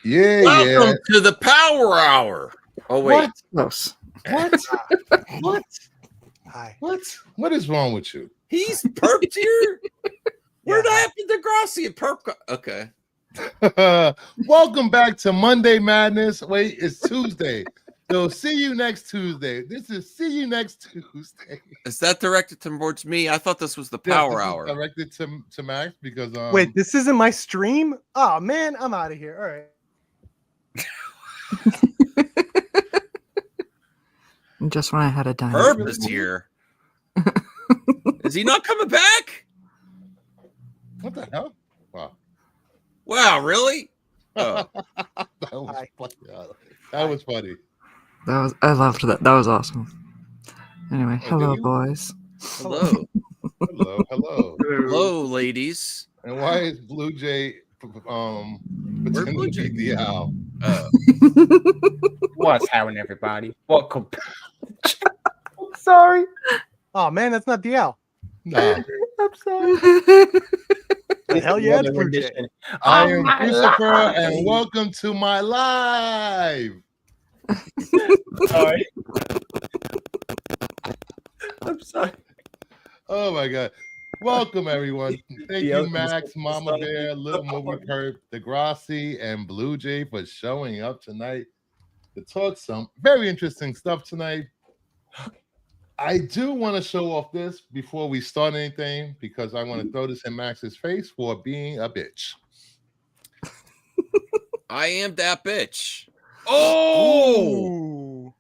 Welcome to the Power Hour. Oh wait, Close. What? Hi. What is wrong with you? he's perped here. Where'd happen to Grossi and perp? Okay. Welcome back to Monday Madness. Wait, it's Tuesday. So see you next Tuesday. This is see you next Tuesday. Is that directed towards me? I thought this was the Power Hour. Directed to Max because Wait, this isn't my stream? Oh man, I'm out of here. All right. Just when I had a dime. Perp is here. Is he not coming back? What the hell? Wow, really? Oh. That was funny. I loved that. That was awesome. Anyway, hello, boys. Hello. Hello, ladies. And why is Blue Jay pretending to be the owl? What's happening, everybody? Welcome. I'm sorry. Oh man, that's not DL. No. I'm sorry. Hell yeah, it's Blue Jay. I am Christopher, and welcome to my live. Sorry. I'm sorry. Oh my god. Welcome everyone. Thank you, Max, Mama Bear, Little Movie Perp, Degrassi, and Blue Jay for showing up tonight to talk some very interesting stuff tonight. I do want to show off this before we start anything because I want to throw this in Max's face for being a bitch. I am that bitch. Oh! Ooh.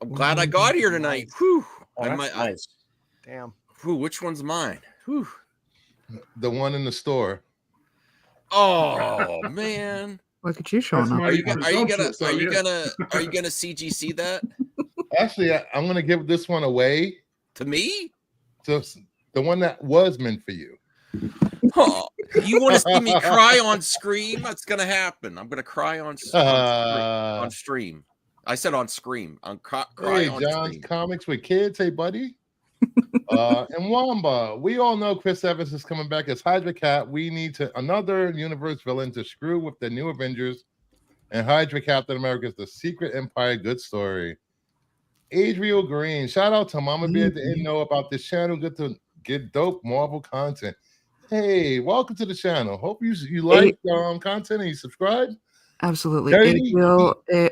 I'm glad I got here tonight. Whew. Nice. Damn. Whew, which one's mine? Whew. The one in the store. Oh man. Look at you showing up. Are you gonna CGC that? Actually, I'm gonna give this one away To me? to the one that was meant for you. Oh, you want to see me cry on Scream? That's gonna happen. I'm gonna cry on stream. I said on Scream. Cry on John's Scream. Comics with Kids. Hey, buddy. And Wamba, we all know Chris Evans is coming back as Hydra Cat. We need another universe villain to screw with the new Avengers, and Hydra Captain America is the Secret Empire. Good story. Adriel Green, shout out to Mama Bear. Didn't know about this channel. Good to get dope Marvel content. Hey, welcome to the channel. Hope you like content and you subscribe. Absolutely.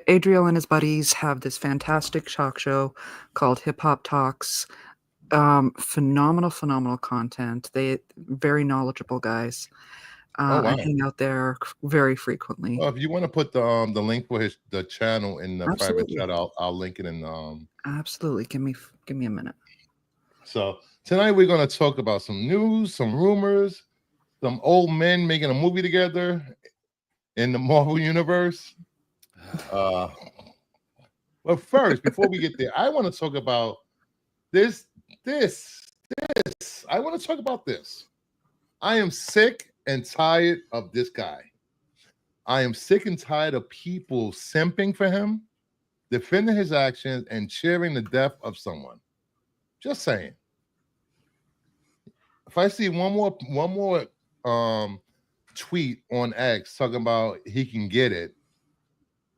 Adriel and his buddies have this fantastic talk show called Hip Hop Talks. Phenomenal content. They very knowledgeable guys. I hang out there very frequently. Well, if you want to put the link for the channel in the private chat, I'll link it in. Absolutely. Give me a minute. So tonight we're going to talk about some news, some rumors, some old men making a movie together in the Marvel universe. But first, before we get there, I want to talk about this. I want to talk about this. I am sick and tired of this guy. I am sick and tired of people simping for him, defending his actions, and cheering the death of someone. Just saying. If I see one more tweet on X talking about he can get it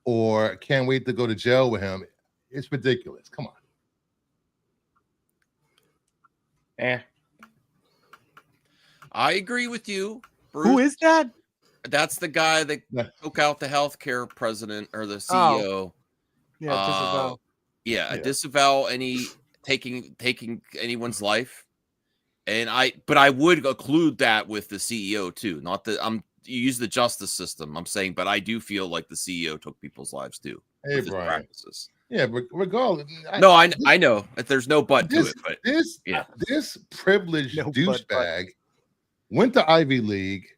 or can't wait to go to jail with him, it's ridiculous. Come on. I agree with you, Bruce. Who is that? That's the guy that took out the healthcare president or the CEO. Yeah, disavow any taking anyone's life. But I would include that with the CEO too. Not that you use the justice system. I'm saying, but I do feel like the CEO took people's lives too. Hey, Brian. Practices. Yeah, but regardless. I know. There's no but to it. But this privileged douchebag went to Ivy League,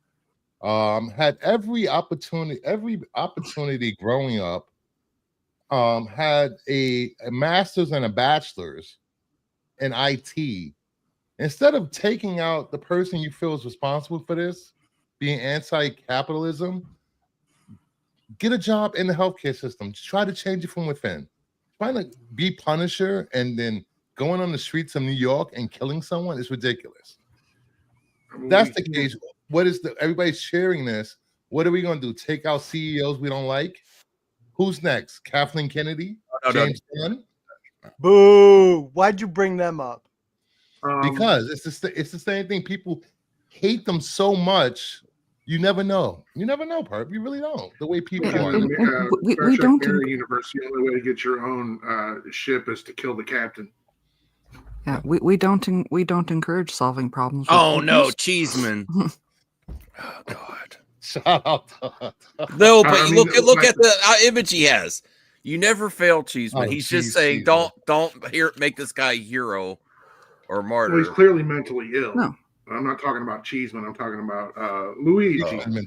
had every opportunity growing up, had a master's and a bachelor's in IT. Instead of taking out the person you feel is responsible for this, being anti-capitalism, get a job in the healthcare system. Try to change it from within. Trying to be Punisher and then going on the streets of New York and killing someone is ridiculous. That's the case. Everybody's sharing this What are we gonna do? Take out CEOs we don't like? Who's next? Kathleen Kennedy? James Gunn? Boo! Why'd you bring them up? Because it's the same thing. People hate them so much. You never know. You never know, Perp. You really don't. The way people are. We don't. Universe, the only way to get your own ship is to kill the captain. Yeah, we don't encourage solving problems. Oh no, Cheeseman. Oh God. Shout out. No, but look at the image he has. You never fail, Cheeseman. He's just saying, don't make this guy a hero or martyr. Well, he's clearly mentally ill. No. I'm not talking about Cheeseman. I'm talking about Luigi.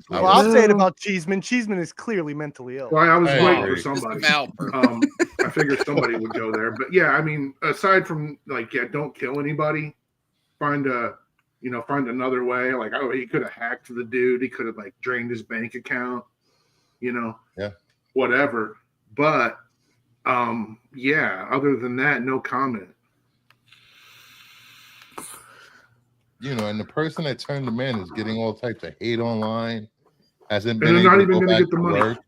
Well, I'll say it about Cheeseman. Cheeseman is clearly mentally ill. Well, I was waiting for somebody. I figured somebody would go there. But yeah, I mean, aside from don't kill anybody. Find another way. Like, oh, he could have hacked the dude. He could have drained his bank account. Yeah. Whatever. But yeah. Other than that, no comment. And the person that turned him in is getting all types of hate online. Hasn't been. And they're not even going to get the money. Work.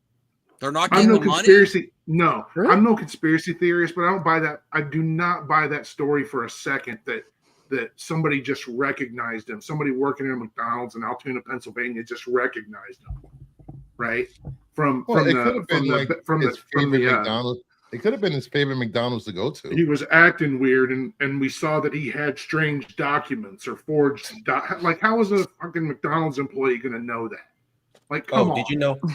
They're not getting the money. No, really? I'm no conspiracy theorist, but I don't buy that. I do not buy that story for a second. That somebody just recognized him. Somebody working at McDonald's in Altoona, Pennsylvania, just recognized him, right? It could have been his favorite McDonald's to go to. He was acting weird, and we saw that he had strange documents or forged. How is a fucking McDonald's employee going to know that? Come on.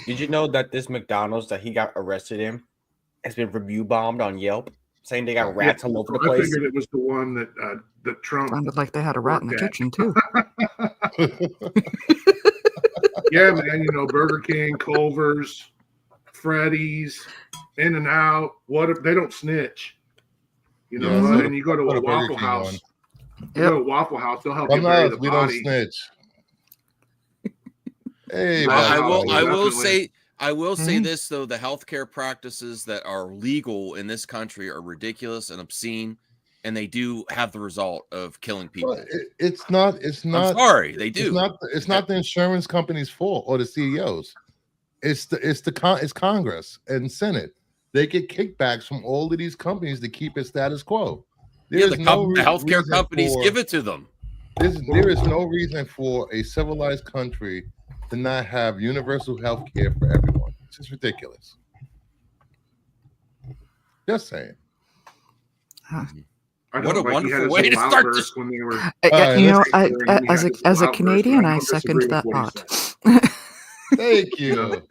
Did you know that this McDonald's that he got arrested in has been review bombed on Yelp, saying they got rats all over the place? I figured it was the one that Trump sounded like they had a rat in the kitchen too. Yeah, man. Burger King, Culver's, Freddy's, In-N-Out. What if they don't snitch? And you go to a Waffle House. You go to Waffle House, they'll help you bury the body. We don't snitch. Hey, I will say this though: the healthcare practices that are legal in this country are ridiculous and obscene, and they do have the result of killing people. Well, it's not. I'm sorry, they do. It's not the insurance company's fault or the CEOs. It's Congress and Senate. They get kickbacks from all of these companies to keep it status quo. The healthcare companies give it to them. There is no reason for a civilized country to not have universal health care for everyone. It's just ridiculous. Just saying. What a wonderful way to start this. As a Canadian, I second that thought. Thank you.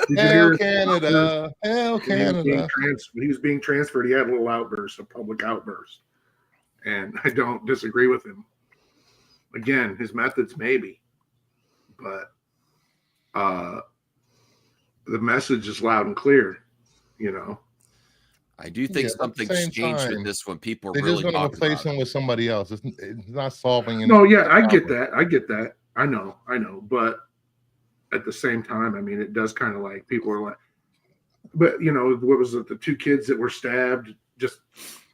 Hail Canada. Hail Canada. He was being transferred. He had a little outburst, a public outburst. And I don't disagree with him. Again, his methods maybe. But the message is loud and clear, I do think something's changed in this when people they're really just going to replace him with somebody else. It's not solving anything. No, yeah, I get that. I know. But at the same time, I mean, it does kind of people are like, but what was it? The two kids that were stabbed just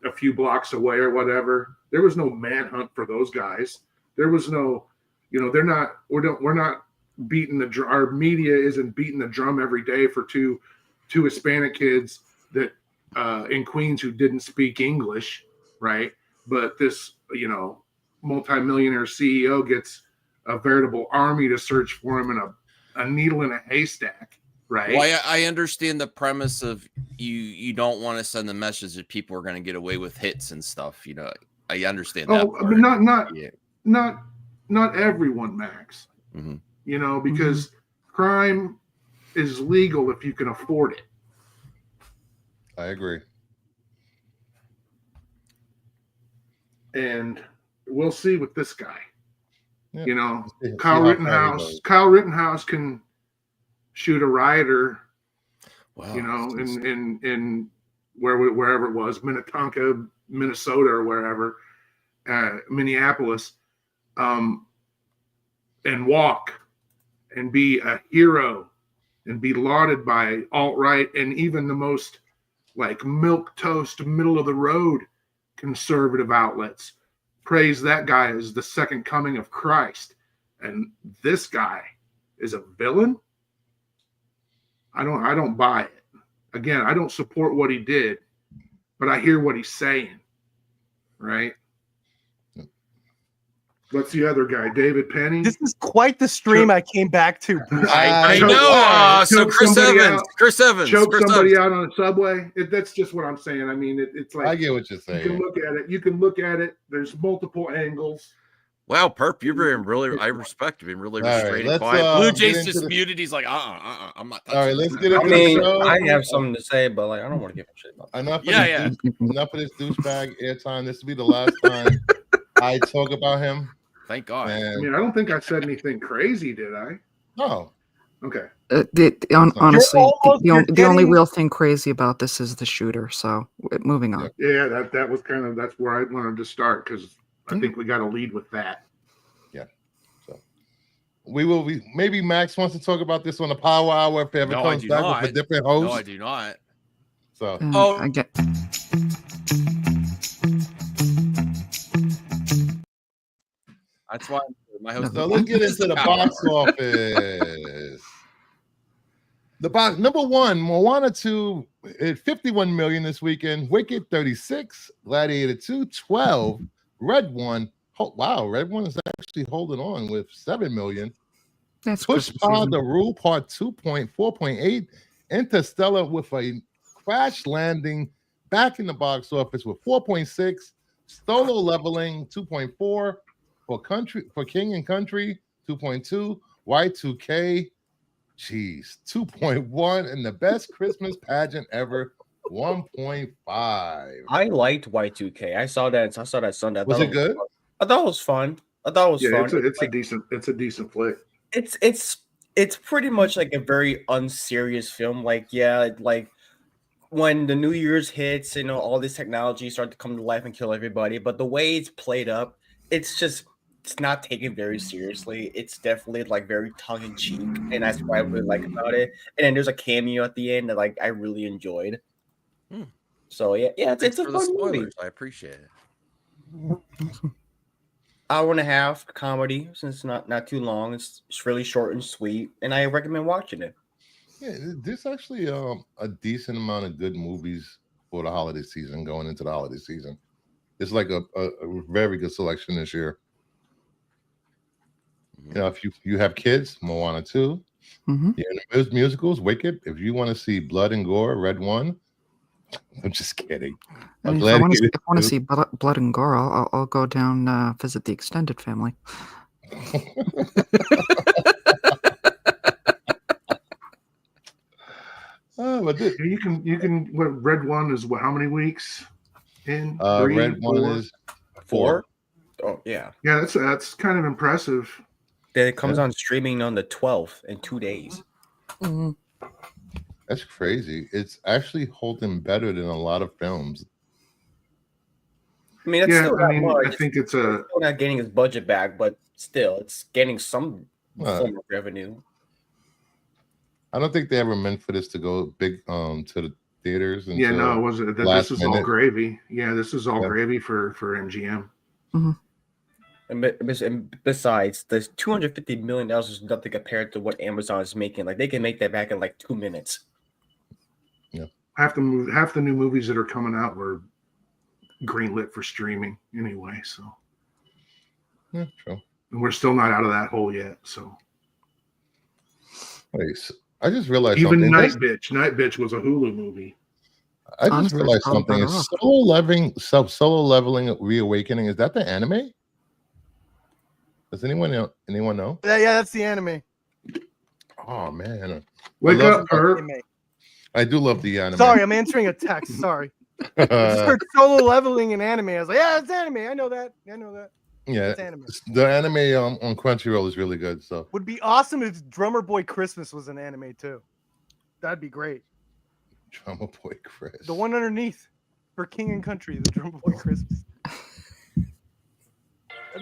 a few blocks away or whatever. There was no manhunt for those guys. There was no, we're not beating the drum. Our media isn't beating the drum every day for two Hispanic kids that in Queens who didn't speak English, right? But this, multimillionaire CEO gets a veritable army to search for him in a needle in a haystack, right? Well, I understand the premise of you don't want to send the message that people are going to get away with hits and stuff. I understand that. Oh, but not everyone, Max. Mm-hmm. Because crime is legal if you can afford it. I agree. And we'll see with this guy. Yeah. Kyle Rittenhouse can shoot a rioter. Wow. In wherever it was, Minnetonka, Minnesota, or wherever, Minneapolis, and walk and be a hero and be lauded by alt-right and even the most milquetoast, middle of the road conservative outlets praise that guy as the second coming of Christ. And this guy is a villain. I don't buy it. Again, I don't support what he did, but I hear what he's saying. Right? What's the other guy? David Penny? This is quite the stream I came back to. I know. So Chris Evans. Choke Chris somebody Evans. out on a subway. That's just what I'm saying. I mean, it's like I get what you're saying. You can look at it. You can look at it. There's multiple angles. Wow, Perp, you're being really. I respect you being really All right, restrained, let's, quiet. Blue Jays get into just the- muted. He's like, I'm not. All right, let's get I into mean, the show. I have something to say, but like I don't want to give a shit about that. Enough of this douchebag airtime. This will be the last time I talk about him. Thank God. I mean, I don't think I said anything crazy, did I? No. Okay. Honestly, You're the only getting- real thing crazy about this is the shooter. So moving on. Yeah, that was kind of that's where I wanted to start because I think we got to lead with that. Yeah. So we will be. Maybe Max wants to talk about this on the Power Hour if it ever No, I comes do back not. with a different host. No, I do not. So I get. That's why my host. So let's get into the box office. The box number one, Moana 2 at 51 million this weekend. Wicked 36, Gladiator 2 12, Red One. Oh, wow, Red One is actually holding on with 7 million. That's Push Pod the Rule Part 2.4.8. Interstellar with a crash landing back in the box office with 4.6. Solo Leveling 2.4 for King and Country 2.2. Y2K, geez, 2.1, and the best Christmas pageant ever 1.5. I liked Y2K. I saw that Sunday. Was it good? I thought it was fun. Fun. It's a decent flick. It's pretty much like a very unserious film. Like when the New Year's hits, all this technology start to come to life and kill everybody. But the way it's played up, it's not taken very seriously. It's definitely like very tongue in cheek, and that's what I really like about it. And then there's a cameo at the end that like I really enjoyed. So yeah, it's a fun movie. I appreciate it. Hour and a half comedy, since it's not too long. It's really short and sweet, and I recommend watching it. Yeah, there's actually a decent amount of good movies for the holiday season going into the holiday season. It's like a very good selection this year. You know, if you have kids, Moana 2. Mm-hmm. Yeah, musicals, Wicked. If you want to see blood and gore, Red One. I'm just kidding. I mean, if I want to see blood and gore, I'll go down visit the extended family. But you can. What Red One is? How many weeks in? Red One is 4. Oh yeah. Yeah, that's kind of impressive. Then it comes on streaming on the 12th in 2 days. Mm-hmm. That's crazy. It's actually holding better than a lot of films. I mean, it's still not much. I think it's still not getting his budget back, but still, it's getting some form of revenue. I don't think they ever meant for this to go big to the theaters. Yeah, no, it wasn't. This is all gravy. Yeah, this is all gravy for MGM. Mm-hmm. And besides, the $250 million is nothing compared to what Amazon is making. Like they can make that back in like 2 minutes. Yeah, half the new movies that are coming out were greenlit for streaming anyway. So yeah, true. And we're still not out of that hole yet. So wait, I just realized even something. Night Bitch was a Hulu movie. I just realized something. Is Solo Leveling Reawakening, is that the anime? Does anyone know? Yeah, that's the anime. Oh man, Wake up, her. I do love the anime. Sorry, I'm answering a text. Sorry. I just heard Solo Leveling in anime. I was like, yeah, it's anime. I know that. Yeah, it's anime. The anime on Crunchyroll is really good. So would be awesome if Drummer Boy Christmas was an anime too. That'd be great. Drummer Boy Chris. The one underneath for King and Country, the Drummer Boy Christmas. That'd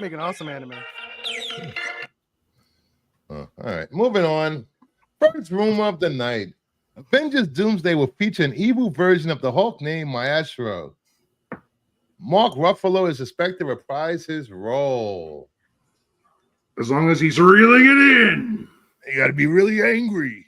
make an awesome anime. All right, moving on. First rumor of the night: Avengers Doomsday will feature an evil version of the Hulk named Maestro. Mark Ruffalo is expected to reprise his role. As long as he's reeling it in. You got to be really angry.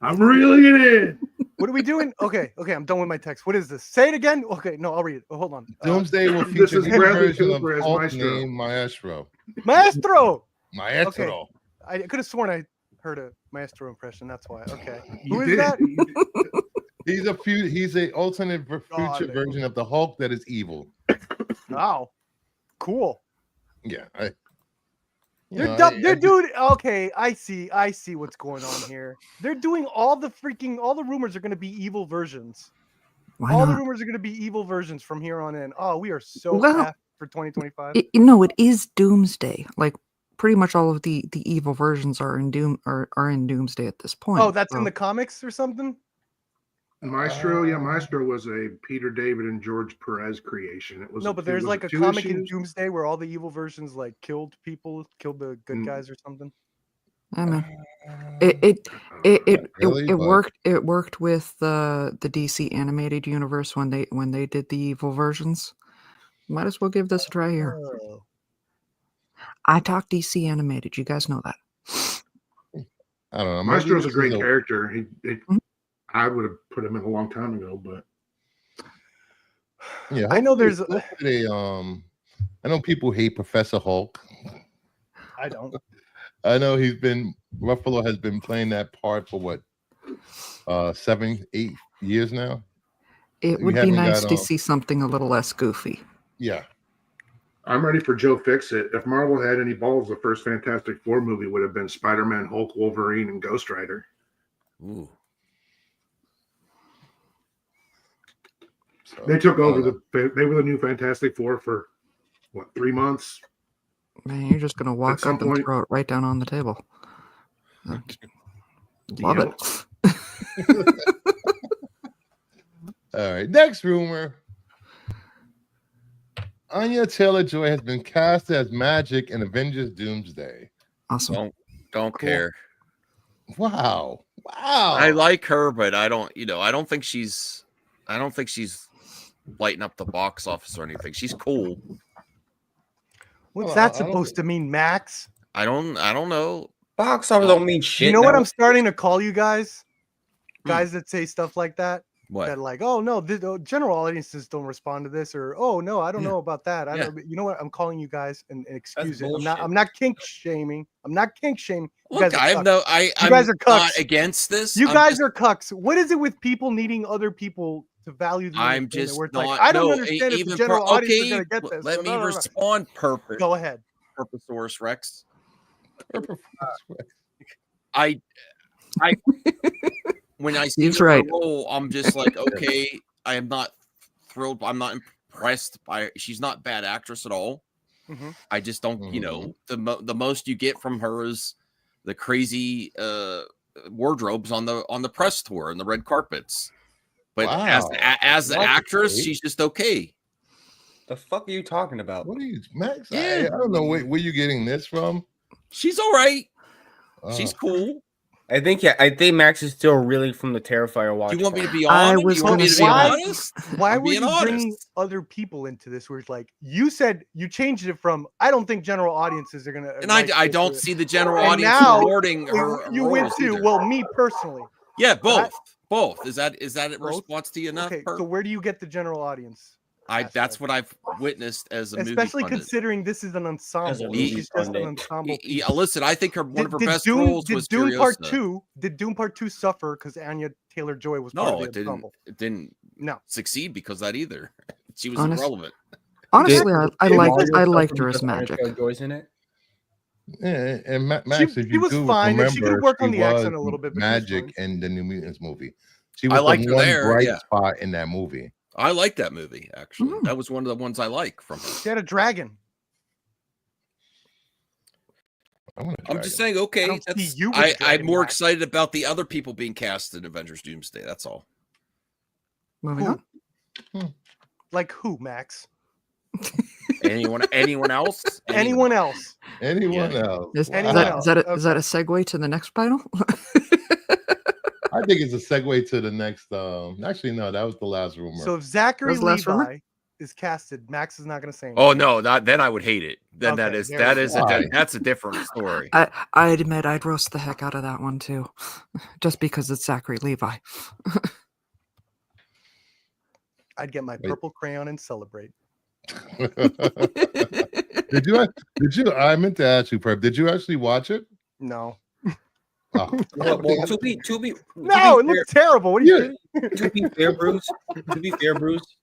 I'm reeling it in. What are we doing? Okay, I'm done with my text. What is this? Say it again. Okay, no, I'll read it. Oh, hold on. Doomsday will This feature is a new Bradley version of Cooper as Hulk Maestro. named Maestro. Maestro. Maestro. I could have sworn I heard a Maestro impression. That's why. Okay. You Who is did. that? He's a alternate future God. version of the Hulk that is evil. Wow. Cool. Yeah, They're doing okay. I see what's going on here. They're doing all the rumors are going to be evil versions. Why All not? the rumors are going to be evil versions from here on in. Oh, we are so Well, effed for 2025. No, it is Doomsday. Like pretty much all of the evil versions are in Doomsday at this point. Oh, that's in the comics or something? Maestro, Maestro was a Peter David and George Perez creation. It was No, but there's like a comic in Doomsday where all the evil versions like killed the good guys or something. I mean, it Really, worked with the DC animated universe when they did the evil versions. Might as well give this a try here. Oh. I talk DC animated. You guys know that. I don't know. Maestro's a great character. I would have put him in a long time ago, but yeah, I know there's I know people hate Professor Hulk. I don't. I know Ruffalo has been playing that part for what 7-8 years now. It would be nice to see something a little less goofy. Yeah. I'm ready for Joe Fixit. If Marvel had any balls, the first Fantastic Four movie would have been Spider-Man, Hulk, Wolverine, and Ghost Rider. Ooh. So, They took over they were the new Fantastic Four for what, 3 months? Man, you're just gonna walk up and throw it right down on the table. Love it. All right. Next rumor. Anya Taylor-Joy has been cast as Magic in Avengers Doomsday. Awesome. Don't care. Wow. I like her, but I don't think she's lighting up the box office or anything. She's cool. What's that supposed to mean, Max? I don't know. Box office don't mean shit. You know what I'm starting to call you guys? Guys that say stuff like that. What? That like, oh no, general audiences don't respond to this, or oh no, I don't know about that. I don't. You know what? I'm calling you guys and excuse it. I'm not kink shaming. I'm not kink shaming. Look, I'm not against this. You guys are cucks. What is it with people needing other people to value the I'm just not. Like, I don't understand if the general audience is going to get this. Let me respond. Purpose. Go ahead. Purposaurus Rex. When I see her role, I'm just like, okay, I am not thrilled. I'm not impressed by. She's not a bad actress at all. Mm-hmm. I just don't, the most you get from her is the crazy wardrobes on the press tour and the red carpets. But as an actress, she's just okay. The fuck are you talking about? What are you, Max? Yeah. I don't know where you getting this from. She's all right. She's cool. I think Max is still reeling from the Terrifier watch. Do you want me to be honest? Why were you bringing other people into this? Where it's like you said you changed it from I don't think general audiences are gonna. And I don't see the general audience rewarding her. You went to me personally. Yeah, both. Is that a response to you enough? Okay, so where do you get the general audience? That's what I've witnessed as a movie, especially considering this is an ensemble. She's just an ensemble. Listen, I think one of her best roles was Doom Part 2. Did Doom Part 2 suffer because Anya Taylor-Joy was part of the ensemble? It didn't succeed because of that either. She was irrelevant. Honestly, I liked her as Magic. Joy's in it. Yeah, and Max, she was fine. She could work on the accent a little bit. Magic in the New Mutants movie. She was the one bright spot in that movie. I like that movie, actually. That was one of the ones I like from her. She had a dragon. I'm just saying, okay. I'm more excited about the other people being cast in Avengers Doomsday. That's all. Moving on. Like who, Max? Anyone else? Anyone else? Anyone else? Is that a segue to the next final? I think it's a segue to the next. Actually, no, that was the last rumor. So if Zachary Levi is casted, Max is not going to say anything. Oh no, then I would hate it. Then Okay, that's a different story. I admit I'd roast the heck out of that one too, just because it's Zachary Levi. I'd get my purple crayon and celebrate. Did you? I meant to ask you, Prep. Did you actually watch it? No. Oh. Well, to be No, it looks terrible. What are you doing? To be fair, Bruce,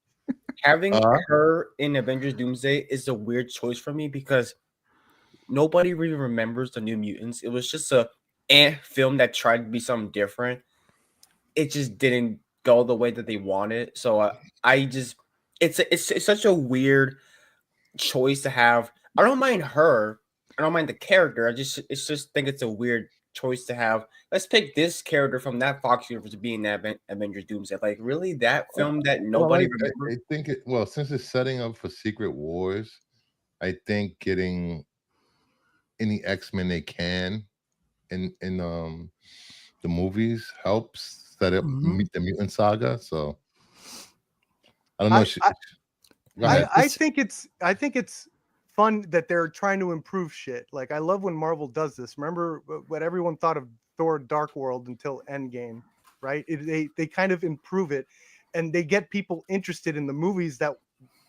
having her in Avengers Doomsday is a weird choice for me because nobody really remembers the New Mutants. It was just a film that tried to be something different. It just didn't go the way that they wanted. So it's such a weird choice to have. I don't mind her. I don't mind the character. I just think it's a weird choice to have. Let's pick this character from that Fox universe to be in that Avengers Doomsday. Like, really, that film that nobody remembers? I think since it's setting up for Secret Wars, I think getting any X-Men they can in the movies helps set up the mutant saga. So I don't know. I think it's fun that they're trying to improve shit. Like, I love when Marvel does this. Remember what everyone thought of Thor Dark World until Endgame, right? They kind of improve it, and they get people interested in the movies that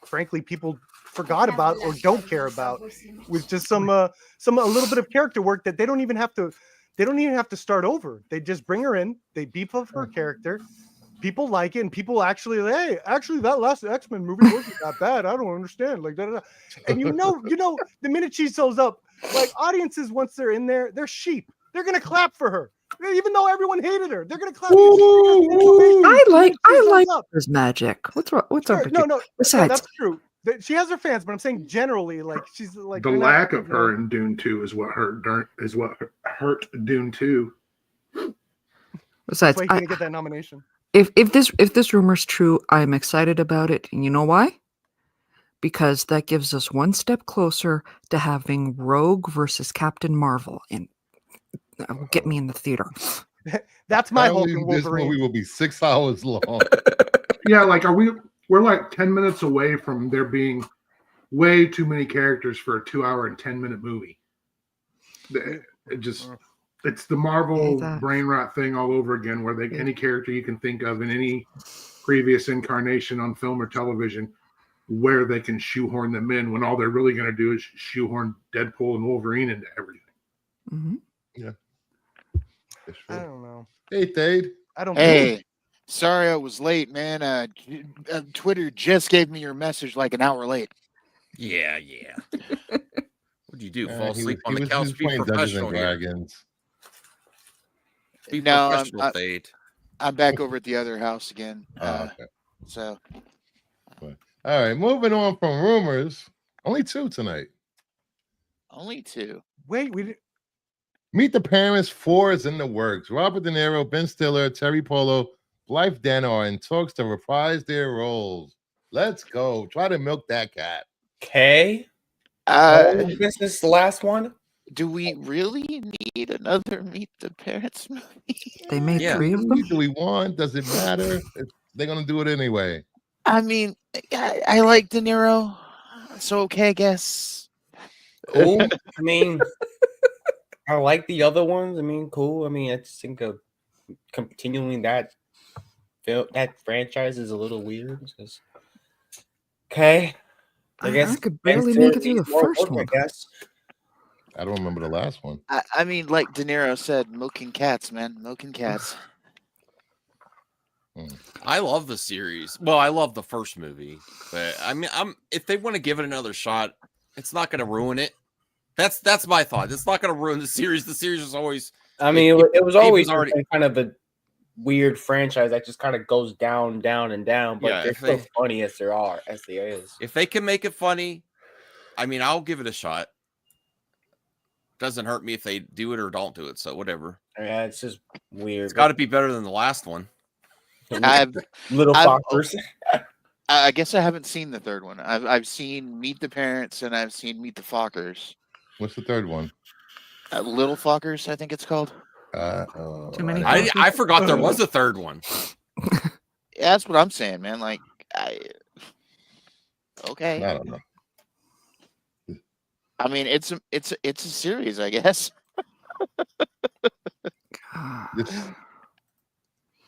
frankly people forgot about or don't care about, with just some a little bit of character work that they don't even have to start over. They just bring her in, they beef up her character. People like it, and people actually that last X-Men movie wasn't that bad. I don't understand. Like that, and you know, the minute she shows up, like, audiences, once they're in there, they're sheep. They're gonna clap for her, even though everyone hated her. They're gonna clap. I like there's magic. What's wrong? No. Besides, that's true. She has her fans, but I'm saying generally, like, she's like the lack of her in Dune 2 is what hurt Dune 2. Besides, why you gonna get that nomination. If this rumor's true, I'm excited about it. And you know why? Because that gives us one step closer to having Rogue versus Captain Marvel, and get me in the theater. That's my Hulk and This Wolverine. movie will be 6 hours long. Yeah, like we're like 10 minutes away from there being way too many characters for a 2-hour and 10-minute movie. It's the Marvel brain rot thing all over again, where any character you can think of in any previous incarnation on film or television, where they can shoehorn them in, when all they're really going to do is shoehorn Deadpool and Wolverine into everything. Mm-hmm. Yeah. I don't know. Hey, Thade. Hey, sorry I was late, man. Twitter just gave me your message like an hour late. Yeah. What'd you do? Fall asleep on the couch? Be professional here. Be professional, Thade. I'm back over at the other house again. Okay. So, all right, moving on from rumors. Only 2 tonight. Only 2. Wait, we didn't. Meet the Parents 4 is in the works. Robert De Niro, Ben Stiller, Terry Polo, Blythe Danner are in talks to reprise their roles. Let's go. Try to milk that cat. Okay. This is the last one. Do we really need another Meet the Parents movie? They made 3 of them. Do we want? Does it matter? They're gonna do it anyway. I mean, I like De Niro, so okay, I guess. Cool. I mean, I like the other ones. I mean, cool. I mean, I just think of continuing that franchise is a little weird. Okay. I guess I could barely make it through the first one. I guess. I don't remember the last one. I mean, like De Niro said, milking cats, man. Milking cats. I love the series. Well, I love the first movie, but I mean, if they want to give it another shot, it's not going to ruin it. That's my thought. It's not going to ruin the series. The series is always. I mean, it was always already kind of a weird franchise that just kind of goes down, down, and down. But they're so funny as there is. If they can make it funny, I mean, I'll give it a shot. Doesn't hurt me if they do it or don't do it. So whatever. Yeah, it's just weird. It's got to be better than the last one. Little Fockers. I guess I haven't seen the third one. I've seen Meet the Parents and I've seen Meet the Fockers. What's the third one? Little Fockers, I think it's called. Too many. I forgot there was a third one. Yeah, that's what I'm saying, man. Like, Okay. I don't know. I mean, it's a series, I guess. This,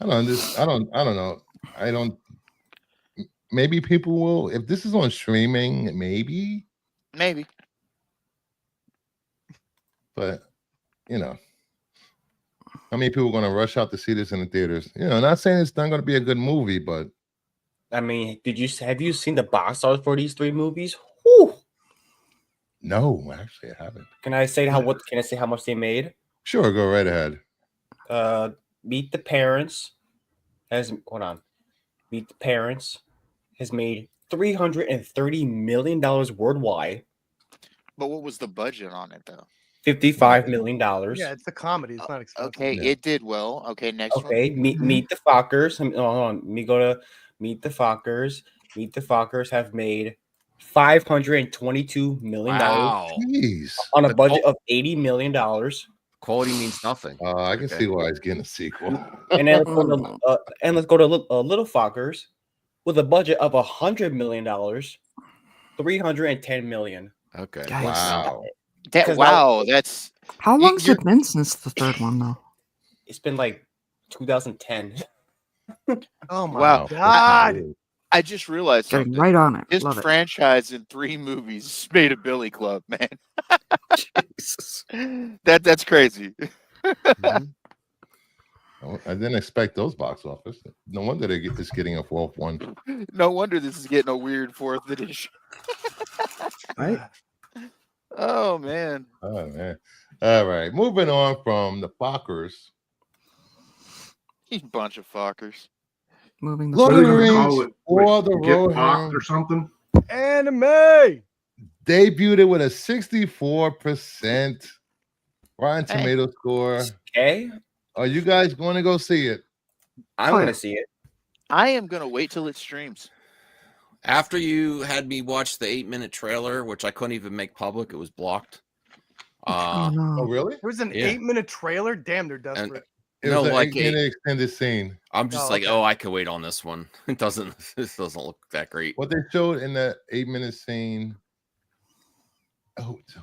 I don't. This. I don't know. I don't. Maybe people will. If this is on streaming, maybe. Maybe. But how many people are going to rush out to see this in the theaters? Not saying it's not going to be a good movie, but I mean, have you seen the box art for these 3 movies? Whew. no, actually, I haven't. Can I say how much they made? Sure, go right ahead. Meet the Parents has made $330 million worldwide. But what was the budget on it though? $55 million. Yeah, it's a comedy. It's not expensive. Okay, Yeah. it did well. Okay, next one. Okay, Meet the Fockers. Hold on. Let me go to Meet the Fockers. Meet the Fockers have made $522 million Wow. Jeez. on a budget of $80 million. Quality means nothing. I can see why he's getting a sequel. And then let's go to Little Fockers with a budget of $100 million, $310 million. Okay. Guys. Wow. That's How long's it been since the third one, though? It's been like 2010. Oh my Wow. god! I just realized Getting something. right on it. This Love it. franchise in 3 movies made a Billy Club, man. Jesus. That's crazy. Mhm. I didn't expect those box office. No wonder it's getting a 12th one. No wonder this is getting a weird 4th edition. Right? Oh man. Oh man. All right. Moving on from the Fockers. You bunch of fuckers. Moving the Lord What of are the they gonna Rings call it? or the Get Roadhouse Popped or something? Anime. debuted it with a 64% Rotten Hey. Tomato score. Okay, Are you guys going to go see it? I'm Oh, yeah. gonna see it. I am gonna wait till it streams. After you had me watch the 8-minute trailer, which I couldn't even make public, it was blocked. Oh, Oh, no. really? There was an Yeah. 8-minute trailer. Damn, they're desperate. It No, was an like 8-minute extended scene. I'm just Oh, like, okay. oh, I could wait on this one. This doesn't look that great. What they showed in that 8-minute scene,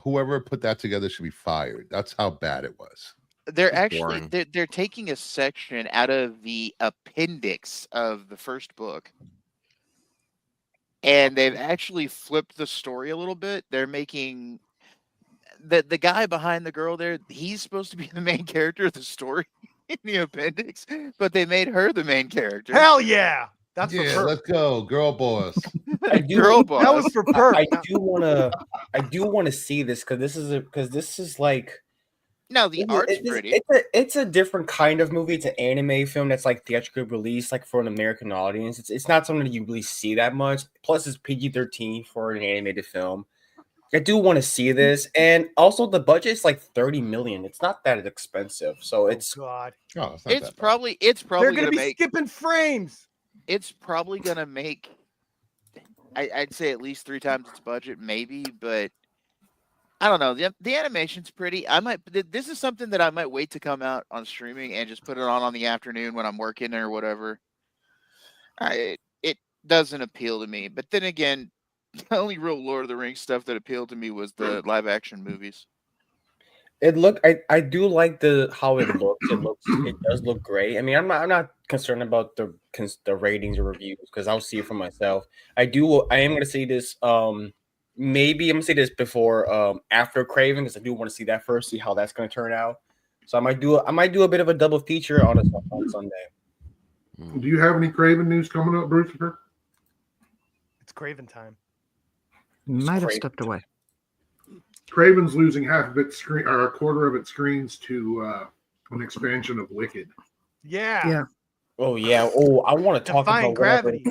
whoever put that together should be fired. That's how bad it was. They're It's actually boring. they're taking a section out of the appendix of the first book. And they've actually flipped the story a little bit. They're making the guy behind the girl there, he's supposed to be the main character of the story in the appendix, but they made her the main character. Hell yeah! That's for Yeah, Perk. let's go, girl boss. I do- Girl boss. That was for Perk. I do wanna see this because this is like No, the art's pretty. It's a different kind of movie. It's an anime film that's like theatrically released, like for an American audience. It's not something that you really see that much. Plus, it's PG-13 for an animated film. I do want to see this, and also the budget is like $30 million. It's not that expensive, so it's Oh God. Oh, it's not It's that bad. probably They're gonna gonna be make skipping frames. it's probably gonna make I'd say at least 3 times its budget, maybe, but I don't know. The animation's pretty. This is something that I might wait to come out on streaming and just put it on the afternoon when I'm working or whatever. It doesn't appeal to me. But then again, the only real Lord of the Rings stuff that appealed to me was the live action movies. I do like how it looks. It does look great. I mean, I'm not concerned about the ratings or reviews because I'll see it for myself. I am gonna see this. Maybe I'm gonna see this before after Craven because I do want to see that first, see how that's gonna turn out. So I might do a bit of a double feature on Sunday. Do you have any Craven news coming up, Bruce? It's Craven time. Might have Craven. stepped away. Craven's losing half of its screen or a quarter of its screens to an expansion of Wicked. Yeah. Yeah. Oh yeah. Oh, I want to talk Defying about whatever gravity.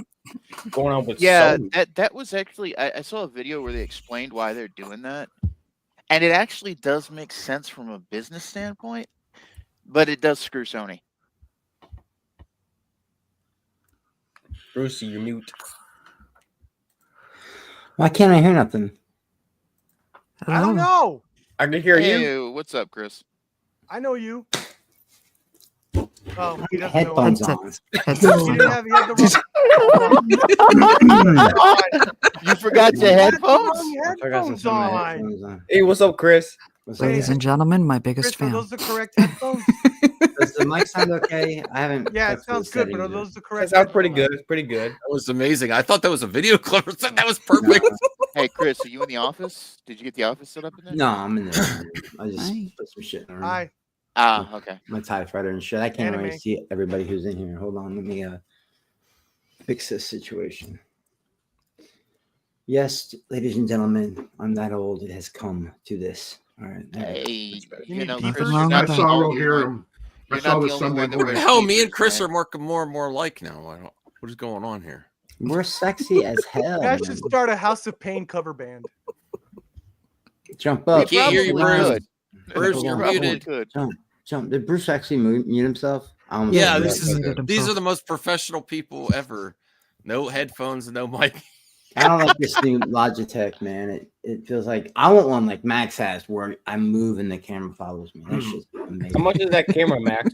going on with Yeah, Sony. that was actually I saw a video where they explained why they're doing that. And it actually does make sense from a business standpoint, but it does screw Sony. Brucey, you're mute. Why can't I hear nothing? I don't know. I can hear you. Hey, what's up, Chris? I know you. Oh, he doesn't know. Headphones Headset. on. Headset. He didn't have. He had the wrong. You forgot your headphones? I forgot some Headphones of my on. headphones on. Hey, what's up, Chris? What's up, Ladies guys? and gentlemen, my Chris, biggest are fan. those the correct headphones? Does the mic sound okay? I haven't. Yeah, it touched the sounds good, but are settings yet. those the That correct? sounds pretty headphones? good. Pretty good. That was amazing. I thought that was a video clip. That was perfect. Hey, Chris, are you in the office? Did you get the office set up in there? No, I'm in there. I just Hi. put some shit in the room. Hi. Ah, okay. My TIE fighter and shit. I can't really Anime. see everybody who's in here. Hold on, let me fix this situation. Yes, ladies and gentlemen, I'm that old. It has come to this. All right. Hey, You you need know, beepers? Chris, Wrong you're with not that. the I saw only hear one. him. I You're saw not this the only Sunday one that morning. wears Hell, me and beepers, Chris man. are more and more alike now. I don't, what is going on here? We're sexy as hell. You guys man. should start a House of Pain cover band. Jump We up. can't hear you, probably Bruce. could. Bruce, We you're probably muted. could. Jump. Did Bruce actually mute himself? I almost Yeah, said this that. is muted these himself. are the most professional people ever. No headphones, no mic. I don't like this new Logitech, man. It feels like I want one like Max has, where I move and the camera follows me. That's just amazing. How much is that camera, Max?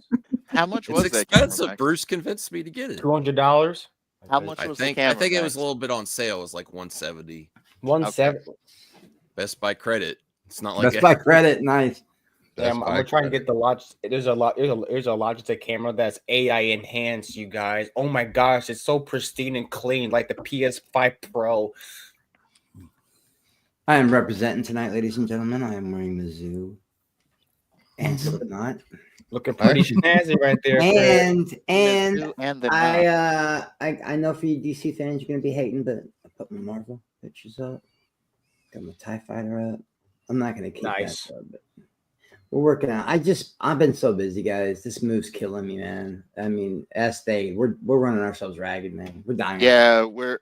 How much It's was that camera, expensive. Max? Bruce convinced me to get it. $200. How much I was think the camera? I think it was Max? a little bit on sale. It was like 170. 170. Best by credit. It's not like That's by credit. Nice. Yeah, I'm gonna try and get the Logitech. There's a Logitech camera that's AI enhanced, you guys. Oh my gosh, it's so pristine and clean, like the PS5 Pro. I am representing tonight, ladies and gentlemen. I am wearing the zoo and Slipknot. Looking pretty snazzy right there. Chris. And And the knob. I know for you DC fans, you're gonna be hating, but I put my Marvel pictures up. Got my TIE fighter up. I'm not gonna keep Nice. that though, but we're working out. I've been so busy, guys. This move's killing me, man. I mean, we're running ourselves ragged, man. We're dying. Yeah, we're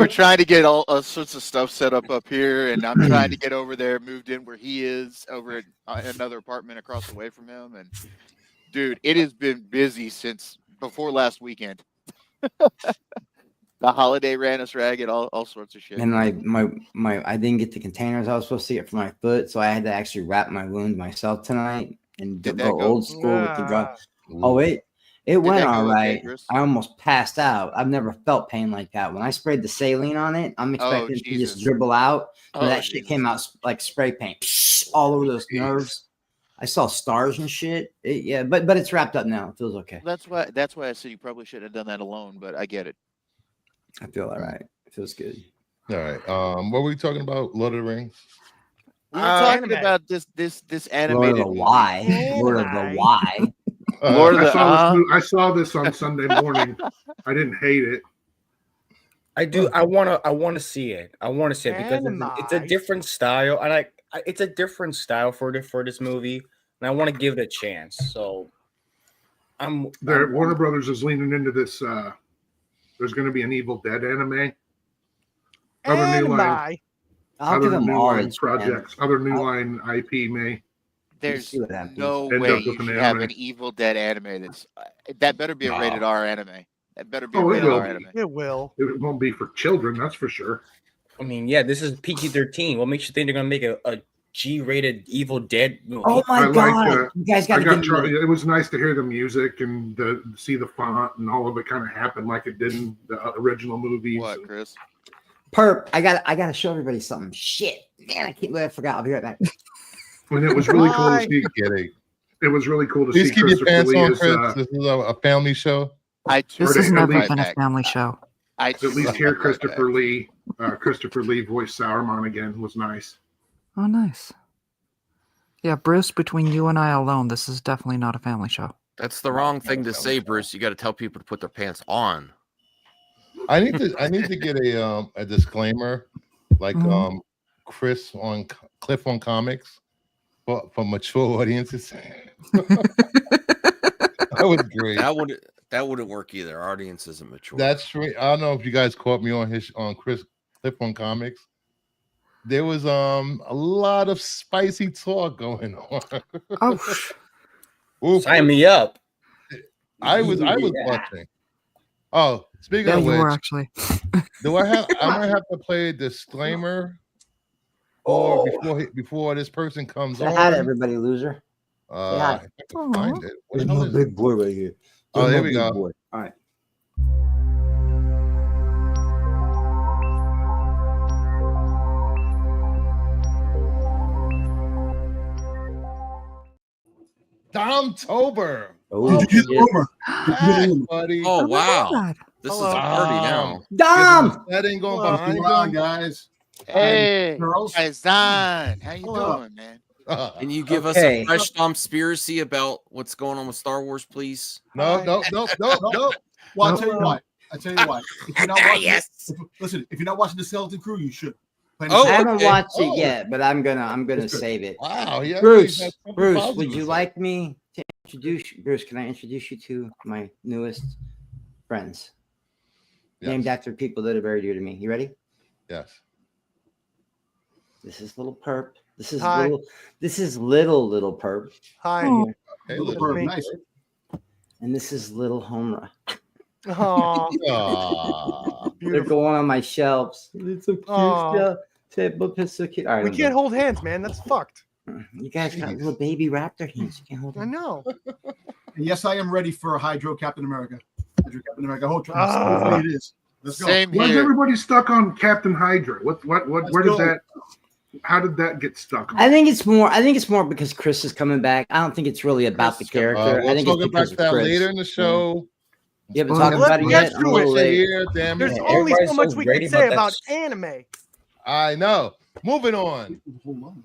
trying to get all sorts of stuff set up here, and I'm trying to get over there, moved in where he is, over at another apartment across the way from him. And dude, it has been busy since before last weekend. The holiday ran us ragged, all sorts of shit. And my I didn't get the containers I was supposed to get for my foot, so I had to actually wrap my wound myself tonight and Did go that go- old school with the drop. Ooh. Oh, it went that go all okay, right. Chris? I almost passed out. I've never felt pain like that. When I sprayed the saline on it, I'm expecting it to Jesus. just dribble out. But Oh, that shit Jesus. came out like spray paint all over those nerves. I saw stars and shit. But it's wrapped up now. It feels okay. That's why I said you probably shouldn't have done that alone, but I get it. I feel all right. It feels good. All right. What were we talking about? Lord of the Rings. We were talking Anime. about this Lord animated of the movie. Y. Lord of the Y. Lord of the I saw this on Sunday morning. I didn't hate it. I do. I want to see it. I want to see it because it's a Anime. different style, and it's a different style for this movie, and I want to give it a chance. So, Warner Brothers is leaning into this. There's going to be an Evil Dead anime. Other new line, I'll give other them new all line its projects, other new line IP may. There's see what happens. no End way up you with an should have anime. an Evil Dead anime. That better be a No. rated R anime. That better be a Oh, it rated will R be. anime. It will. It won't be for children, that's for sure. I mean, yeah, this is PG-13. What makes you think they're gonna make a G-rated Evil Dead movie? Oh my I like, god! You guys got I to got give me. it was nice to hear the music and see the font and all of it kind of happen like it did in the original movies. What, Chris? Perp, I gotta show everybody something. Shit, man, I can't believe I forgot. I'll be right back. And it was really cool to Bye. see. Kidding. It was really cool to Please see keep your Christopher pants Lee on, as, Chris. This is a family show. This Or has they- never at least- been a family show. at least hear Christopher Lee voice Sauron again was nice. Oh, nice. Yeah, Bruce, between you and I alone, this is definitely not a family show. That's the wrong thing to say, Bruce. You got to tell people to put their pants on. I need to get a disclaimer, like Mhm. Chris on Cliff on Comics for mature audiences. That was great. That wouldn't work either. Our audience isn't mature. That's true. I don't know if you guys caught me on Cliff on Comics. There was a lot of spicy talk going on. Oh, Oof. Sign me up. I was Yeah. watching. Oh, speaking yeah, of you were which, actually. I might have to play a disclaimer or before this person comes Say on. hi to everybody, loser. If I can find it. What the There's hell my is it? big boy right here. Oh, There's there my we big go. boy. All right. Domtober. Oh, Did you hear the shit. rumor? Did you hear the rumor? Buddy. Oh I wow, love that. this is Hello. a party now. Dom! That ain't going Hello. behind What's going on, him. guys? Hey, girls. Faizan, how you Hello. doing, man? Can you give us Okay. a fresh conspiracy about what's going on with Star Wars, please? No. Well, I'll tell you what. If you're not watching, listen. If you're not watching the Skeleton Crew, you should. Oh, I haven't okay. watched it Oh. yet, but I'm gonna That's good. save it. Wow. Yeah. Bruce, would you like me to introduce Bruce? Can I introduce you to my newest friends, named after people that are very dear to me? You ready? Yes. This is little perp. This is Hi. little perp. Hi. Oh. Hey, Little look. bird, me. nice. And this is little Homra. Aw, Aw. They're beautiful. going on my shelves. It's so cute. Aw. Still. Say, but it's so cute. All right, We I'm can't done. hold hands, man. That's fucked. You guys got Jeez. little baby raptor hands. You can't hold I them. know. And yes, I am ready for a Hydro Captain America. Hydro Captain America. Ah. Hopefully it is. Let's go. Same Why is here. everybody stuck on Captain Hydra? Where did go. that? How did that get stuck? I think it's more because Chris is coming back. I don't think it's really about the Chris is coming character. I We'll think talk it's about because of that Chris. later in the show. You haven't Well, talked about it let's yet. get I'm a through little it. late. Here, damn There's it. Yeah, only so everybody's much so we great can say about about that. anime. I know. Moving on. Hold on.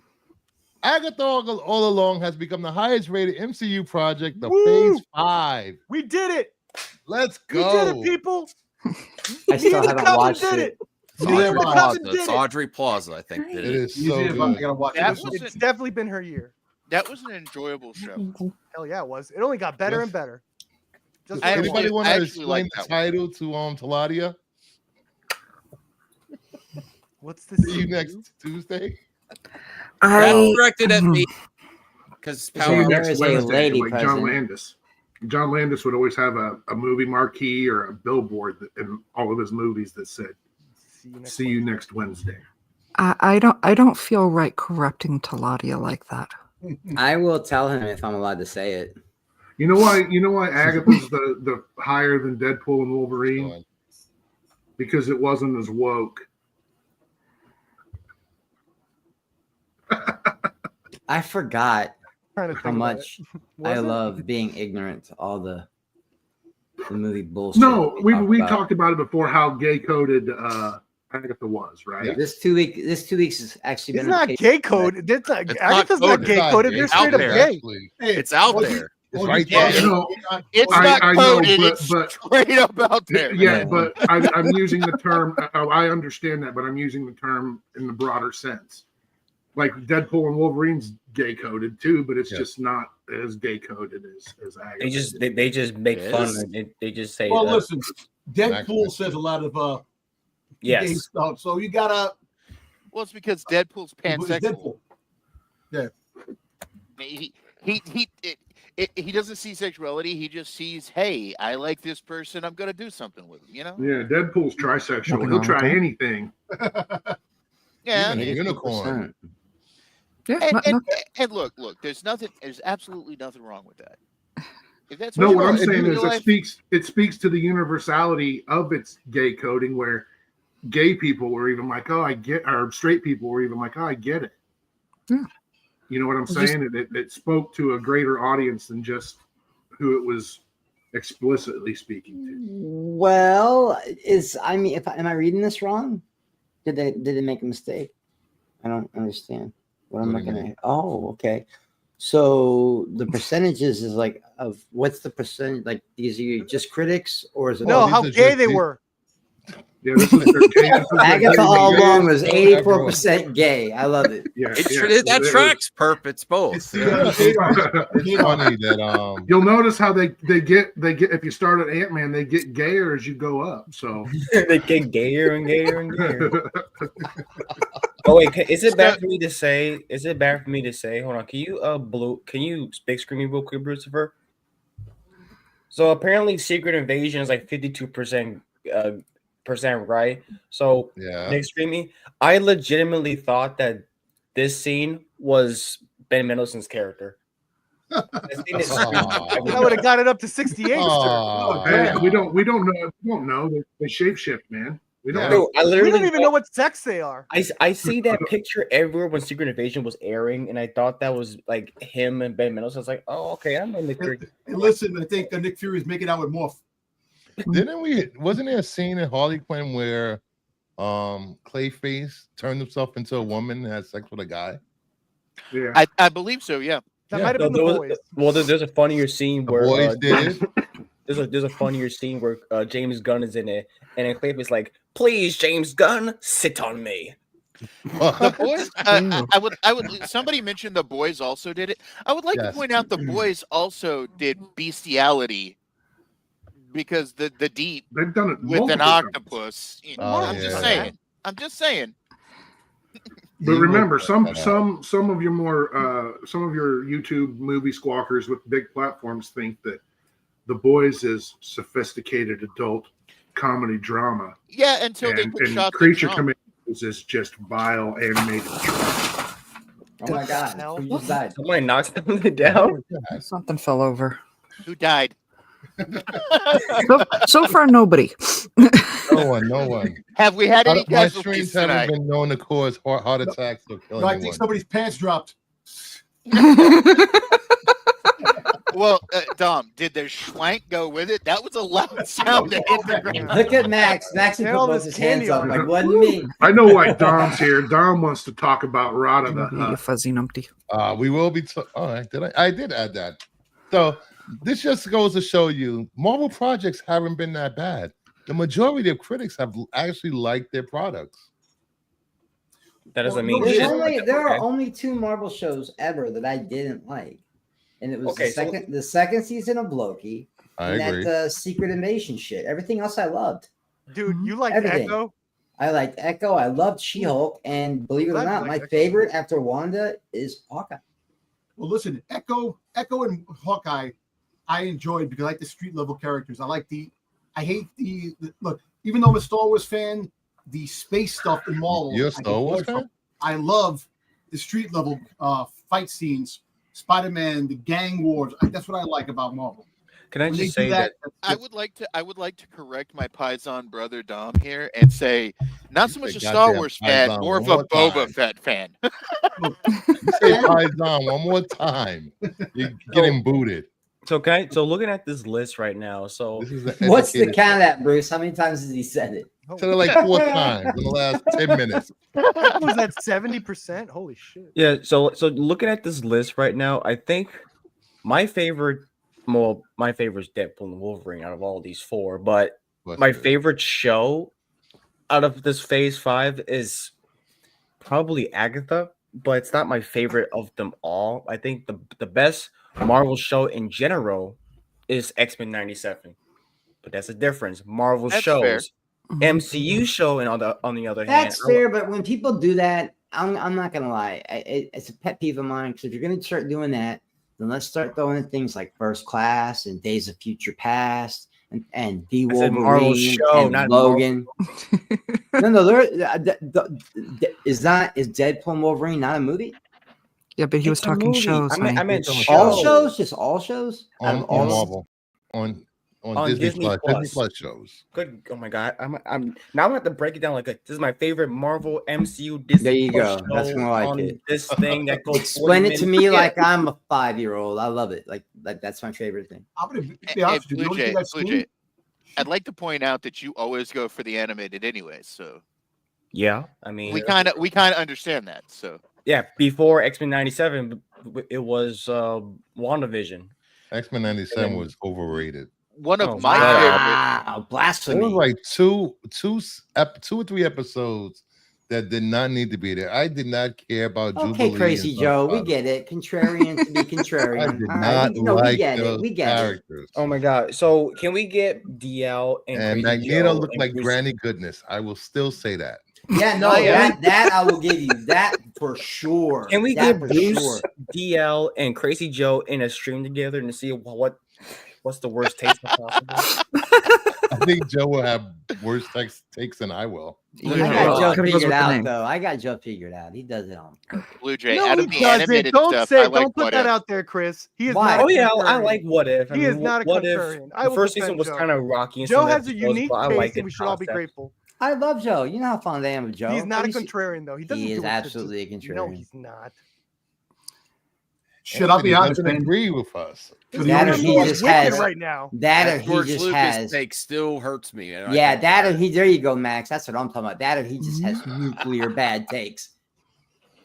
Agatha all along has become the highest rated MCU project of Woo! Phase 5. We did it. Let's We go. did it, people. I still the haven't Captain watched did it. It's Neither have Audrey I. Plaza. Did It's it. Audrey Plaza, I think. Did It it. is Easy so if I good. gotta watch That it. was It's definitely been her year. That was an enjoyable show. Hell yeah, it was. It only got better Yes. and better. Just I what it Anybody actually- was. want I to actually explain like the that one. title to Taladia? What's the See you next Tuesday. That's directed at me because See Yeah, you there next is a Wednesday, lady like John present. Landis. John Landis would always have a movie marquee or a billboard in all of his movies that said See you next "See you next Wednesday." I don't feel right corrupting Taladia like that. I will tell him if I'm allowed to say it. You know why Agatha's the higher than Deadpool and Wolverine? Because it wasn't as woke. I forgot Trying to how think about much it. I Was it? love being ignorant to all the movie bullshit. No, we about. talked about it before how gay coded Agatha was, right? Yeah. This 2 weeks has actually It's been not okay. gay coded. It's not, It's not Agatha's not coded. gay coded. They're It's straight out up there. gay. Actually, It's out there. it's right Yeah, there. No, It's I not know, coded. but- It's but- straight up out there. yeah, Yeah. but I'm using the term. I understand that, but I'm using the term in the broader sense. Like Deadpool and Wolverine's gay coded too, but it's Yeah. just not as gay coded as Agatha. They just make It fun. is. And they just say, Well, listen, Deadpool Maximum. says a lot of gay yes. stuff, so you gotta. Well, it's because Deadpool's It's pansexual. Deadpool. He doesn't see sexuality. He just sees, hey, I like this person. I'm gonna do something with him. You know? Yeah, Deadpool's trisexual. Nothing He'll wrong with try that. anything. Yeah. Even a unicorn. Yeah, And look. There's nothing. There's absolutely nothing wrong with that. If that's No, you what I'm want to do saying in is your life, it speaks to the universality of its gay coding, where gay people were even like, "Oh, I get," or straight people were even like, "Oh, I get it." Yeah. You know what I'm Just- saying? It spoke to a greater audience than just who it was explicitly speaking to. Well, am I reading this wrong? Did they make a mistake? I don't understand. What am I What do you gonna? Oh, okay. So the percentages is like of what's the percent? Like these are just critics or is it? No, these how are gay just- they these- were. Yeah, this is their Agatha all gay along was so 84% gay. I love it. Yeah, That tracks, Perp. It's both. It's Yeah. It's funny that You'll notice how they get if you start at Ant-Man, they get gayer as you go up. So They get gayer and gayer and gayer. Oh wait, is it bad for me to say? Is it bad for me to say? Hold on, can you Can you big screen me real quick, Lucifer? So apparently, Secret Invasion is like 52% right. So yeah. big screen me. I legitimately thought that this scene was Ben Mendelsohn's character. That scene is That would have got it up to 68. Aw. Hey, we don't know. They shapeshift, man. We don't Dude, know. I We literally don't even know what sex they are. I see that picture everywhere when Secret Invasion was airing, and I thought that was like him and Ben Mendelsohn. I was like, oh, okay, I'm in the Fury. Hey, listen, I think Nick Fury is making out with Morph. Wasn't there a scene in Harley Quinn where Clayface turned himself into a woman and had sex with a guy? Yeah. I believe so. Yeah. That Yeah. might have been the boys. Well, there's a funnier scene The where boys did it. there's a funnier scene where James Gunn is in it, and then Clayface like, please, James Gunn, sit on me. The boys. I would. Somebody mentioned the boys also did it. I would like to Yes. point out the boys also did bestiality because the deep They've done it with an multiple times. octopus. Oh, I'm just yeah. saying. I'm just saying. But You remember, will some check that out. some of your more some of your YouTube movie squawkers with big platforms think that The Boys is sophisticated adult comedy drama, Yeah, until they and put shots of Creature Trump. Commandos is just vile animated trash. Oh my God! hell? Who just died? Somebody knocks something down. Something fell over. Who died? So far, nobody. No one. Have we had any My casualties streams haven't tonight? been known to cause heart attacks or kill No, I think anyone. somebody's pants dropped. Well, Dom, did the schwank go with it? That was a loud sound that hit the ground. Look at Max. Max Get put all both this his hands candy up. on Like, it. wasn't me. I know why Dom's here. Dom wants to talk about Rada the You Hutt. fuzzy numpty. We will be. All right, I did add that. So this just goes to show you, Marvel projects haven't been that bad. The majority of critics have actually liked their products. That doesn't mean There's shit. only, there are Okay. only 2 Marvel shows ever that I didn't like, and it was Okay, the second season of Loki I and agree. that Secret Invasion shit. Everything else I loved. Dude, you like Everything. Echo? I liked Echo. I loved She-Hulk, and believe it or Glad you not, like my Echo. favorite after Wanda is Hawkeye. Well, listen, Echo and Hawkeye, I enjoyed because I like the street level characters. I hate the look. Even though I'm a Star Wars fan, the space stuff in Marvel. You're a I Star get Wars bored from. fan? I love the street level fight scenes, Spider-Man, the gang wars. That's what I like about Marvel. Can I When they just do say that? I would like to correct my Paisan brother Dom here and say not so You much a say Star goddamn Wars fan, Paisan more of one a more Boba time. Fett fan. You say Paisan one more time, you're getting booted. So looking at this list right now, so This is an What's the educated- count of that, Bruce? How many times has he said it? Said it like 4 times in the last 10 minutes. Was that 70%? Holy shit. yeah, so looking at this list right now, I think my favorite is Deadpool and Wolverine out of all these 4, but my favorite show out of this Phase 5 is probably Agatha, but it's not my favorite of them all. I think the best Marvel show in general is X-Men 97, but that's a difference. Marvel That's shows, fair. MCU show, and on the other That's hand, fair, but when people do that, I'm not gonna lie. It's a pet peeve of mine because if you're gonna start doing that, then let's start throwing in things like First Class and Days of Future Past and The I said Marvel Wolverine show, and not Logan. No, is Deadpool and Wolverine not a movie? Yeah, but he was It's a talking movie. shows. I meant honey. show. All shows, just all shows. Out on of all Marvel, on Disney Plus shows. Good. Oh my god. I'm now I'm gonna have to break it down like this is my favorite Marvel MCU Disney. There you Plus go. That's show more like on it. This thing that goes. Explain 40 it to minutes. me Yeah. like I'm a 5-year-old. I love it. Like that's my favorite thing. I'm gonna be Hey, honest with you. The Blue only Jay, thing I've Blue seen- Jay, I'd like to point out that you always go for the animated anyway, so Yeah, I mean, we kind of understand that. So yeah. Before X-Men 97, it was WandaVision. X-Men 97 was overrated. one of Oh, my wow. favorite. Wow, There blasphemy. was like two or three episodes that did not need to be there. I did not care about Jubilee. Okay, Crazy and Joe, we Sunflower. get it. Contrarian to be I contrarian. did All right, not we, no, we like get it. those We get it. characters. Oh my god. So can we get DL and And Crazy Magneto Joe looked and like Bruce- Granny Goodness. I will still say that. Yeah, no, Oh, yeah. that I will give you that for sure. Can we That get for Bruce, sure. DL, and Crazy Joe in a stream together and see what's the worst taste possible? I think Joe will have worse takes than I will. Yeah, I well, got Joe gotta go figured with the out name. though. I got Joe figured out. He does it on purpose. Blue Jay. No, Out he of the doesn't. animated Don't stuff, say. I like Don't put What that If. out there, Chris. He is Why? not. Oh yeah, I contrarian. like What If. He is not a What If contrarian. I the will first defend season was Joe. kind of rocky. in Joe some has a episodes, unique but I taste, like the and we should all be concept. grateful. I love Joe. You know how fond I am of Joe. He's not a Have you seen- contrarian though. He doesn't. He do is it to absolutely a just- No, contrarian. he's not. Shit, I'll Anthony be honest, doesn't man. agree with us. That or His he movie is just wicked has right now. that, or That he George just Lucas has. take still hurts me. and I Yeah, think that or about he. There you go, Max. That's what I'm talking about. That or he just has Mhm. nuclear bad takes.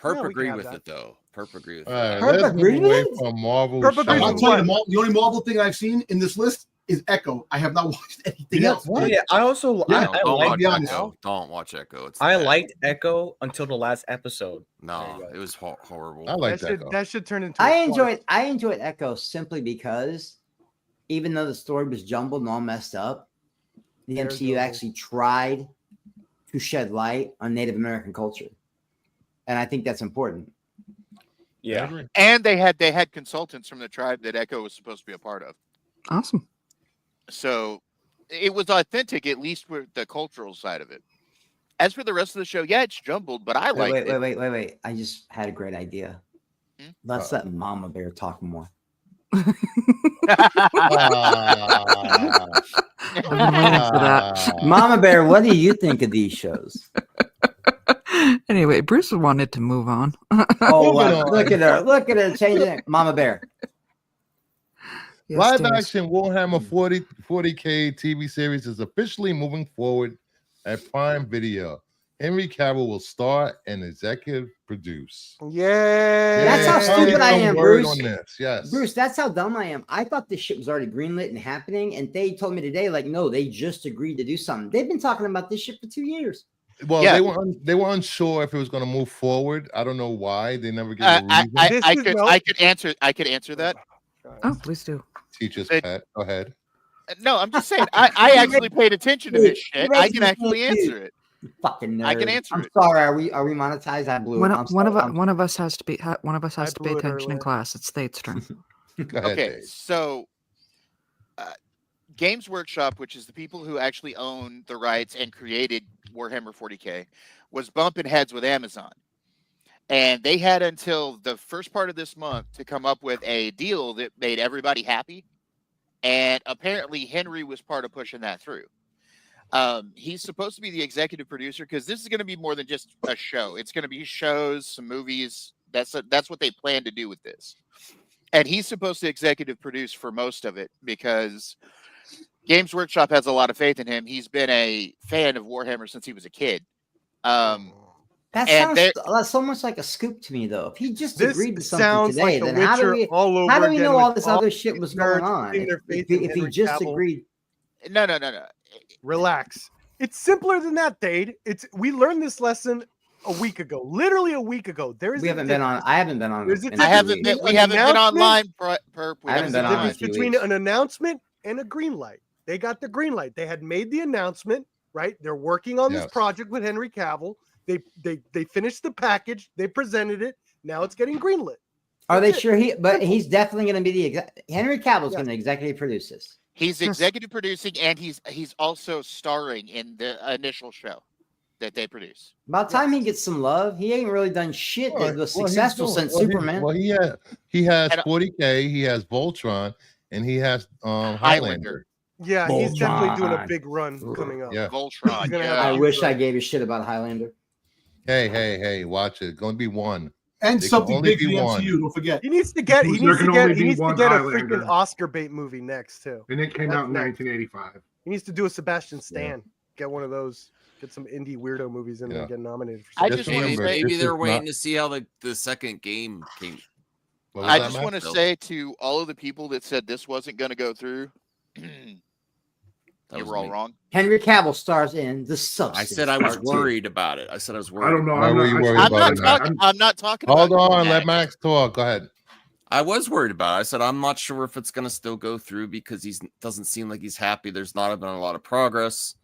Perp Yeah, we can agree have with that. it though. Perp agree with All it. right, Perp let's move away agrees? from Marvel. Perp agrees I'll with tell you, what? the only Marvel thing I've seen in this list is Echo. I have not watched anything else. Oh yeah, I also Yeah, I Don't like watch be honest. Echo. Don't watch Echo. It's I bad. liked Echo until the last episode. No, There you go. it was horrible. I like That should turn into. I a plot. enjoyed Echo simply because even though the story was jumbled and all messed up, the Very MCU doable. actually tried to shed light on Native American culture, and I think that's important. Yeah. And they had consultants from the tribe that Echo was supposed to be a part of. Awesome. So it was authentic, at least with the cultural side of it. As for the rest of the show, yeah, it's jumbled, but I like it. Wait! I just had a great idea. Let's let Mama Bear talk more. I've been waiting for that. Mama Bear, what do you think of these shows? Anyway, Bruce wanted to move on. Oh, Moving on. look at her changing it. Mama Bear. Yes, Live dears. action Warhammer 40K TV series is officially moving forward at Prime Video. Henry Cavill will star and executive produce. Yeah. That's how finally stupid I some am, word Bruce. on this. Yes. Bruce, that's how dumb I am. I thought this shit was already greenlit and happening, and they told me today, like, no, they just agreed to do something. They've been talking about this shit for 2 years. Well, Yeah. they were unsure if it was going to move forward. I don't know why. They never gave a reason. I could answer that. Oh, please do. Teacher's it- pet. Go ahead. No, I'm just saying I actually paid attention to this shit. I can actually Dude. answer it. You fucking nerd. I can answer I'm it. sorry. Are we monetized? I blew it. I'm sorry. One of us has to be one of us has I to pay blew it attention in earlier. class. It's Thate's turn. Go ahead, Okay, Dave. so Games Workshop, which is the people who actually own the rights and created Warhammer 40K, was bumping heads with Amazon. And they had until the first part of this month to come up with a deal that made everybody happy. And apparently Henry was part of pushing that through. He's supposed to be the executive producer because this is going to be more than just a show. It's going to be shows, some movies. That's what they plan to do with this. And he's supposed to executive produce for most of it because Games Workshop has a lot of faith in him. He's been a fan of Warhammer since he was a kid. That and sounds so much like a scoop to me, though. If he just This agreed to something sounds today, like The then how do Witcher we all over how do we again know all with this all other shit was nerds going on? putting their faith If in he Henry just Cavill. agreed, No. Relax. It's simpler than that, Dade. We learned this lesson a week ago, literally a week ago. There is we haven't been on. I haven't been on. There's a in I few haven't weeks. been. We haven't been Announcement? online, Perp. We I haven't haven't been been on. online. a few between weeks. an announcement and a green light. They got the green light. They had made the announcement, right? They're working on this Yes. project with Henry Cavill. They finished the package. They presented it. Now it's getting greenlit. Are they That's it. sure but he's definitely going to be the Henry Cavill's Yeah. going to executive produce this. He's Yes. executive producing, and he's also starring in the initial show that they produce. By the time he gets some love, he ain't really done shit that was Well, he's successful doing- since well, Superman. he has And- 40K, he has Voltron, and he has Highlander. Yeah, he's definitely doing a Voltron. big run coming up. Yeah. Voltron. He's gonna yeah. have I a wish huge I run. gave a shit about Highlander. Hey, watch it. Going to be one. And They can something only big for be the one. MCU. Don't forget. He needs to get. He There needs to can get. only He be needs to one get a Highlander. freaking Oscar bait movie next too. And it came That's out in next. 1985. He needs to do a Sebastian Stan. Get one of those. Get some indie weirdo movies in there Yeah. and get nominated for. I something. just Just wanna Maybe, remember, say- maybe this they're is waiting not- to see how the second game came. What was I that, just Matt? want to Bill? say to all of the people that said this wasn't going to go through, That you was were all me. wrong. Henry Cavill stars in the Substance. I said I was Part 2. worried about it. I said I was worried. I don't know. Why were you worried I'm about not it, talking. I'm not talking. Hold about on, let Max. Max talk. Go ahead. I was worried about it. I said I'm not sure if it's going to still go through because doesn't seem like he's happy. There's not been a lot of progress.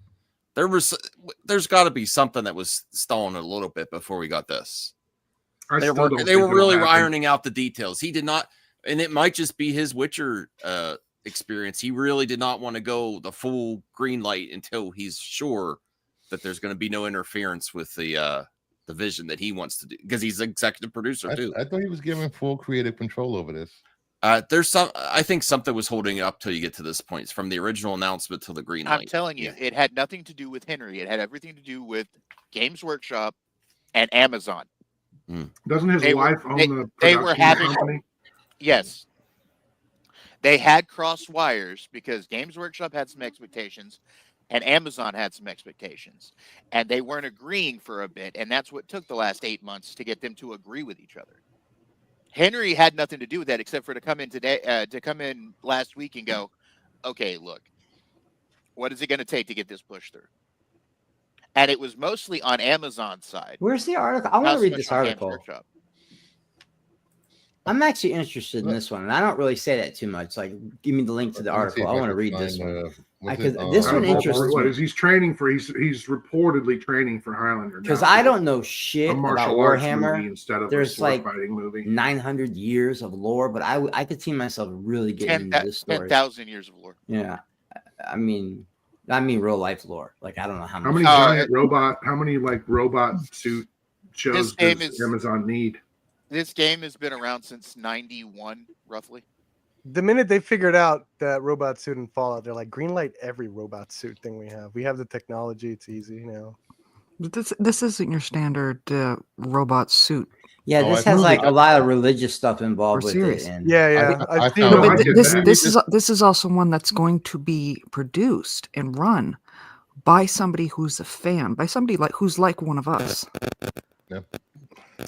There's got to be something that was stalling a little bit before we got this. They were really ironing out the details. He did not, and it might just be his Witcher experience. He really did not want to go the full green light until he's sure that there's going to be no interference with the vision that he wants to do because he's executive producer too. I thought he was given full creative control over this. There's some. I think something was holding it up till you get to this point. It's from the original announcement till the green light. I'm telling you, it had nothing to do with Henry. It had everything to do with Games Workshop and Amazon. Doesn't his wife own the production company? Yes. They had crossed wires because Games Workshop had some expectations and Amazon had some expectations. And they weren't agreeing for a bit. And that's what took the last 8 months to get them to agree with each other. Henry had nothing to do with that except for to come in last week and go, okay, look, what is it going to take to get this pushed through? And it was mostly on Amazon's side. Where's the article? I want to read this article. I'm actually interested in this one, and I don't really say that too much. Like, give me the link to the article. I want to read this one. This one interests me. What is he's training for? He's reportedly training for Highlander. Because I don't know shit about Warhammer. Instead of there's like fighting movie. 900 years of lore, but I could see myself really getting into this story. 10,000 years of lore. Yeah, I mean real life lore. Like I don't know how many. How many robot suit shows does Amazon need? This game has been around since 91, roughly. The minute they figured out that robot suit in Fallout, they're like, greenlight every robot suit thing we have. We have the technology. It's easy, But this isn't your standard robot suit. Yeah, this has like a lot of religious stuff involved with it. And this is also one that's going to be produced and run by somebody who's a fan, by somebody who's like one of us. Yeah.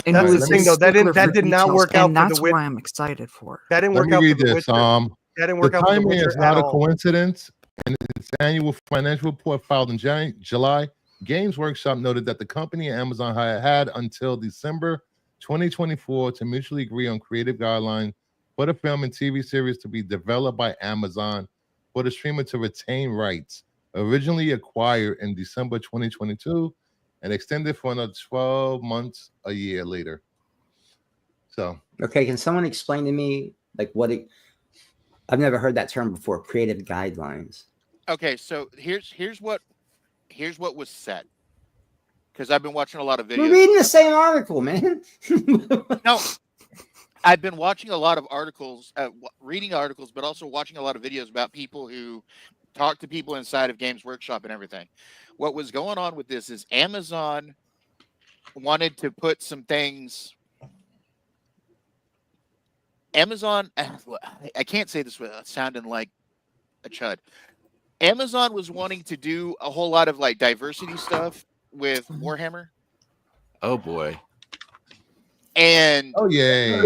And that's the thing, though. That did not work out. And that's why I'm excited for it. That didn't work out. Let me read this. That didn't work out. The timing is not a coincidence. In its annual financial report filed in July, Games Workshop noted that the company and Amazon had until December 2024 to mutually agree on creative guidelines for the film and TV series to be developed by Amazon for the streamer to retain rights originally acquired in December 2022 and extended for another 12 months a year later. So, okay, can someone explain to me like I've never heard that term before, creative guidelines. Okay, so here's what was said. Because I've been watching a lot of videos. We're reading the same article, man. No, I've been watching a lot of articles, reading articles, but also watching a lot of videos about people who talk to people inside of Games Workshop and everything. What was going on with this is Amazon wanted to put some things. Amazon, I can't say this without sounding like a chud. Amazon was wanting to do a whole lot of like diversity stuff with Warhammer. Oh boy. And yay.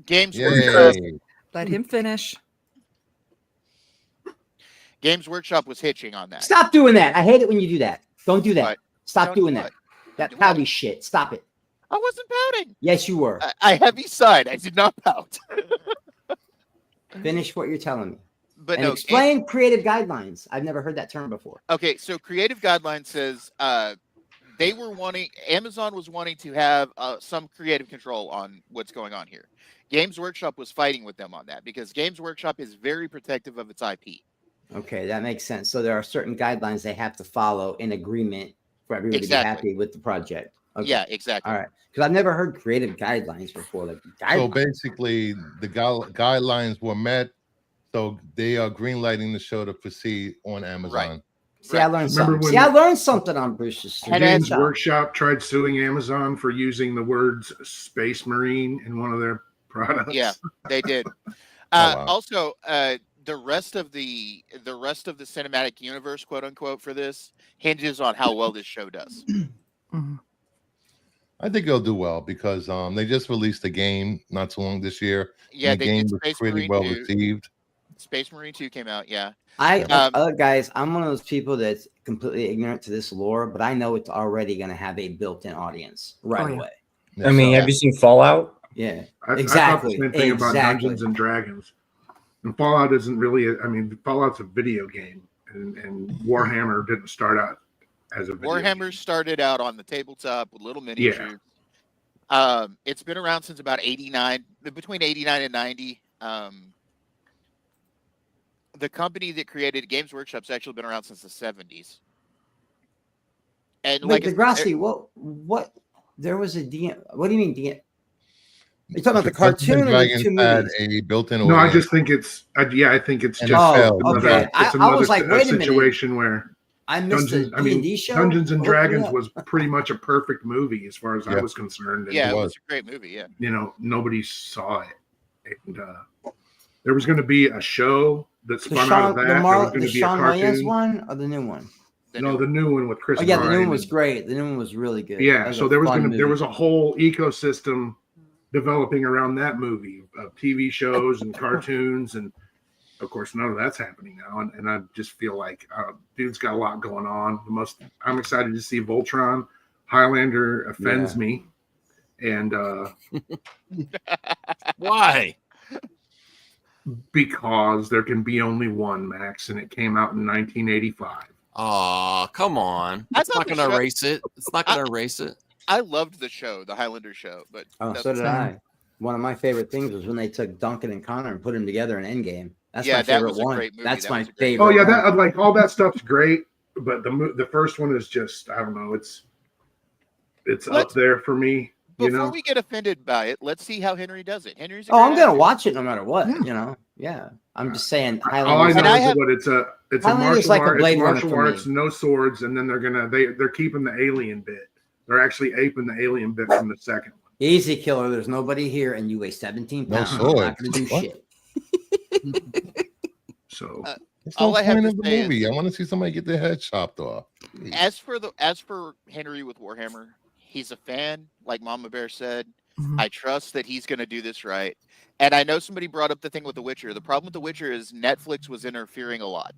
Games Workshop. Let him finish. Games Workshop was hitching on that. Stop doing that. I hate it when you do that. Don't do that. What? Stop doing that. That pouty shit. Stop it. I wasn't pouting. Yes, you were. I heavy side. I did not pout. Finish what you're telling me. But and explain creative guidelines. I've never heard that term before. Okay, so creative guidelines says Amazon was wanting to have some creative control on what's going on here. Games Workshop was fighting with them on that because Games Workshop is very protective of its IP. Okay, that makes sense. So there are certain guidelines they have to follow in agreement for everybody to be happy with the project. Okay. Yeah, exactly. All right, because I've never heard creative guidelines before. Like so basically, the guidelines were met, so they are greenlighting the show to proceed on Amazon. Right. See, I learned something. See, I learned something on Bruce's. Games Workshop tried suing Amazon for using the words "Space Marine" in one of their products. Yeah, they did. Wow. Also, the rest of the cinematic universe, quote unquote, for this hinges on how well this show does. I think it'll do well because they just released a game not too long this year. Yeah, the game was pretty well received. Space Marine 2 came out. Yeah. Guys, I'm one of those people that's completely ignorant to this lore, but I know it's already going to have a built-in audience away. I mean, have you seen Fallout? Yeah, exactly. I thought the same thing about Dungeons and Dragons. And Fallout isn't really, Fallout's a video game, and Warhammer didn't start out as a video Warhammer game. Started out on the tabletop with little miniatures. Yeah. It's been around since about 89, between 89 and 90. The company that created Games Workshop's actually been around since the 70s. And wait, Degrassi, what? There was a DM. What do you mean DM? You talking about the Dungeons and cartoon or the Dragons two had movies? a built-in No, I audience. just think it's I think it's And just Oh, another, okay. it's I was another like, wait a minute. situation where I missed the D&D show. Dungeons and Hook me Dragons up. was pretty much a perfect movie as far as I Yeah. was concerned. And, Yeah, it was. was a great movie. Yeah. you know, nobody saw it. And there was going to be a show that The spun out of that. There was going the to be a Sean Reyes cartoon. one or the new one? No, the new one with Chris. Oh yeah, the new Pine one was and- great. The new one was really good. That Yeah, was so a there fun was movie. a whole ecosystem developing around that movie of TV shows and cartoons, and of course none of that's happening now. And I just feel like dude's got a lot going on. I'm excited to see Voltron. Highlander offends me, and Why? because there can be only one, Max, and it came out in 1985. Oh, come on. I It's thought not the going to show- erase it. It's not going to erase it. I loved the show, the Highlander show, but Oh, that's- so did I. One of my favorite things was when they took Duncan and Connor and put them together in Endgame. That's Yeah, my that favorite was a one. great movie. That's That my was a great favorite. Oh yeah, one. that like all that stuff's great, but the first one is just, I don't know, it's up Let's- there for me. You before know, we get offended by it, let's see how Henry does it. Henry's. A Oh, great I'm gonna actor. watch it no matter what. Yeah. You know, yeah. I'm just saying. all I Highlanders know And I is have- what it's a Highlander's martial like a art, Blade it's Runner martial for me. arts, no swords, and then they're keeping the alien bit. They're actually aping the alien bit from the second one. Easy killer. There's nobody here, and you weigh 17 No pounds. I'm sword. not gonna do What? shit. So That's All the I have point to of the say is- movie. I want to see somebody get their head chopped off. Jeez. As for Henry with Warhammer, he's a fan, like Mama Bear said. Mhm. I trust that he's going to do this right. And I know somebody brought up the thing with The Witcher. The problem with The Witcher is Netflix was interfering a lot.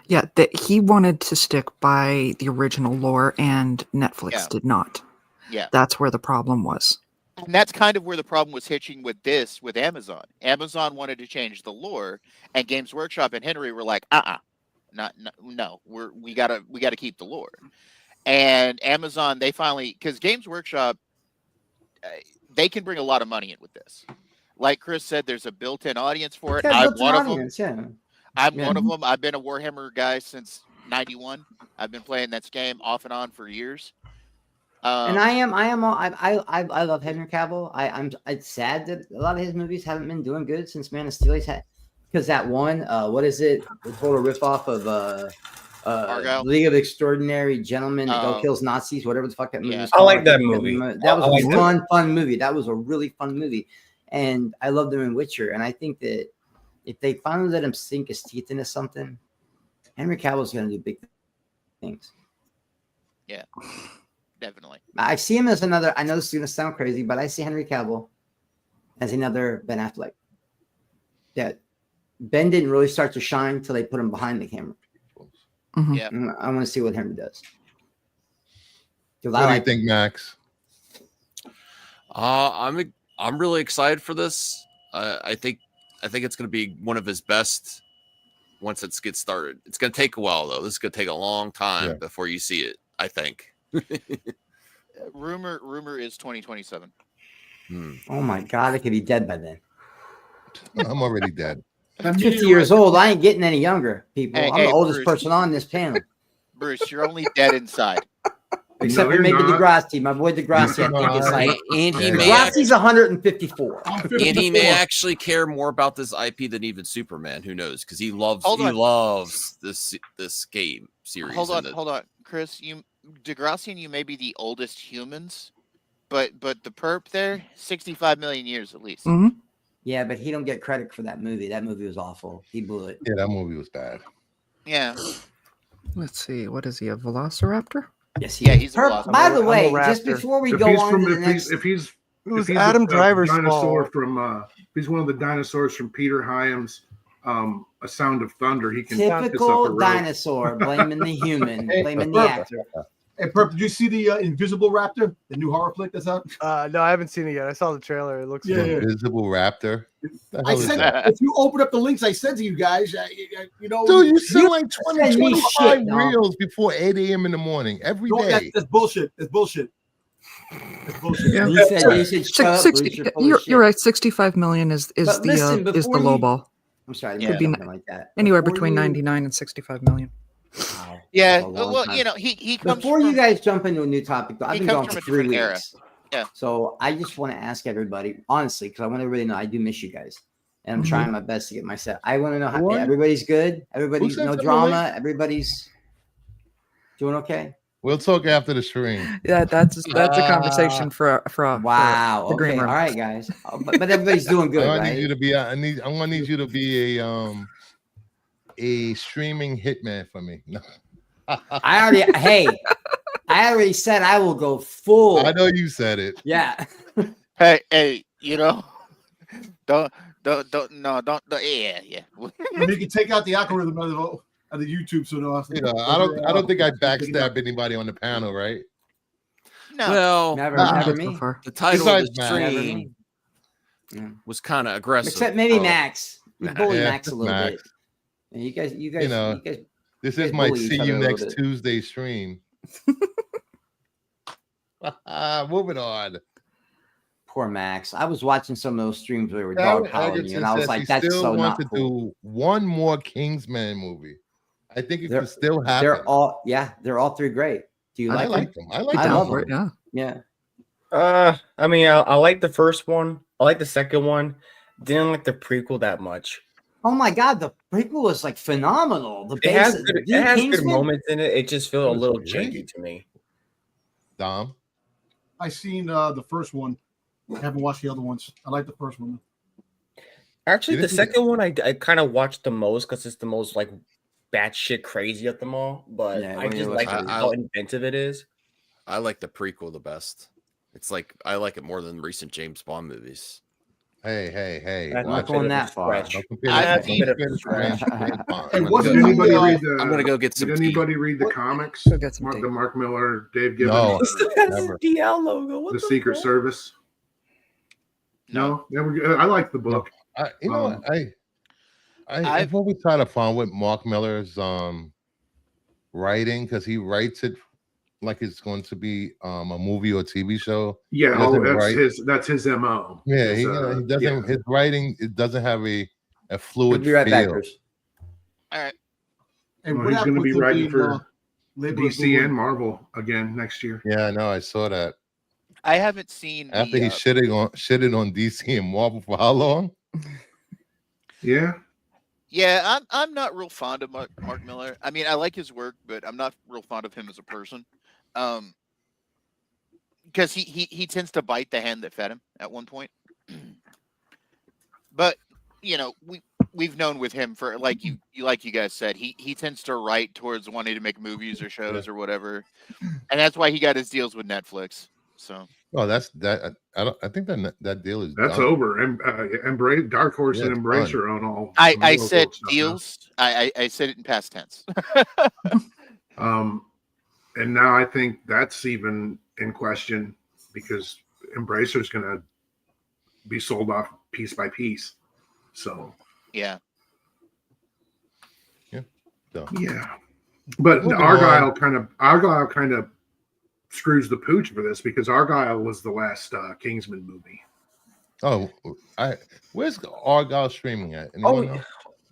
Yeah, that he wanted to stick by the original lore, and Netflix Yeah. did not. Yeah. That's where the problem was. And that's kind of where the problem was hitching with Amazon. Amazon wanted to change the lore, and Games Workshop and Henry were like, no, we gotta keep the lore. And Amazon, they finally, because Games Workshop, they can bring a lot of money in with this. Like Chris said, there's a built-in audience for it. Yeah, I'm built-in one of them. audience, yeah. I'm Yeah. one of them. I've been a Warhammer guy since '91. I've been playing that game off and on for years. And I love Henry Cavill. It's sad that a lot of his movies haven't been doing good since Man of Steel. He's had, because that one, what is it? The total ripoff of Argyle? League of Extraordinary Gentlemen that Go Oh. Kills Nazis, whatever the fuck that movie Yeah. was I called. like that can't movie. remember. That was I like a fun movie. That was a really fun movie. And I loved him in Witcher. And I think that if they finally let him sink his teeth into something, Henry Cavill's going to do big things. Yeah, definitely. I see him as another. I know this is going to sound crazy, but I see Henry Cavill as another Ben Affleck. Yeah, Ben didn't really start to shine until they put him behind the camera. Mhm. Yeah. And I want to see what Henry does. 'Cause What do you think, Max? I'm really excited for this. I think it's going to be one of his best once it gets started. It's going to take a while though. This is going to take a long time Yeah. before you see it. I think. Rumor is 2027. Oh my God, I could be dead by then. I'm already dead. I'm 50 years old. I ain't getting any younger, people. Hey, I'm hey, the oldest Bruce. person on this panel. Bruce, you're only dead inside. Except No, for maybe you're not. Degrassi, my boy Degrassi. I think it's like And he Yeah. may Degrassi's 154. I'm and he 54. may actually care more about this IP than even Superman. Who knows? Because he loves this game series. Hold and on, Chris. Degrassi and you may be the oldest humans, but the perp there, 65 million years at least. Mhm. Yeah, but he don't get credit for that movie. That movie was awful. He blew it. Yeah, that movie was bad. Yeah, Let's see. What is he? A Velociraptor? Yes, Yeah, he's a Perp, velociraptor. by the I'm a way, just raptor. before we If go he's on from to the next, if he's It was if he's Adam a Driver's dinosaur fault. from if he's one of the dinosaurs from Peter Hyam's A Sound of Thunder, he can typical dinosaur blaming the human, blaming the actor. Hey, Perp, did you see the Invisible Raptor, the new horror flick that's out? No, I haven't seen it yet. I saw the trailer. It looks Yeah, good. yeah. Invisible Raptor. The I hell is said, that? if you open up the links I sent to you guys, you know, Dude, you send like send 20, me 25 shit, dog. reels before 8 a.m. in the morning every no, day. that's bullshit. That's bullshit. That's bullshit. Yeah. You said shut up, 60, Bruce, you're full of shit. you're right. 65 million is But the listen, is the before low you- ball. I'm sorry, Yeah. could be Could be something like that. Anywhere Before between you- 99 and 65 million. Wow, Yeah, that's a long well, time. you know, he comes Before from, you guys jump into a new topic, though, I've he been comes gone from for a 3 different era. weeks. Yeah. So I just want to ask everybody, honestly, because I want to really know. I do miss you guys, and I'm trying my best to get myself. I want to know how everybody's good. Everybody's no drama. Everybody's doing okay. We'll talk after the stream. Yeah, that's a conversation for wow. the green Okay, room. all right, guys. But everybody's doing good, I right? need you to be. I'm gonna need you to be a streaming hitman for me. No. I already said I will go full. I know you said it. Yeah. Hey, you know, don't, yeah. And you can take out the algorithm of the YouTube, so no. You know, I don't think I backstab anybody on the panel, right? No, Not never well, me. so far. the title Besides of the Matt. stream Yeah. was kind of aggressive. Except maybe so- Max. You bully Yeah, Max a little Max. bit. And you guys, You know, you guys. This You is guys my bully each see other you a little next bit. Tuesday stream. Moving on. Poor Max. I was watching some of those streams where we were Aaron dogpiling you, and I Egerton was says like, he "That's still so wants not to cool." do one more Kingsman movie. I think it They're- could still happen. They're all three great. Do you I like like them? them. I like I them. love for it, them. yeah. Yeah. I mean, I like the first one. I like the second one. Didn't like the prequel that much. Oh my god, the prequel was like phenomenal. The It has base, good, dude, it has good Kingsman- moments in it. It just feels a It was little great. janky to me. Dom. I seen the first one. I haven't watched the other ones. I like the first one. Actually, You the didn't- second one I kind of watched the most because it's the most like batshit crazy of them all. But Yeah, I when just you like look at how inventive it is. I like the prequel the best. It's like I like it more than recent James Bond movies. Hey. That's not watch going it. that far. Don't compare I've that- seen- don't compare this to James Bond. Hey, I'm wasn't gonna Did go- the, anybody read the? I'm gonna go get some Did tea. anybody read the What- comics? Go get some tea. The Mark Miller, Dave Gibbons, No. That's the DL logo. What the Secret fuck? Service. No, never. I like the book. You know what? I've always had a fun with Mark Miller's writing because he writes it like it's going to be a movie or TV show. Yeah, He doesn't that's write- that's his MO. Yeah, His, he doesn't. yeah. His writing it doesn't have a We'll fluid be right back, feel. Chris. All right. and Well, what he's happened going to with be him writing being, for labeled as DC the- and Marvel again next year. Yeah, I know. I saw that. I haven't seen After the, he shitted on DC and Marvel for how long? Yeah, Yeah, I'm not real fond of Mark Miller. I mean, I like his work, but I'm not real fond of him as a person. Because he tends to bite the hand that fed him at one point. But you know, we've known with him for like you guys said, he tends to write towards wanting to make movies or shows or whatever, and that's why he got his deals with Netflix. So. Oh, that's that. I think that deal is that's done. over. And Embrace Dark Horse Yeah, and it's Embracer own all. I Marvel said stuff now. deals. I said it in past tense. And now I think that's even in question because Embracer's going to be sold off piece by piece. So Yeah. So, yeah, but Moving Argyle kind of screws the pooch for this because Argyle was the last Kingsman movie. oh, where's Argyle streaming at? Anyone know?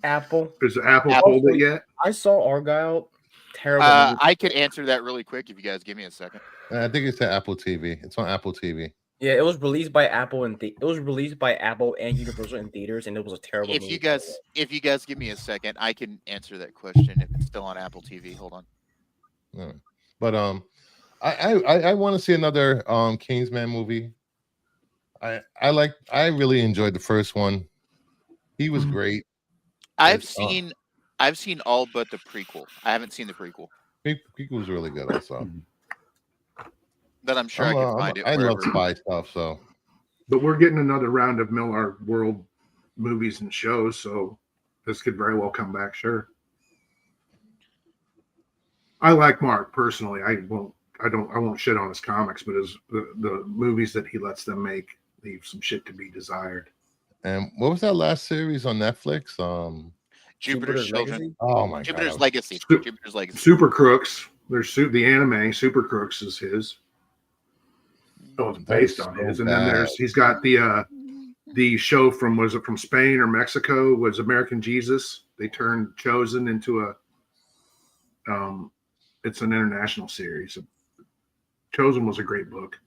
Apple. Is Apple Apple. pulled it yet? I saw Argyle. Terrible. movie. I could answer that really quick if you guys give me a second. I think it's at Apple TV. It's on Apple TV. Yeah, it was released by Apple and it was released by Apple and Universal in theaters, and it was a terrible. If movie. you guys give me a second, I can answer that question if it's still on Apple TV. Hold on. All right. But I want to see another Kingsman movie. I really enjoyed the first one. He was great. I've Yes, seen all but the prequel. I haven't seen the prequel, Prequel was really good also. but I'm sure I can find it. I love wherever. spy stuff, so But we're getting another round of Miller World movies and shows, so this could very well come back. Sure. I like Mark personally. I won't shit on his comics, but the movies that he lets them make leave some shit to be desired. and what was that last series on Netflix? Jupiter's Children. Legacy? Oh my Jupiter's god. Legacy. Su- Jupiter's Legacy. Super Crooks. There's the anime Super Crooks is his. So it's based on so his, and then bad. he's got the show from was it from Spain or Mexico was American Jesus. They turned Chosen into a it's an international series. Chosen was a great book.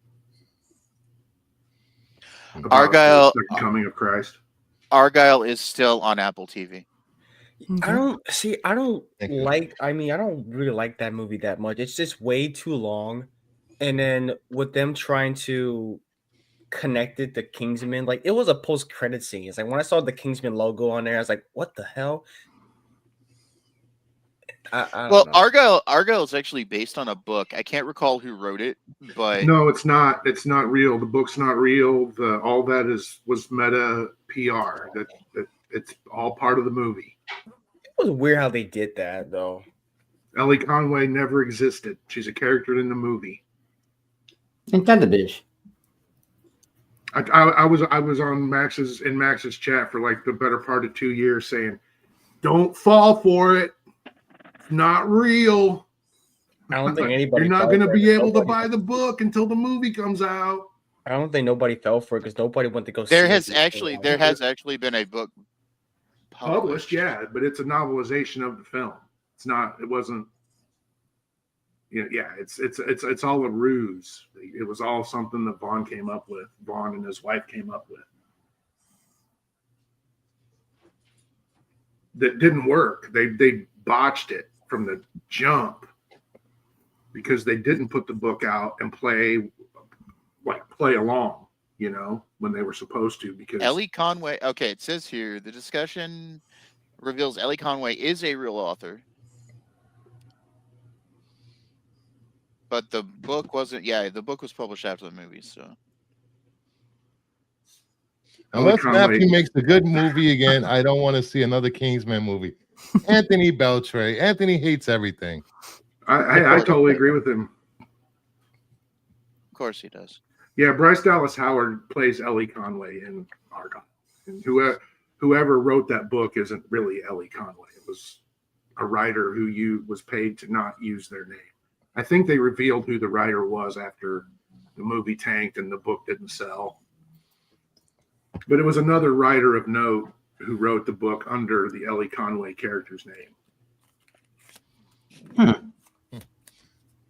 about Argyle- the second coming of Christ. Argyle is still on Apple TV. I don't see. I don't Thank you. like. I mean, I don't really like that movie that much. It's just way too long, and then with them trying to connect it to Kingsman, like it was a post-credit scene. It's like when I saw the Kingsman logo on there, I was like, "What the hell?" I Well, don't know. Argyle is actually based on a book. I can't recall who wrote it, but No, it's not. It's not real. The book's not real. All that was meta PR. That it's all part of the movie. It was weird how they did that, though. Ellie Conway never existed. She's a character in the movie. Ain't that the bitch? I was on Max's chat for like the better part of 2 years saying, "Don't fall for it. It's not real. I don't think anybody. You're not fell going to for be it. able to Nobody- buy the book until the movie comes out." I don't think nobody fell for it because nobody went to go. there see has it. actually been a book Published, yeah, but it's a novelization of the film. It's not. It wasn't. Yeah. It's all a ruse. It was all something that Vaughn came up with. Vaughn and his wife came up with. That didn't work. They botched it from the jump because they didn't put the book out and play along, when they were supposed to. Because Ellie Conway. Okay, it says here the discussion reveals Ellie Conway is a real author, but the book wasn't. Yeah, the book was published after the movie. So Unless Conway- Matthew makes a good movie again, I don't want to see another Kingsman movie. Anthony Beltray. Anthony hates everything. I totally agree with him. of course he does. Yeah, Bryce Dallas Howard plays Ellie Conway in Argyle. And whoever wrote that book isn't really Ellie Conway. It was a writer who was paid to not use their name. I think they revealed who the writer was after the movie tanked and the book didn't sell. But it was another writer of note who wrote the book under the Ellie Conway character's name.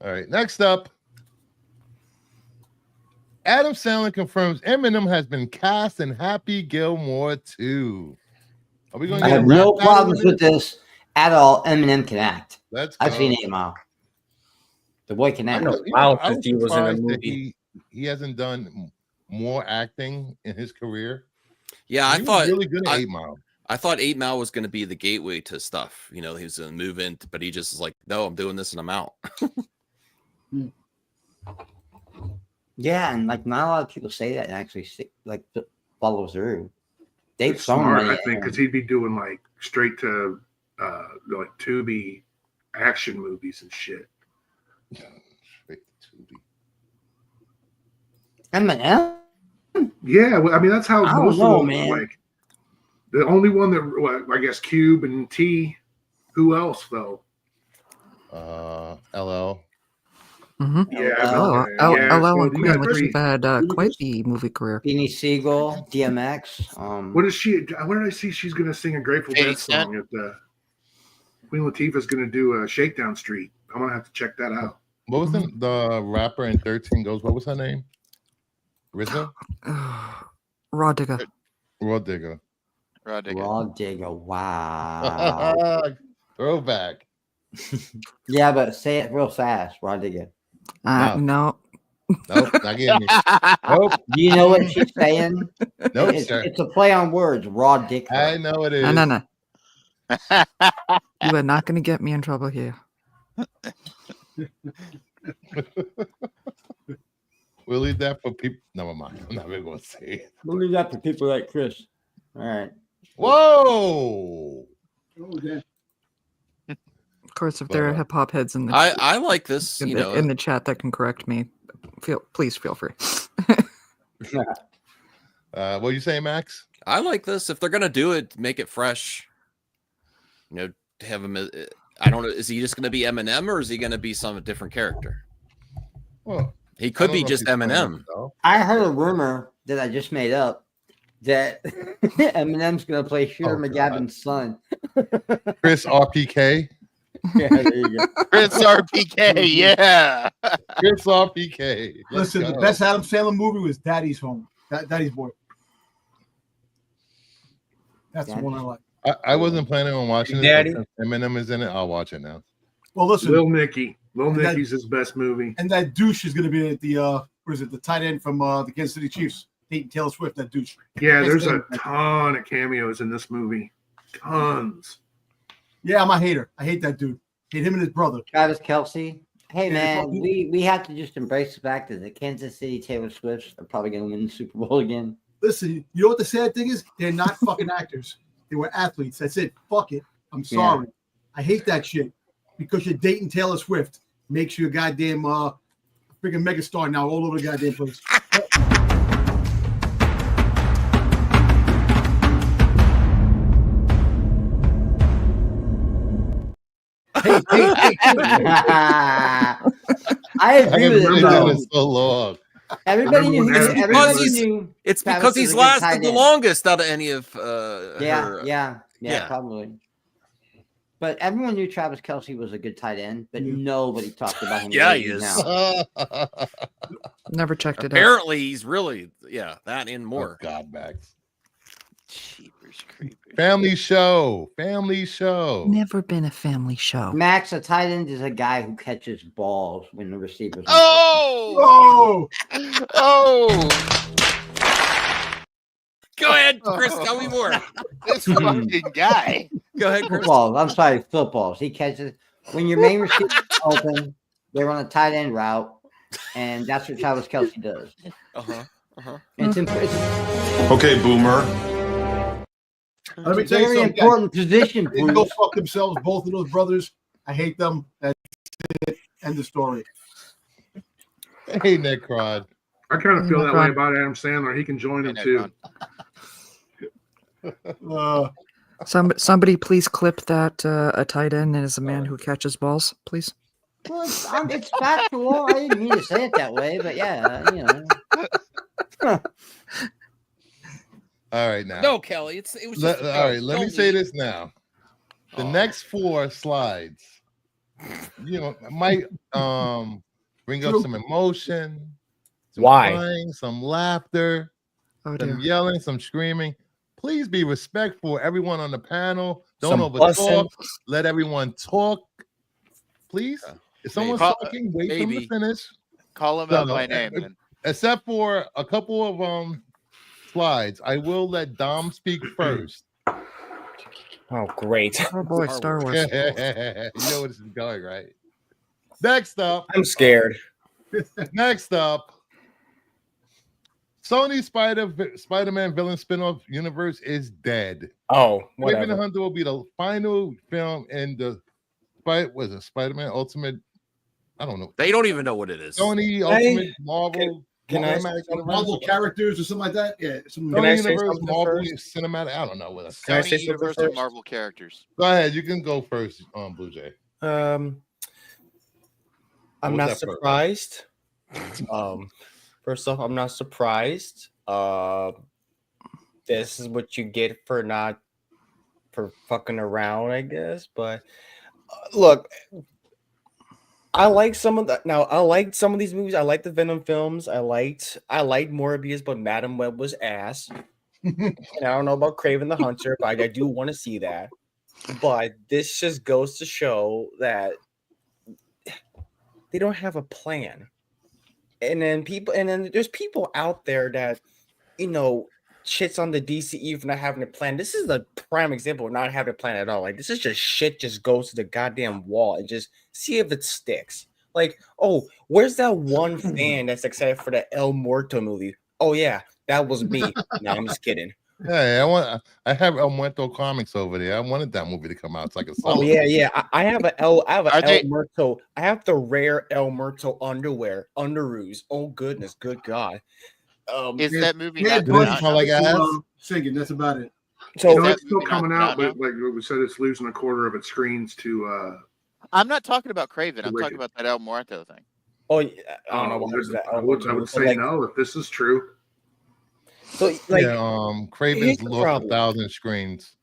All right, next up. Adam Sandler confirms Eminem has been cast in Happy Gilmore 2. Are we going to I get have a no rap battle problems in with this at all. Eminem can act. Let's I've go. seen 8 Mile. The boy can act. know. Wow, since he was in a surprised that movie. he hasn't done more acting in his career. Yeah, I He was thought really good at 8 Mile. I thought 8 Mile was going to be the gateway to stuff. He was going to move in, but he just is like, no, I'm doing this and I'm out. Yeah, and like not a lot of people say that and actually follow through. They've It's thrown smart, money I at think, him. because he'd be doing like straight to like Tubi action movies and shit. Straight to Tubi. Eminem? Yeah, well, I mean that's how I don't most know, of them man. like. The only one that, well, I guess, Cube and T. Who else though? LL. Mm-hmm. Yeah, Oh, LL so and you Queen, got which three. had quite the movie career. Beanie Siegel, DMX. What is she? Where did I see she's going to sing a Grateful Dead song at the Queen Latifah's going to do a Shakedown Street? I'm going to have to check that out. What was the rapper in 13 Goes? What was her name? RZA? Raw Digger. Raw Digger. Raw Digger. Raw Digger. Wow. Throwback. Yeah, but say it real fast. Raw Digger. No. Nope, not getting me. Nope, Do you know what she's saying? nope, it's, sir. it's a play on words. Raw Dick. I know it is. No. You are not going to get me in trouble here. We'll leave that for people. Never mind. I'm not even going to say it. We'll leave that for people like Chris. All right. Whoa. Of course, if there are hip hop heads in the I like this, in the chat that can correct me, please feel free. What are you saying, Max? I like this. If they're gonna do it, make it fresh. Have him. I don't know. Is he just gonna be Eminem or is he gonna be some different character? Well, He I could don't be know if just he's playing Eminem. himself. I heard a rumor that I just made up that Eminem's gonna play Shooter McGavin's son. Chris RPK. Yeah, there you go. Chris RPK, yeah. Chris RPK. Let's Listen, go. the best Adam Sandler movie was Daddy's Home. Daddy's Boy. That's the one I like. I wasn't planning on watching it. Daddy? But since Eminem is in it. I'll watch it now. Well, listen, Lil Nicky. Lil And that- Nicky's his best movie. and that douche is going to be at the what is it? The tight end from the Kansas City Chiefs, Peyton Taylor Swift. That douche. Yeah, there's a ton of cameos in this movie. Tons. Yeah, I'm a hater. I hate that dude. Hate him and his brother. Travis Kelce. Hey Yeah, man, fuck we have to just embrace the fact that the Kansas City Taylor Swifts are probably going to win the Super Bowl again. Listen, you know what the sad thing is? They're not fucking actors. They were athletes. That's it. Fuck it. I'm sorry. I hate that shit because you're dating Taylor Swift makes you a goddamn freaking megastar now all over the goddamn place. hey. I agree with haven't it. done Though. it so long. Everybody knew. Remember when Everybody he's- knew. It's Travis because was he's a good lasted tight the end. longest out of any of Yeah, her. yeah, probably. But everyone knew Travis Kelce was a good tight end, but nobody talked about him. Yeah, the way he do is. now. Never checked it out. Apparently, he's really that and more. Oh, God, Max. Cheapers creepers. Family show. Family show. Never been a family show. Max, a tight end is a guy who catches balls when the receivers. Oh! Oh, Oh! Go ahead, Chris. Tell me more. This fucking guy. Go ahead, Chris. Footballs. I'm sorry, footballs. He catches when your main receiver is open. They're on a tight end route, and that's what Travis Kelce does. It's Okay, boomer. let me a tell you very something. important position. They can go Bruce. fuck themselves, both of those brothers. I hate them. That's it. End of story. Hey, Nick Crod. I kind of feel Oh my that way God. about Adam Sandler. He can join him Hey, too. Somebody please clip that a tight end is a man who catches balls, please. Well, it's factual. I didn't mean to say it that way, but yeah, you know. All right, now. No, Kelly. It was just a All right, joke. let me Don't say leave. this now. The next 4 slides, might bring up some emotion, some Why? crying, some laughter, Oh some dear. yelling, some screaming. Please be respectful. Everyone on the panel, don't Some overtalk. busting. Let everyone talk. Please. If someone's Maybe. talking, wait for them Maybe. to finish. Call him No, out no, by name. Then. Except for a couple of slides, I will let Dom speak first. Oh, great. Oh boy, Star Wars. You know where this is going, right? Next up, I'm scared. Sony's Spider-Man villain spin-off universe is dead. Oh, Raven whatever. Hunter will be the final film in the Spider-Man Ultimate. I don't know. They don't even know what it is. Sony Hey, Ultimate Marvel. can I say Cinematic something? Marvel Universe. characters or something like that. Yeah. Some Can I Sony say Universe, something Marvel first? Cinematic. I don't know what. Can I say Sony something Universe and first? Marvel characters. Go ahead. You can go first, Blue Jay. I'm What's not that first? surprised. First off, I'm not surprised. This is what you get for fucking around, I guess. But look, I like some of that. Now, I liked some of these movies. I liked the Venom films. I liked Morbius, but Madam Web was ass. And I don't know about Craven the Hunter, but I do want to see that. But this just goes to show that they don't have a plan. And then there's people out there that, shits on the DCE for not having a plan. This is a prime example of not having a plan at all. Like, this is just shit just goes to the goddamn wall and just see if it sticks. Like, oh, where's that one fan that's excited for the El Muerto movie? Oh yeah, that was me. No, I'm just kidding. Hey, I have El Muerto comics over there. I wanted that movie to come out. It's like a Oh solid. yeah. I have a El Are they- Muerto. I have the rare El Muerto underoos. Oh goodness, good God. Is that movie Yeah, not Did it coming out? smell like ass? Singing. That's about it. So You know, that it's still movie not coming coming out, out but like we said, it's losing a quarter of its screens to. I'm not talking about Craven. I'm Wicked. talking about that El Muerto thing. oh, yeah, I don't know what was that. I would say no if this is true. So like, Yeah, Craven's here's the lost problem. 1,000 screens.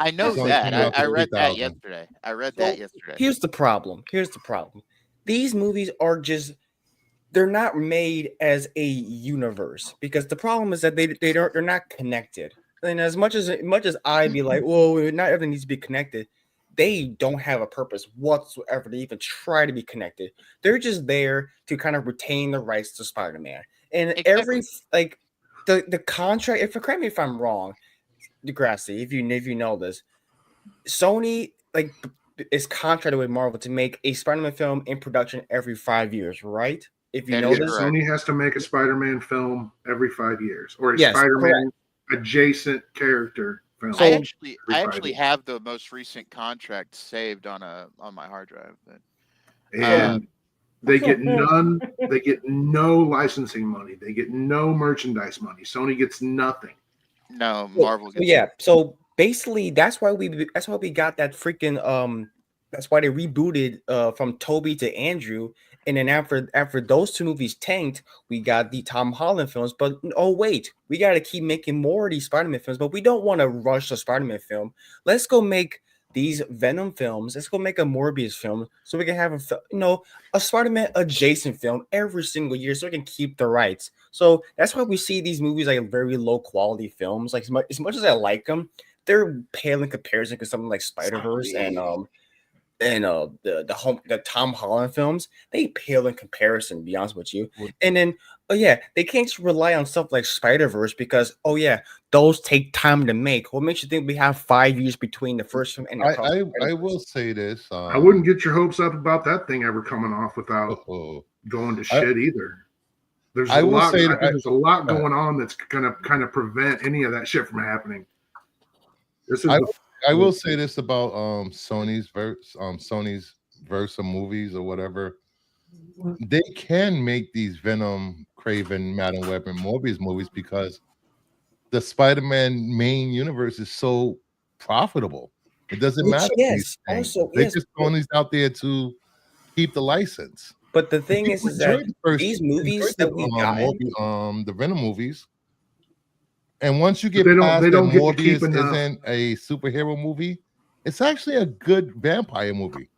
I know It's only that. coming out I to read that 3,000. yesterday. I read that yesterday. here's the problem. These movies are just they're not made as a universe, because the problem is that they're not connected. And as much as I be like, well, not everything needs to be connected, they don't have a purpose whatsoever to even try to be connected. They're just there to kind of retain the rights to Spider-Man. And every like the contract, if correct me if I'm wrong, Degrassi, if you know this, Sony like is contracted with Marvel to make a Spider-Man film in production every 5 years, right? If you know this, Sony has to make a Spider-Man film every 5 years, or a yes, Spider-Man adjacent character film. I actually have the most recent contract saved on my hard drive. But, and they get none. They get no licensing money. They get no merchandise money. Sony gets nothing. No, Marvel gets. Yeah. So basically, that's why we got that freaking That's why they rebooted from Toby to Andrew. And then after those two movies tanked, we got the Tom Holland films. But oh wait, we got to keep making more of these Spider-Man films. But we don't want to rush the Spider-Man film. Let's go make these Venom films. Let's go make a Morbius film, so we can have a Spider-Man adjacent film every single year, so we can keep the rights. So that's why we see these movies like very low quality films. Like as much as I like them, they're pale in comparison to something like Spider-Verse and the Tom Holland films. They pale in comparison, to be honest with you. And then they can't just rely on stuff like Spider-Verse because those take time to make. What makes you think we have 5 years between the first film and the I will say this. I wouldn't get your hopes up about that thing ever coming off without going to shit either. There's a lot going on that's gonna kind of prevent any of that shit from happening. I will say this about Sony's Versa movies or whatever. They can make these Venom, Craven, Madam Web, and Morbius movies because the Spider-Man main universe is so profitable. It doesn't matter. They're just throwing these out there to keep the license. But the thing is that these movies that we got, the Venom movies, and once you get past that Morbius isn't a superhero movie, it's actually a good vampire movie.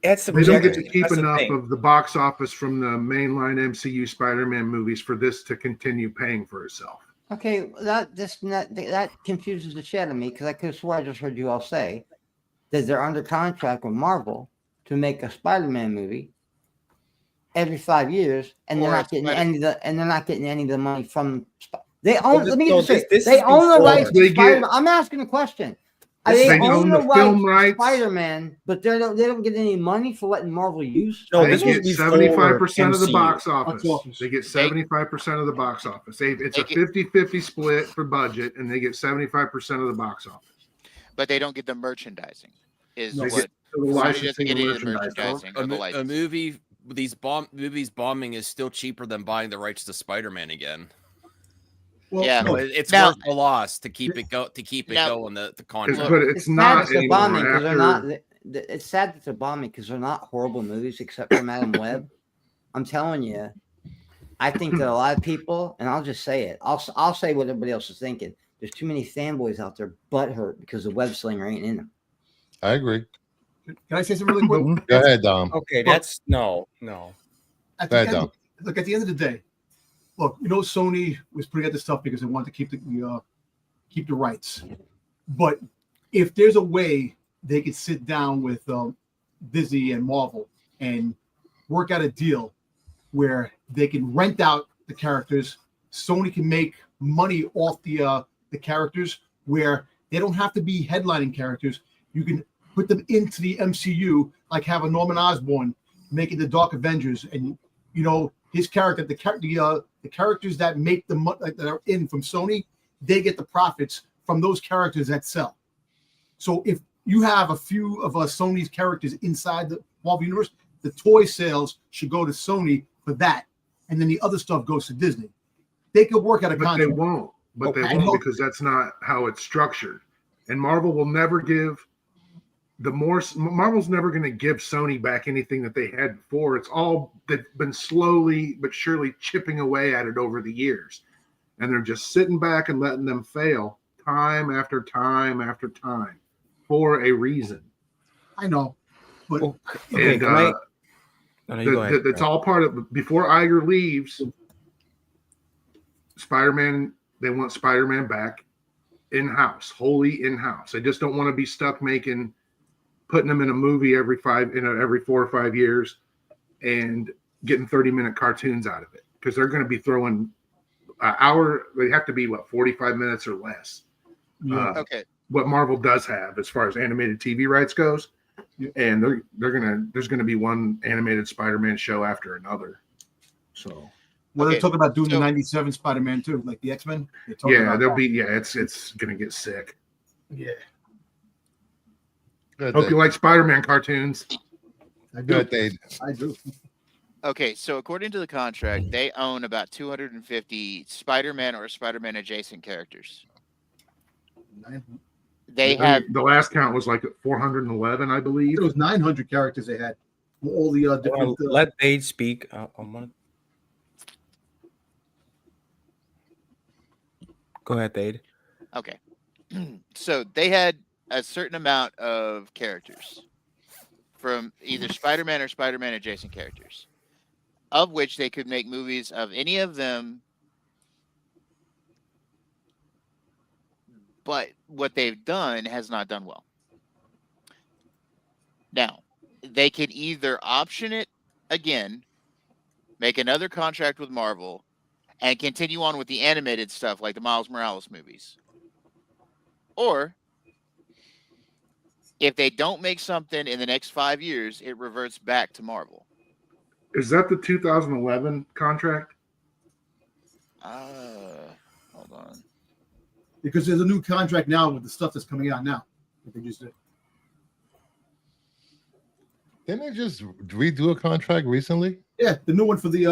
They don't get to keep enough of the box office from the mainline MCU Spider-Man movies for this to continue paying for itself. Okay, that confuses the shit out of me because I could have swore I just heard you all say that they're under contract with Marvel to make a Spider-Man movie every 5 years, and they're not getting any of the money from. They own. Let me get this straight. They own the rights to Spider-Man. I'm asking a question. They own the film rights to Spider-Man, but they don't get any money for letting Marvel use. No, they get 75% of the box office. They get 75% of the box office. It's a 50-50 split for budget, and they get 75% of the box office. But they don't get the merchandising. A movie. These movies bombing is still cheaper than buying the rights to Spider-Man again. Well, it's worth the loss to keep it going. The contract, but it's not bombing because they're not. It's sad that they're bombing because they're not horrible movies except for Madam Web. I'm telling you, I think that a lot of people, and I'll just say it. I'll say what everybody else is thinking. There's too many fanboys out there butthurt because the web slinger ain't in them. I agree. Can I say something really quick? Go ahead, Dom. Okay, that's no. At the end of the day, look, Sony was putting out this stuff because they wanted to keep the rights. But if there's a way they could sit down with Disney and Marvel and work out a deal where they can rent out the characters, Sony can make money off the characters where they don't have to be headlining characters. You can put them into the MCU, like have a Norman Osborn making the Dark Avengers, and his character, the characters that make the money that are in from Sony, they get the profits from those characters that sell. So if you have a few of Sony's characters inside the Marvel Universe, the toy sales should go to Sony for that, and then the other stuff goes to Disney. They could work out a contract. They won't. But they won't because that's not how it's structured. And Marvel will never give. Marvel's never going to give Sony back anything that they had before. It's all they've been slowly but surely chipping away at it over the years. And they're just sitting back and letting them fail time after time after time for a reason. I know. But No, you go ahead. That's all part of before Iger leaves. Spider-Man, they want Spider-Man back in-house, wholly in-house. They just don't want to be stuck putting them in a movie every 4 or 5 years and getting 30-minute cartoons out of it, because they're going to be throwing an hour. They have to be 45 minutes or less. Okay. What Marvel does have as far as animated TV rights goes, and there's gonna be one animated Spider-Man show after another. So well, they're talking about doing the '97 Spider-Man too, like the X-Men. It's gonna get sick. Yeah. Hope you like Spider-Man cartoons. I do. I do. Okay, so according to the contract, they own about 250 Spider-Man or Spider-Man adjacent characters. They have the last count was 411, I believe. It was 900 characters they had. All the different. Let Dade speak. Go ahead, Dade. Okay, so they had a certain amount of characters from either Spider-Man or Spider-Man adjacent characters, of which they could make movies of any of them. But what they've done has not done well. Now, they can either option it again, make another contract with Marvel, and continue on with the animated stuff like the Miles Morales movies. Or, if they don't make something in the next 5 years, it reverts back to Marvel. Is that the 2011 contract? Hold on. Because there's a new contract now with the stuff that's coming out now. They just did. Didn't they just redo a contract recently? Yeah, the new one for the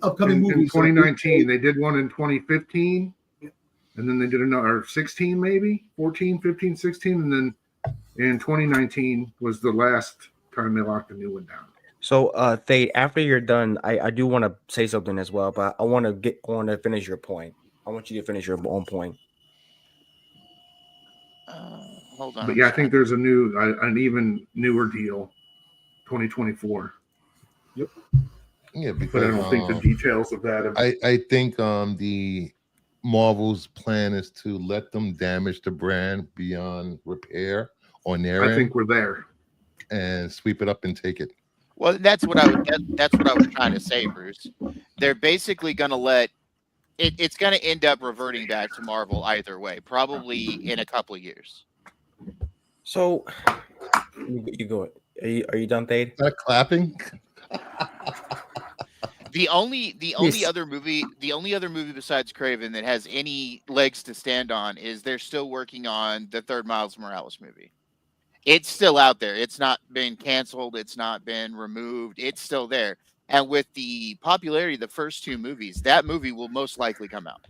upcoming movies. In 2019, they did one in 2015, and then they did another 16, maybe 14, 15, 16, and then in 2019 was the last time they locked a new one down. So, Thade, after you're done, I do want to say something as well, but I want to finish your point. I want you to finish your own point. Hold on. But yeah, I think there's an even newer deal, 2024. Yep. Yeah, because but I don't think the details of that. I think the Marvel's plan is to let them damage the brand beyond repair on their end. I think we're there, and sweep it up and take it. Well, that's what I was trying to say, Bruce. They're basically going to let it's going to end up reverting back to Marvel either way, probably in a couple of years. So, you go. Are you done, Thade? That clapping. The only other movie besides Kraven that has any legs to stand on is they're still working on the third Miles Morales movie. It's still out there. It's not been canceled. It's not been removed. It's still there. And with the popularity of the first two movies, that movie will most likely come out.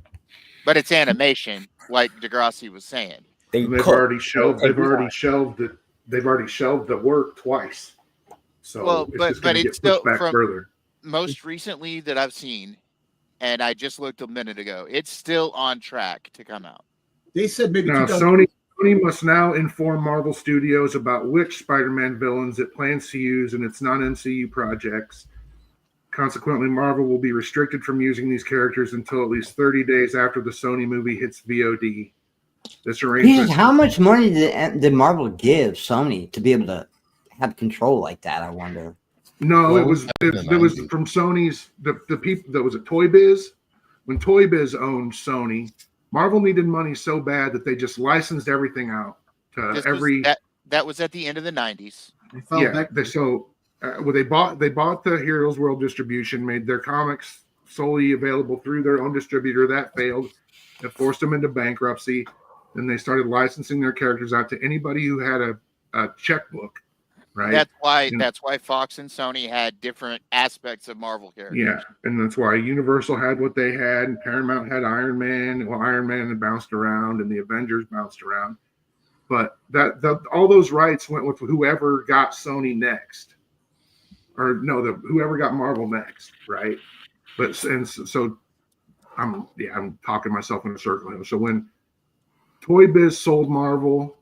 But it's animation, like Degrassi was saying. They've already shelved the work twice. So it's still back further. Most recently that I've seen, and I just looked a minute ago, it's still on track to come out. They said maybe now Sony must now inform Marvel Studios about which Spider-Man villains it plans to use in its non-MCU projects. Consequently, Marvel will be restricted from using these characters until at least 30 days after the Sony movie hits VOD. This arrangement. How much money did Marvel give Sony to be able to have control like that? I wonder. No, it was from Sony's the people that was at Toy Biz. When Toy Biz owned Sony, Marvel needed money so bad that they just licensed everything out to that was at the end of the 90s. They bought the Heroes World distribution, made their comics solely available through their own distributor. That failed. It forced them into bankruptcy. Then they started licensing their characters out to anybody who had a checkbook. Right. That's why Fox and Sony had different aspects of Marvel characters. Yeah, and that's why Universal had what they had, and Paramount had Iron Man. Well, Iron Man had bounced around, and the Avengers bounced around. But all those rights went with whoever got Sony next, or no, whoever got Marvel next, right? So I'm talking myself in a circle here. So when Toy Biz sold Marvel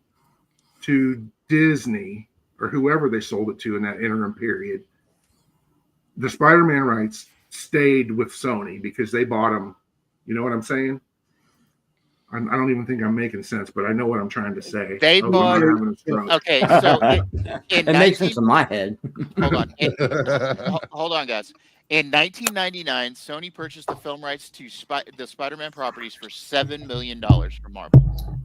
to Disney, or whoever they sold it to in that interim period, the Spider-Man rights stayed with Sony because they bought them. You know what I'm saying? I don't even think I'm making sense, but I know what I'm trying to say. They I'm bought. not having a stroke. Okay, so It makes sense in my head. hold on, hold on, guys. In 1999, Sony purchased the film rights to the Spider-Man properties for $7 million from Marvel.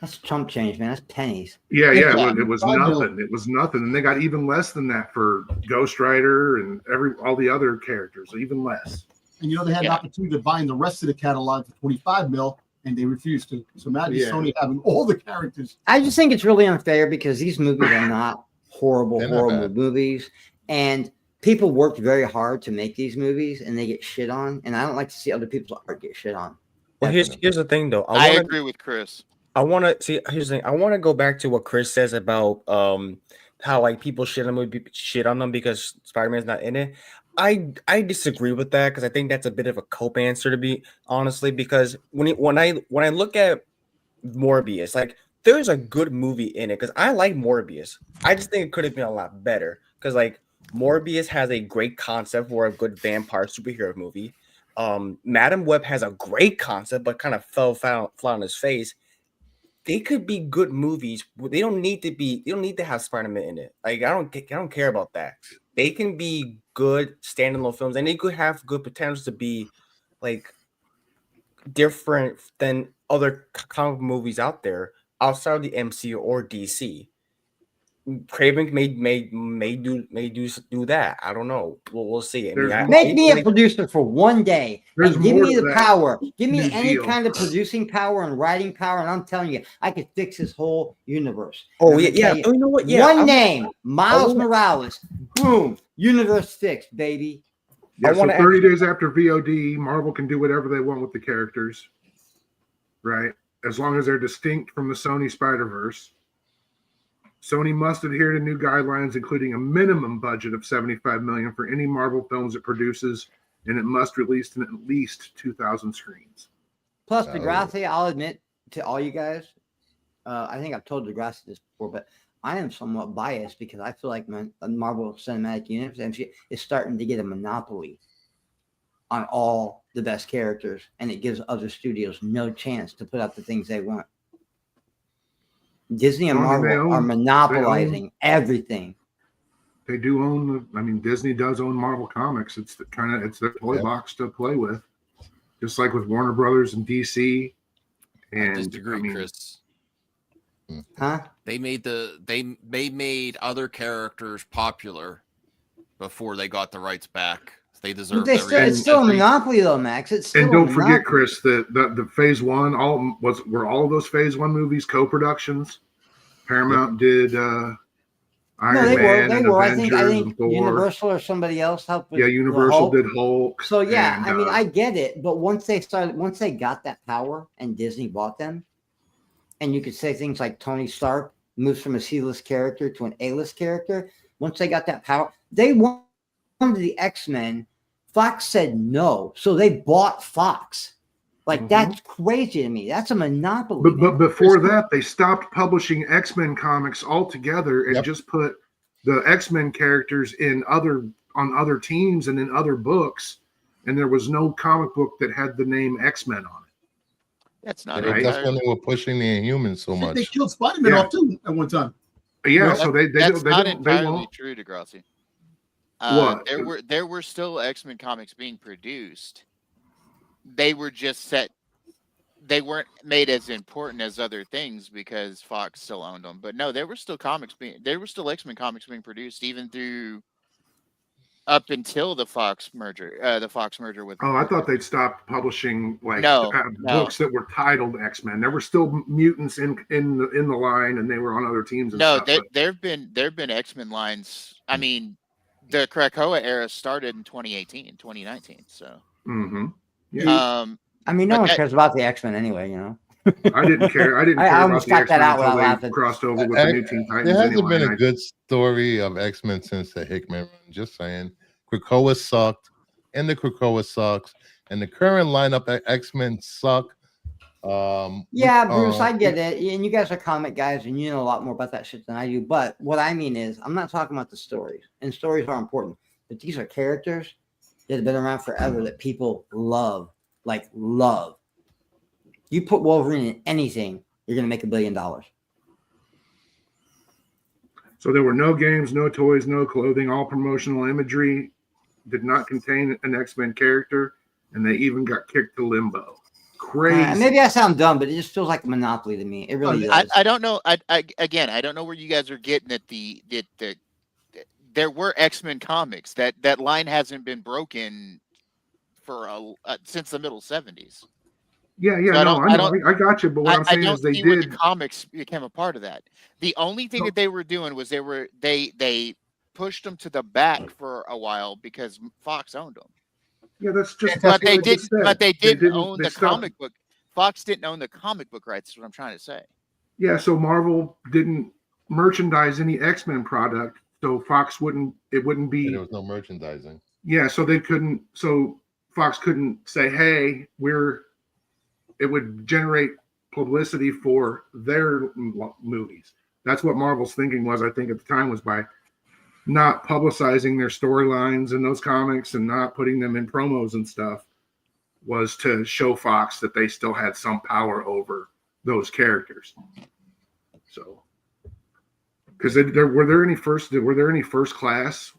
That's chump change, man. That's pennies. Yeah, Yeah. it was nothing. It was nothing, and they got even less than that for Ghost Rider and all the other characters, even less. And they had an opportunity to buy the rest of the catalog for 25 mil, and they refused to. So imagine Sony having all the characters. I just think it's really unfair because these movies are not horrible bad. movies, and people worked very hard to make these movies, and they get shit on. And I don't like to see other people's art get shit on. Well, here's the thing, though. I agree with Chris. I want to see. Here's the thing. I want to go back to what Chris says about how like people shit on them because Spider-Man's not in it. I disagree with that because I think that's a bit of a cope answer, to be honestly. Because when I look at Morbius, like there's a good movie in it because I like Morbius. I just think it could have been a lot better because like Morbius has a great concept for a good vampire superhero movie. Madam Web has a great concept but kind of fell flat on his face. They could be good movies. They don't need to have Spider-Man in it. Like I don't care about that. They can be good standalone films, and they could have good potential to be like different than other comic movies out there outside of the MCU or DC. Craven may do that. I don't know. We'll see. Make me a producer for one day. And give me the power. Give me any deal. kind of producing power and writing power, and I'm telling you, I could fix this whole universe. Oh yeah. You know what? Yeah. One name, Miles Morales. Boom. Universe fixed, baby. Yeah, so 30 days after VOD, Marvel can do whatever they want with the characters, right? As long as they're distinct from the Sony Spider-Verse. Sony must adhere to new guidelines, including a minimum budget of $75 million for any Marvel films it produces, and it must release in at least 2,000 screens. Plus, Degrassi, I'll admit to all you guys, I think I've told Degrassi this before, but I am somewhat biased because I feel like Marvel Cinematic Universe is starting to get a monopoly on all the best characters, and it gives other studios no chance to put out the things they want. Disney and Marvel are monopolizing everything. They do own. Disney does own Marvel Comics. It's their toy box to play with, just like with Warner Brothers and DC. And I disagree, Chris. Huh? They made other characters popular before they got the rights back. They deserve. It's still a monopoly, though, Max. It's still and don't forget, Chris, the Phase One were all of those Phase One movies co-productions. Paramount did Iron Man. They were. I think Universal or somebody else helped. With Universal did Hulk. So yeah, I get it. But once they got that power and Disney bought them, and you could say things like Tony Stark moves from a C-list character to an A-list character. Once they got that power, they wanted the X-Men. Fox said no, so they bought Fox. That's crazy to me. That's a monopoly. But before that, they stopped publishing X-Men comics altogether and just put the X-Men characters on other teams and in other books, and there was no comic book that had the name X-Men on it. That's not right. That's when they were pushing the Inhumans so much. They killed Spider-Man off too at one time. Yeah, so that's not entirely won't. true, Degrassi. What? There were still X-Men comics being produced. They were just set. They weren't made as important as other things because Fox still owned them. But no, there were still X-Men comics being produced even through up until the Fox merger. With. Oh, I thought they'd stopped publishing no. books that were titled X-Men. There were still mutants in the line, and they were on other teams. There've been X-Men lines. I mean, the Krakoa era started in 2019. So. Mm-hmm. Yeah. No one cares about the X-Men anyway, I didn't care. I didn't care about the X-Men until they crossed over with the new Teen Titans. There hasn't been a good story of X-Men since the Hickman run. Just saying. Krakoa sucked, and the Krakoa sucks, and the current lineup at X-Men suck. Bruce, I get it. And you guys are comic guys, and you know a lot more about that shit than I do. But what I mean is, I'm not talking about the stories, and stories are important. but these are characters that have been around forever that people love, like love. You put Wolverine in anything, you're gonna make $1 billion. So there were no games, no toys, no clothing. All promotional imagery did not contain an X-Men character, and they even got kicked to limbo. Crazy. Maybe I sound dumb, but it just feels like a monopoly to me. It really does. I don't know. Again, I don't know where you guys are getting at there were X-Men comics. That line hasn't been broken for since the middle 70s. Yeah, so I got you. But what I'm saying is they did. The comics became a part of that. The only thing that they were doing was they pushed them to the back for a while because Fox owned them. Yeah, that's just. But they didn't own the comic book. Fox didn't own the comic book rights. Is what I'm trying to say. Yeah, so Marvel didn't merchandise any X-Men product, so Fox wouldn't. It wouldn't be. There was no merchandising. Yeah, so they couldn't. So Fox couldn't say, "Hey, It would generate publicity for their movies. That's what Marvel's thinking was, I think, at the time, was by not publicizing their storylines in those comics and not putting them in promos and stuff, was to show Fox that they still had some power over those characters. So, because were there any first class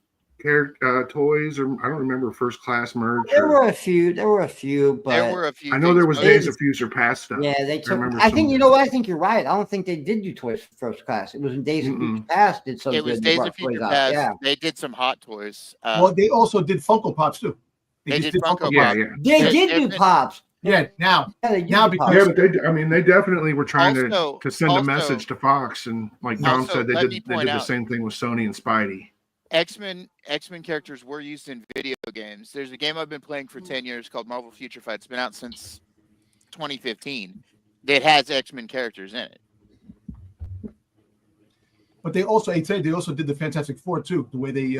toys, or I don't remember first class merch. There were a few, but there were a few. I know there was Days of Future Past stuff. Yeah, they took. I think you know what? I think you're right. I don't think they did do toys for first class. It was in Days of Future Past did some. It was Days of Future Past. Yeah. They did some Hot Toys. Well, they also did Funko Pops too. They did Funko Pops. Yeah. They did do Pops. Yeah, now because but they definitely were trying to send a message to Fox, and like Dom said, they did the same thing with Sony and Spidey. X-Men characters were used in video games. There's a game I've been playing for 10 years called Marvel Future Fight. It's been out since 2015. That has X-Men characters in it. But they also did the Fantastic Four too. The way they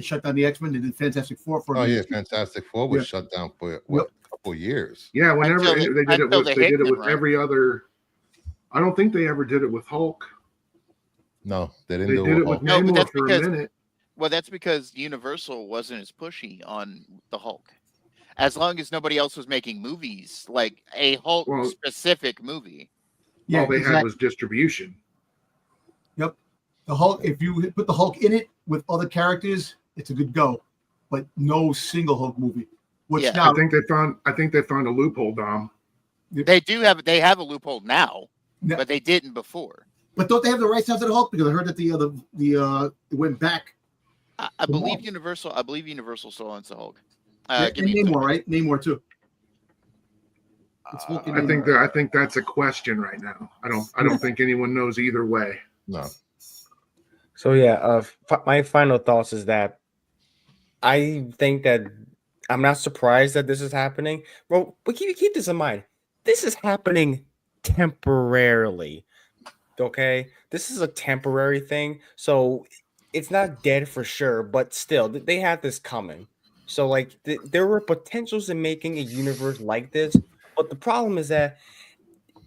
shut down the X-Men, they did Fantastic Four for. Oh yeah, Fantastic Four was shut down for a couple years. Yeah, whenever they did it with every other. I don't think they ever did it with Hulk. No, they didn't. They did it with Namor for a minute. Well, that's because Universal wasn't as pushy on the Hulk. As long as nobody else was making movies, like a Hulk specific movie. Yeah, all they had was distribution. Yep. The Hulk, if you put the Hulk in it with other characters, it's a good go. But no single Hulk movie. Now, I think they found a loophole, Dom. They have a loophole now, but they didn't before. But don't they have the rights now to the Hulk? Because I heard that it went back. I believe Universal still owns the Hulk. Namor, right? Namor too. I think that's a question right now. I don't think anyone knows either way. No. So yeah, my final thoughts is that I think that I'm not surprised that this is happening. Well, but keep this in mind. This is happening temporarily. Okay, this is a temporary thing, so it's not dead for sure, but still, they had this coming. So, like, there were potentials in making a universe like this, but the problem is that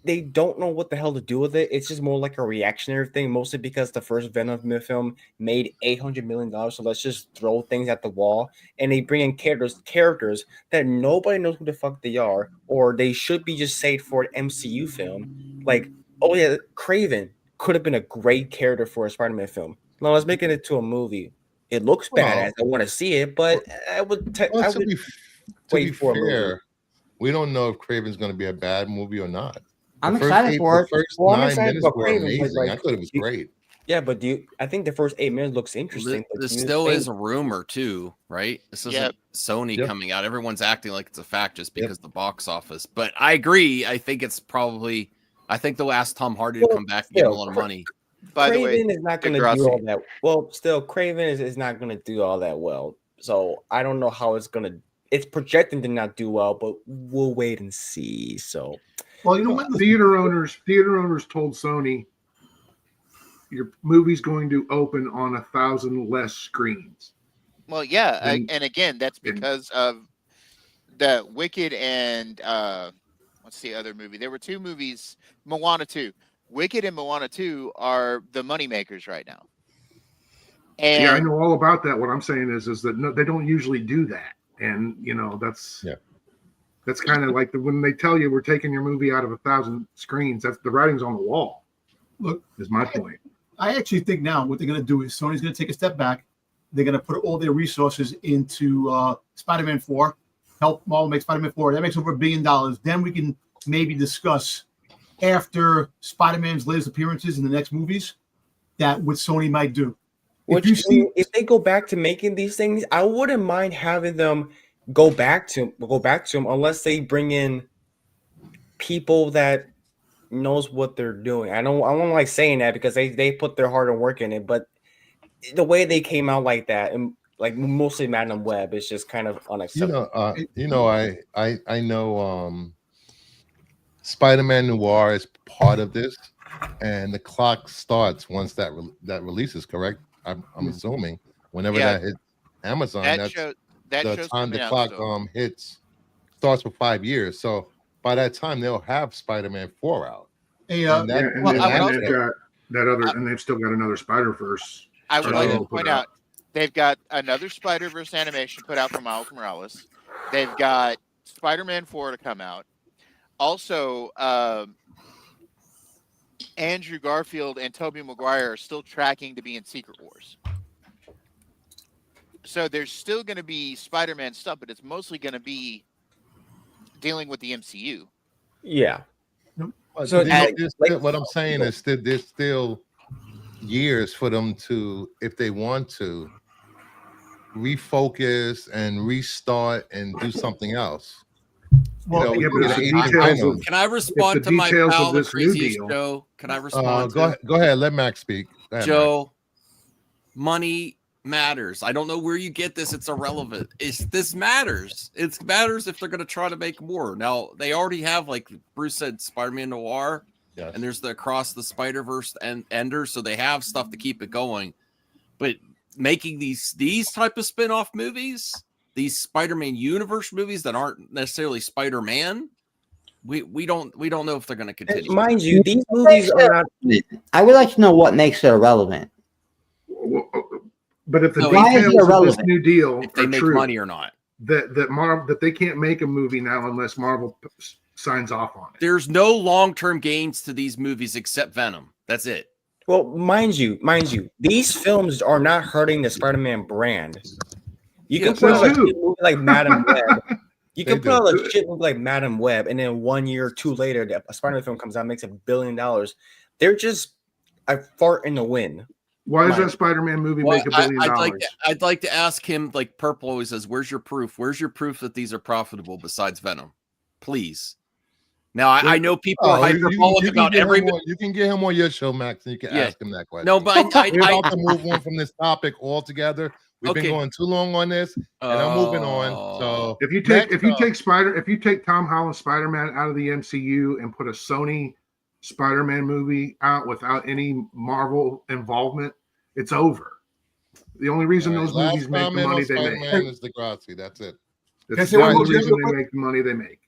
they don't know what the hell to do with it. It's just more like a reactionary thing, mostly because the first Venom film made $800 million, so let's just throw things at the wall, and they bring in characters that nobody knows who the fuck they are, or they should be just saved for an MCU film. Like, oh yeah, Kraven could have been a great character for a Spider-Man film. No, let's make it into a movie. It looks badass. I want to see it, but I would. To be fair, we don't know if Kraven's going to be a bad movie or not. I'm excited for it. The first 9 minutes were amazing. I thought it was great. Yeah, but I think the first 8 minutes looks interesting. This still is a rumor too, right? This isn't Sony coming out. Everyone's acting like it's a fact just because of the box office. But I agree. I think it's probably. I think they'll ask Tom Hardy to come back and get a lot of money. By the way, Kraven is not going to do all that. Well, still, Kraven is not going to do all that well. So I don't know how it's going to. It's projecting to not do well, but we'll wait and see. So, well, you know what? Theater owners told Sony, your movie's going to open on 1,000 less screens. Well, yeah, and again, that's because of the Wicked and what's the other movie? There were 2 movies, Moana 2. Wicked and Moana 2 are the money makers right now. And Yeah, I know all about that. What I'm saying is that no, they don't usually do that, and that's kind of like when they tell you we're taking your movie out of 1,000 screens. That's the writing's on the wall. Look, is my point. I actually think now what they're going to do is Sony's going to take a step back. They're going to put all their resources into Spider-Man 4, help Marvel make Spider-Man 4. That makes over $1 billion. Then we can maybe discuss after Spider-Man's latest appearances in the next movies that what Sony might do. If they go back to making these things, I wouldn't mind having them go back to them unless they bring in people that knows what they're doing. I don't like saying that because they put their heart and work in it, but the way they came out like that and like mostly Madam Web is just kind of unacceptable. I know Spider-Man Noir is part of this, and the clock starts once that releases. Correct? I'm assuming whenever that hits Amazon, that's the time the clock starts for 5 years. So by that time they'll have Spider-Man 4 out. They've got that other, and they've still got another Spider-Verse. I would like to point out they've got another Spider-Verse animation put out for Miles Morales. They've got Spider-Man 4 to come out. Also, Andrew Garfield and Tobey Maguire are still tracking to be in Secret Wars. So there's still going to be Spider-Man stuff, but it's mostly going to be dealing with the MCU. Yeah. So what I'm saying is that there's still years for them to, if they want to, refocus and restart and do something else. Well, can I respond to my pal, the craziest Joe? Can I respond? Go ahead. Let Max speak. Ahead, Joe, Max. Money matters. I don't know where you get this. It's irrelevant. This matters. It matters if they're going to try to make more. Now, they already have, like Bruce said, Spider-Man Noir, and there's the Across the Spider-Verse and Ender, so they have stuff to keep it going. But making these type of spin-off movies, these Spider-Man universe movies that aren't necessarily Spider-Man, we don't know if they're going to continue. Mind you, these movies are not. I would like to know what makes it irrelevant. But if the details of this new deal if they make true, money or not, that they can't make a movie now unless Marvel signs off on it. There's no long-term gains to these movies except Venom. That's it. Well, mind you, these films are not hurting the Spider-Man brand. You can put out a movie like Madam Web. You can put out a shit movie like Madam Web, and then 1 year or two later, a Spider-Man film comes out, makes $1 billion. They're just a fart in the wind. Why does that Spider-Man movie make $1 billion? I'd like to ask him, like Purple always says, where's your proof? Where's your proof that these are profitable besides Venom? Please. Now, I know people are hyperbolic about everything. You can get him on your show, Max, and you can ask him that question. No, but we're about to move on from this topic altogether. We've been going too long on this, and I'm moving on. So if you take Tom Holland's Spider-Man out of the MCU and put a Sony Spider-Man movie out without any Marvel involvement, it's over. The only reason those movies make the money they make is Degrassi. That's it. That's the only reason they make the money they make.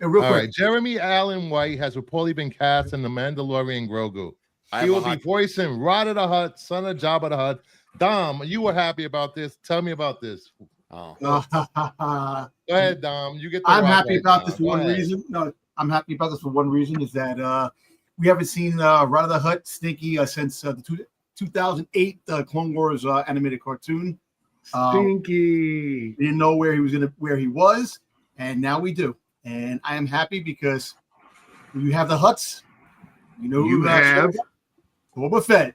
All right, Jeremy Allen White has reportedly been cast in The Mandalorian Grogu. He will be voicing Rada the Hutt, son of Jabba the Hutt. Dom, you were happy about this. Tell me about this. Go ahead, Dom. You get. I'm happy about this for one reason. No, I'm happy about this for one reason is that we haven't seen Rada the Hutt Stinky since the 2008 Clone Wars animated cartoon. Stinky. Didn't know where he was, and now we do. And I am happy because you have the Hutts. You know you have Boba Fett.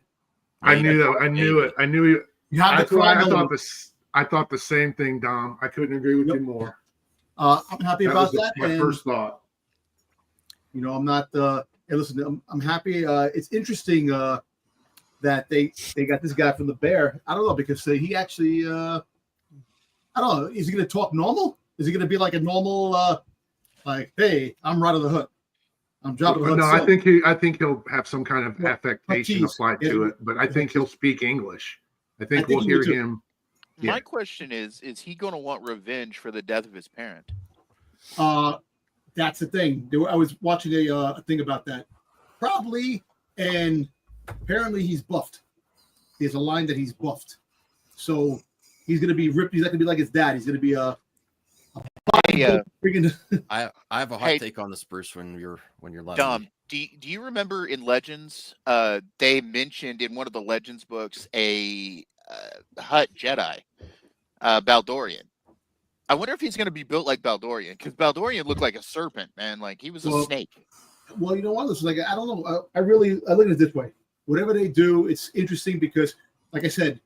I knew that. I knew it. I knew it. You have I thought the same thing, Dom. I couldn't agree with you more. I'm happy about that. My first thought. You know, I'm not. Hey, listen, I'm happy. It's interesting that they got this guy from the Bear. I don't know because he actually. I don't know. Is he going to talk normal? Is he going to be like a normal? Like, hey, I'm Rada the Hutt. I'm Jabba the Hutt. No, I think he'll have some kind of affectation applied to it, but I think he'll speak English. I think we'll hear him. My question is he going to want revenge for the death of his parent? That's the thing. I was watching a thing about that. Probably, and apparently he's buffed. There's a line that he's buffed. So he's gonna be ripped. He's not gonna be like his dad. He's gonna be freaking. I have a hot take on this, Bruce. When you're letting Dom, me. do you remember in Legends, they mentioned in one of the Legends books a Hutt Jedi, Baldorian. I wonder if he's going to be built like Baldorian, because Baldorian looked like a serpent, man. Like he was a snake. Well, you know what? Listen, like I don't know. I look at it this way. Whatever they do, it's interesting because, like I said,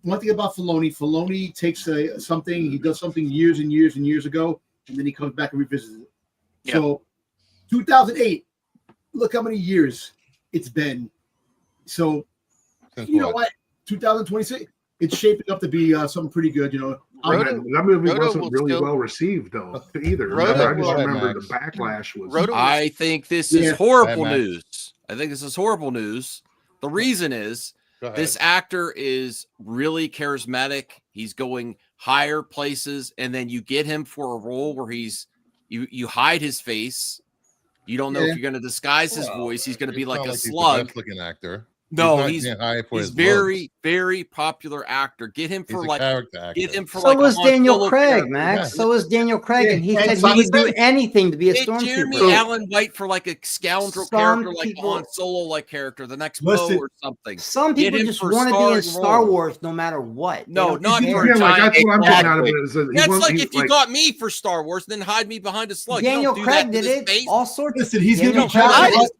one thing about Filoni takes something, he does something years and years and years ago, and then he comes back and revisits it. Yep. So, 2008. Look how many years it's been. So, you know what? 2026. It's shaping up to be something pretty good. You know, that movie wasn't really well received though either. I just remember the backlash was. I think this is horrible news. I think this is horrible news. The reason is this actor is really charismatic. He's going higher places, and then you get him for a role where you hide his face. You don't know if you're going to disguise his voice. He's going to be like a slug. Looking actor. No, he's very, very popular actor. Get him for get him for so was Daniel Craig, Max. So was Daniel Craig, and he said he would do anything to be a stormtrooper. Jeremy Allen White for like a scoundrel character, like Han Solo like character, the next Poe or something. Some people just want to be in Star Wars no matter what. No, not for a giant. That's like if you got me for Star Wars, then hide me behind a slug. Daniel Craig did it. All sorts. Listen, he's gonna be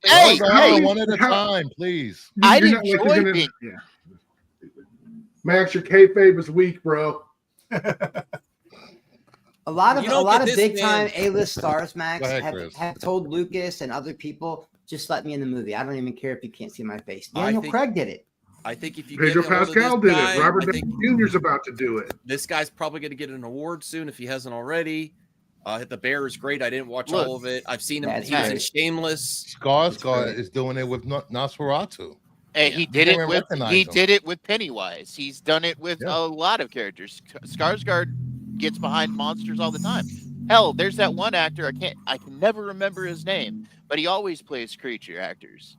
hey, one at a time, please. Max, your kayfabe is weak, bro. A lot of big time A-list stars, Max, have told Lucas and other people, just let me in the movie. I don't even care if you can't see my face. Daniel Craig did it. I think if you Pedro Pascal did it. Robert Downey Jr. is about to do it. This guy's probably going to get an award soon if he hasn't already. The Bear is great. I didn't watch all of it. I've seen him. He was in Shameless. Skarsgård is doing it with Nosferatu. Hey, he did it with Pennywise. He's done it with a lot of characters. Skarsgård gets behind monsters all the time. Hell, there's that one actor I can never remember his name, but he always plays creature actors.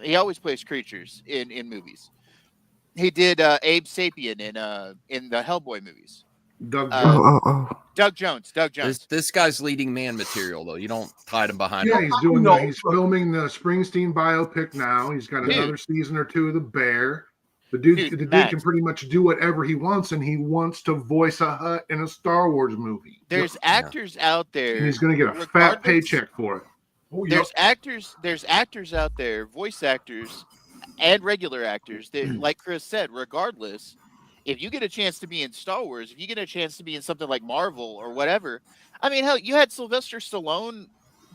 He always plays creatures in movies. He did Abe Sapien in the Hellboy movies. Doug Jones. Doug Jones. Doug Jones. This guy's leading man material, though. You don't hide him behind. Yeah, he's doing. He's filming the Springsteen biopic now. He's got another season or two of The Bear. The dude can pretty much do whatever he wants, and he wants to voice a Hutt in a Star Wars movie. There's actors out there, and he's going to get a fat paycheck for it. There's actors out there, voice actors, and regular actors that, like Chris said, regardless. If you get a chance to be in Star Wars, if you get a chance to be in something like Marvel or whatever, I mean, hell, you had Sylvester Stallone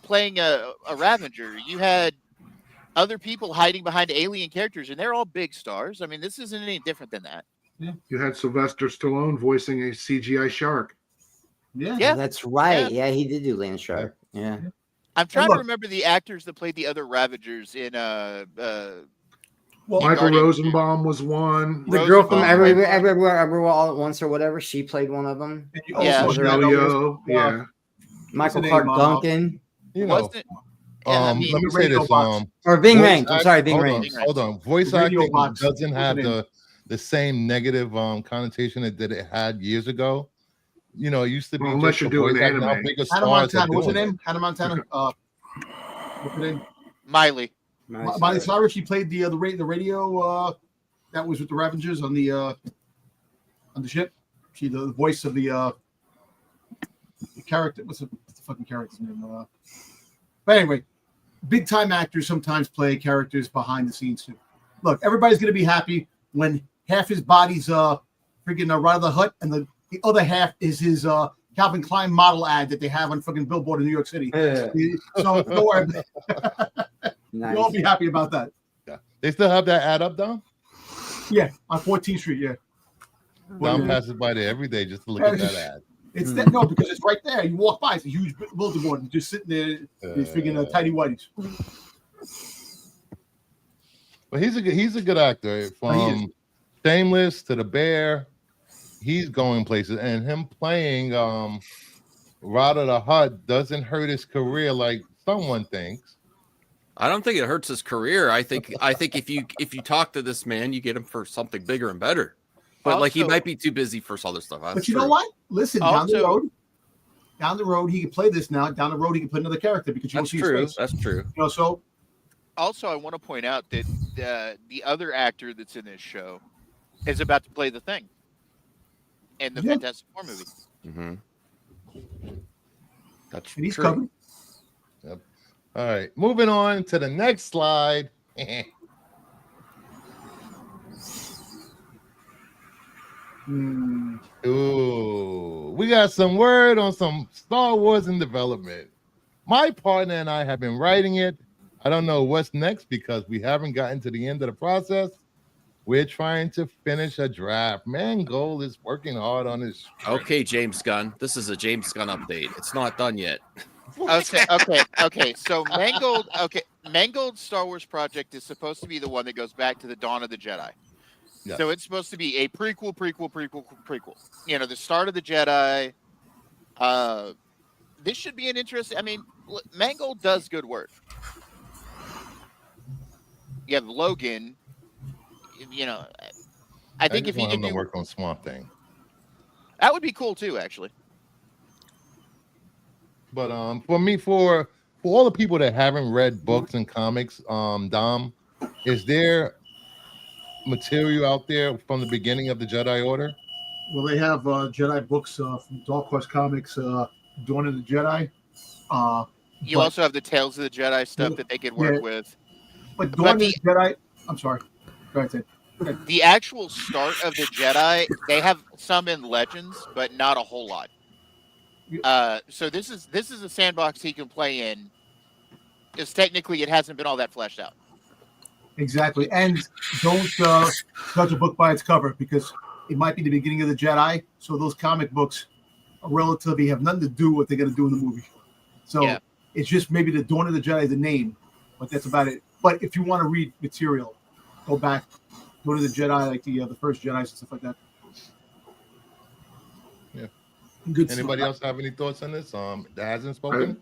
playing a Ravager. You had other people hiding behind alien characters, and they're all big stars. I mean, this isn't any different than that. Yeah. You had Sylvester Stallone voicing a CGI shark. Yeah, that's right. Yeah, he did do Land Shark. Yeah. I'm trying to remember the actors that played the other Ravagers in Michael Rosenbaum was one. The girl from Everywhere All at Once or whatever, she played one of them. Michael Clark Duncan. You know, let me say this. Or Ving Rhames. I'm sorry, Ving Rhames. Hold on. Voice acting doesn't have the same negative connotation that it had years ago. You know, it used to be unless you're doing anime. Hannah Montana. What's her name? Hannah Montana. What's her name? Miley. Miley Cyrus. She played the radio that was with the Ravengers on the ship. She the voice of the character. What's the fucking character's name? But anyway, big time actors sometimes play characters behind the scenes too. Look, everybody's gonna be happy when half his body's freaking Ride of the Hutt and the other half is his Calvin Klein model ad that they have on fucking billboard in New York City. So don't worry. You'll all be happy about that. Yeah. They still have that ad up, Dom? Yeah, on 14th Street, yeah. Dom passes by there every day just to look at that ad. It's that no, because it's right there. You walk by, it's a huge billboard, and just sitting there, you're freaking tidy whities. But he's a good actor. From Shameless to The Bear, he's going places, and him playing Rod of the Hutt doesn't hurt his career like someone thinks. I don't think it hurts his career. I think if you talk to this man, you get him for something bigger and better. But like he Also- might be too busy for other stuff. But That's you know true. what? Listen, Also- down the road, he can play this now. Down the road, he can play another character because you That's won't see true. his face. That's true. You know, so Also, I want to point out that the other actor that's in this show is about to play the Thing in the Yeah. Fantastic Four movie. Mm-hmm. That's and he's true. covered. Yep. All right, moving on to the next slide. Hmm. Ooh, we got some word on some Star Wars in development. My partner and I have been writing it. I don't know what's next because we haven't gotten to the end of the process. We're trying to finish a draft. Mangold is working hard on his script. Okay, James Gunn. This is a James Gunn update. It's not done yet. Okay. So Mangold's Star Wars project is supposed to be the one that goes back to the Dawn of the Jedi. Yeah. So it's supposed to be a prequel. You know, the start of the Jedi. This should be an interesting. I mean, Mangold does good work. You have Logan. You know, I think if just he want can him to do, work on Swamp Thing. that would be cool too, actually. But for me, for all the people that haven't read books and comics, Dom, is there material out there from the beginning of the Jedi Order? Well, they have Jedi books from Dark Horse Comics, Dawn of the Jedi. You also have the Tales of the Jedi stuff that they could work with. But Dawn of the Jedi. I'm sorry. Go ahead, Ted. Okay. The actual start of the Jedi, they have some in Legends, but not a whole lot. So this is a sandbox he can play in, because technically it hasn't been all that fleshed out. Exactly. And don't judge a book by its cover because it might be the beginning of the Jedi. So those comic books are relatively have nothing to do with what they're going to do in the movie. So it's just maybe the Dawn of the Jedi, the name, but that's about it. But if you want to read material, go back, go to the Jedi, like the first Jedi and stuff like that. Yeah. Good Anybody stuff. else have any thoughts on this? That hasn't spoken.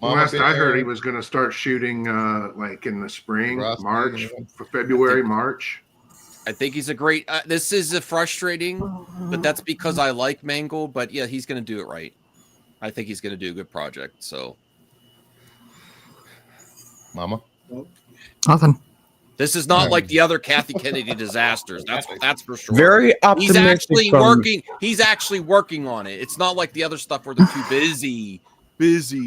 Last I heard, he was going to start shooting like in the spring, Rusty, March, yeah. for February, March. I think he's a great. This is a frustrating, but that's because I like Mangold. But yeah, he's going to do it right. I think he's going to do a good project. So, Mama, Nothing. this is not like the other Kathy Kennedy disasters. That's for sure. Very optimistic. He's actually working on it. It's not like the other stuff where they're too busy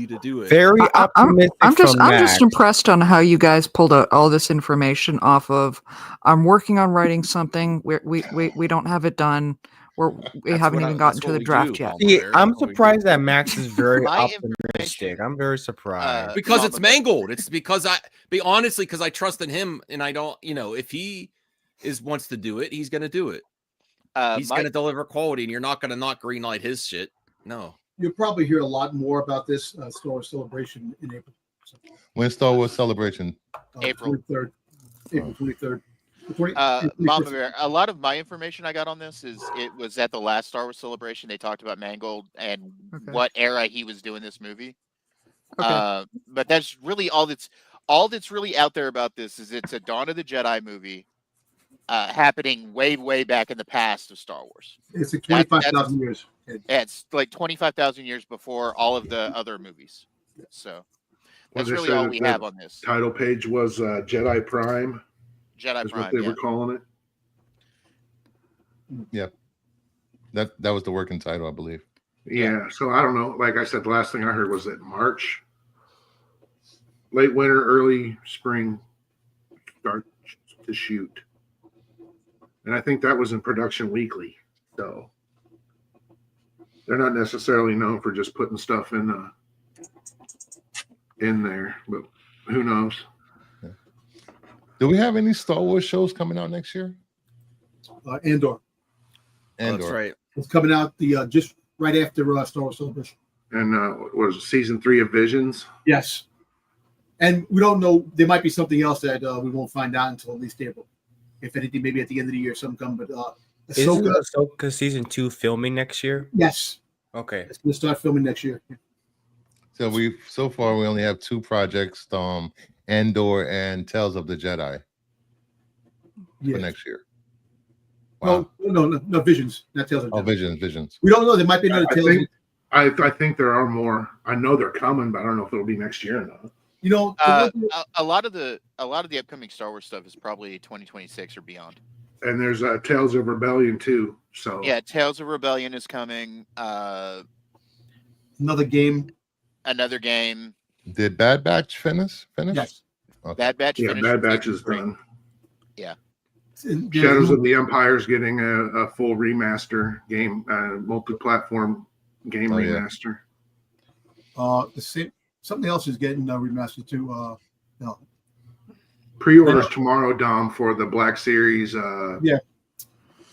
to do it. Very optimistic. I'm just Max. impressed on how you guys pulled out all this information off of. I'm working on writing something. We don't have it done. We haven't even gotten to the draft yet. See, I'm surprised that Max is very optimistic. I'm very surprised because it's Mangold. It's because because I trust in him, and I don't. You know, if he wants to do it, he's going to do it. He's going to deliver quality, and you're not going to not greenlight his shit. No. You'll probably hear a lot more about this Star Wars Celebration in April. So, when Star Wars Celebration? April 23rd. April 23rd. Mama Bear, a lot of my information I got on this it was at the last Star Wars Celebration. They talked about Mangold and what era he was doing this movie. But that's really all that's really out there about this is it's a Dawn of the Jedi movie happening way back in the past of Star Wars. It's like 25,000 years. It's like 25,000 years before all of the other movies. So that's really all we have on this. Title page was Jedi Prime. Jedi is Prime, what they were calling it. Yeah, that was the working title, I believe. Yeah, so I don't know. Like I said, the last thing I heard was that March, late winter, early spring, start to shoot, and I think that was in production weekly. So they're not necessarily known for just putting stuff in there, but who knows? Do we have any Star Wars shows coming out next year? Andor. That's right. It's coming out just right after Star Wars Celebration. And what was it, season 3 of Visions? Yes. And we don't know. There might be something else that we won't find out until at least April. If anything, maybe at the end of the year, something come. But Isn't Ahsoka season 2 filming next year? Yes. Okay. It's going to start filming next year. So so far we only have 2 projects, Andor and Tales of the Jedi for next year. Wow. No, Visions, not Tales of Oh, Visions. Visions. We don't know. There might be another Tales. I think there are more. I know they're coming, but I don't know if it'll be next year or not. You know, a lot of the upcoming Star Wars stuff is probably 2026 or beyond. And there's Tales of Rebellion too. So yeah, Tales of Rebellion is coming. Another game. Did Bad Batch finish? Yes. Okay. Bad Batch. Yeah, Bad Batch is done. Yeah. Shadows of the Empire is getting a full remaster game, multi-platform game remaster. The same. Something else is getting remastered too. No. Pre-orders tomorrow, Dom, for the Black Series. Yeah.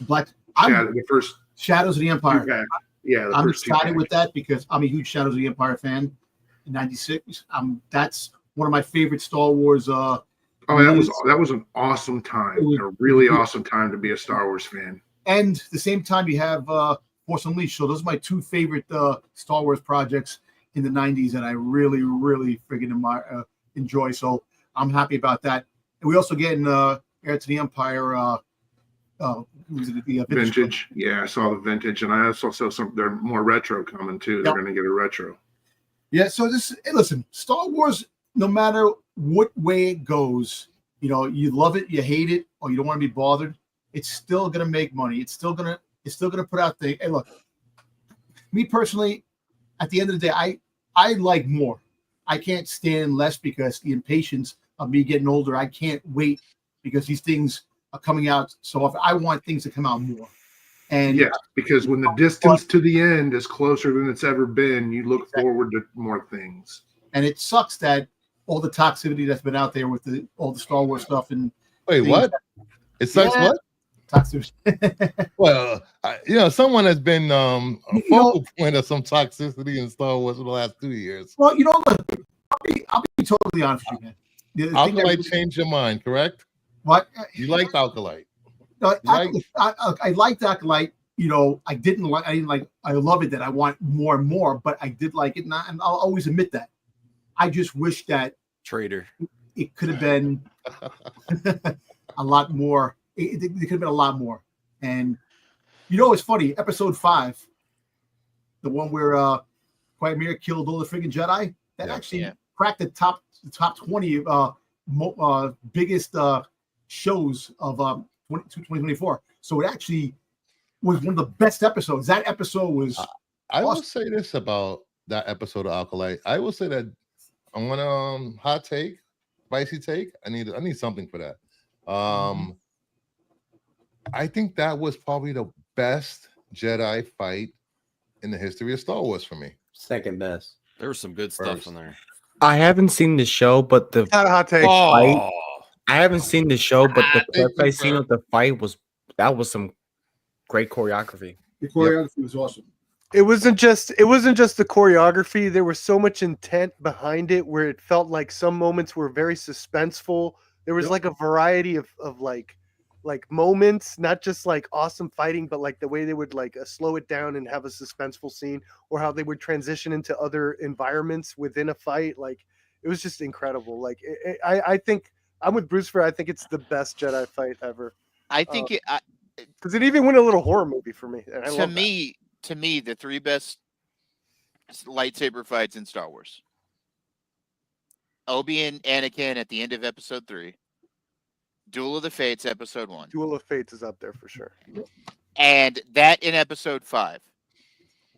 The first Shadows of the Empire. Yeah, I'm excited with that because I'm a huge Shadows of the Empire fan. In '96, that's one of my favorite Star Wars. That was an awesome time. A really awesome time to be a Star Wars fan. And at the same time, you have Force Unleashed. So those are my two favorite Star Wars projects in the '90s that I really, really friggin' enjoy. So I'm happy about that. And we also get in Heir to the Empire. Vintage. Yeah, I saw the vintage, and I also saw some. They're more retro coming too. They're going to get a retro. Yeah. So listen, Star Wars. No matter what way it goes, you love it, you hate it, or you don't want to be bothered. It's still going to make money. It's still going to put out the. Hey, look. Me personally, at the end of the day, I like more. I can't stand less because the impatience of me getting older. I can't wait because these things are coming out so often. I want things to come out more. And yeah, because when the distance to the end is closer than it's ever been, you look forward to more things. And it sucks that all the toxicity that's been out there with all the Star Wars stuff and wait, what? It sucks. What? Toxicity. Well, someone has been a focal point of some toxicity in Star Wars for the last 2 years. Well, I'll be totally honest with you, man. Alkalite changed your mind, correct? What? You liked Alkalite. I liked Alkalite. I didn't like. I love it that I want more and more, but I did like it, and I'll always admit that. I just wish that traitor. It could have been a lot more. It could have been a lot more. And it's funny. Episode 5, the one where Quagmire killed all the friggin' Jedi, that actually cracked the top 20 biggest shows of 2024. So it actually was one of the best episodes. That episode was. I will say this about that episode of Alkalite. I will say that I'm gonna hot take, spicy take. I need something for that. I think that was probably the best Jedi fight in the history of Star Wars for me. Second best. There was some good stuff in there. I haven't seen the show, but the not a hot take. Fight, I haven't seen the show, but the clip I seen of the fight was some great choreography. The choreography was awesome. It wasn't just the choreography. There was so much intent behind it where it felt like some moments were very suspenseful. There was like a variety of like moments, not just like awesome fighting, but like the way they would like slow it down and have a suspenseful scene, or how they would transition into other environments within a fight. Like it was just incredible. Like I think I'm with Bruce for. I think it's the best Jedi fight ever. I think because it even went a little horror movie for me. And to me, the 3 best lightsaber fights in Star Wars: Obi and Anakin at the end of Episode 3, Duel of the Fates, Episode 1. Duel of Fates is up there for sure. And that in Episode 5.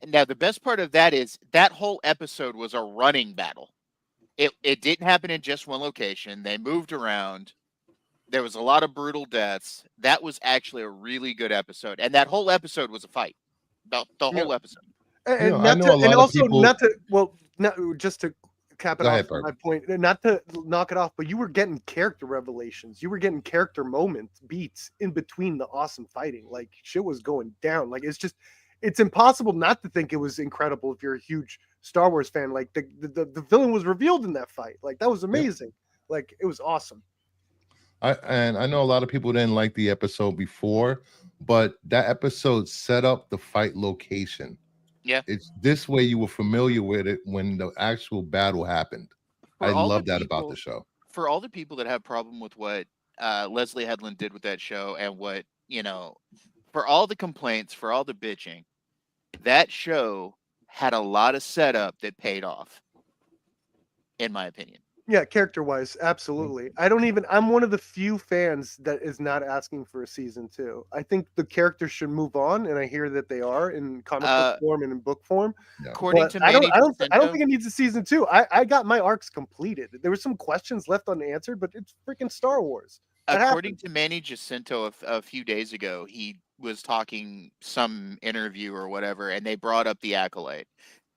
Now, the best part of that is that whole episode was a running battle. It didn't happen in just one location. They moved around. There was a lot of brutal deaths. That was actually a really good episode. And that whole episode was a fight. The whole episode. Just to cap it off my point, not to knock it off, but you were getting character revelations. You were getting character moments, beats in between the awesome fighting. Like shit was going down. Like it's impossible not to think it was incredible if you're a huge Star Wars fan. Like the villain was revealed in that fight. Like that was amazing. Yep. Like it was awesome. I know a lot of people didn't like the episode before, but that episode set up the fight location. Yeah, it's this way you were familiar with it when the actual battle happened. I love that about the show. For all the people that have problem with what Leslie Headland did with that show and what for all the complaints, for all the bitching, that show had a lot of setup that paid off, in my opinion. Yeah, character-wise, absolutely. I'm one of the few fans that is not asking for a season 2. I think the characters should move on, and I hear that they are in comic book form and in book form. According to I don't Manny think it needs a season 2. I got my arcs completed. There were some questions left unanswered, but it's freaking Star Wars. According to Manny Jacinto a few days ago, he was talking some interview or whatever, and they brought up the Acolyte.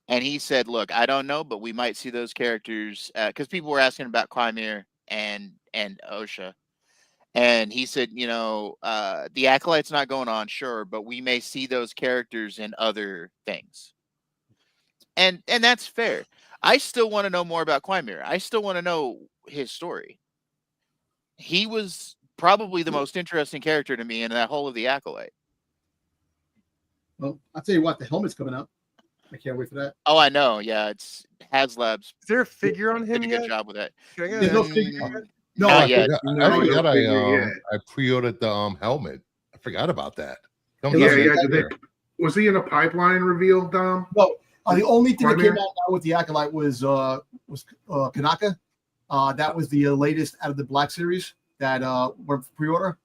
And he said, look, I don't know, but we might see those characters, because people were asking about Quymir and Osha. And he said, the Acolyte's not going on, sure, but we may see those characters in other things. And that's fair. I still want to know more about Quymir. I still want to know his story. He was probably the most interesting character to me in that whole of the Acolyte. Well, I'll tell you what, the helmet's coming up. I can't wait for that. Oh, I know. Yeah, it's HasLab's. Is there a figure on him did a yet? good job with that. There's no figure. No, Not I yet. I pre-ordered the helmet. I forgot about that. Was he in a pipeline reveal, Dom? No, the only thing that came out now with the Acolyte was Kanaka. That was the latest out of the Black Series that were pre-order.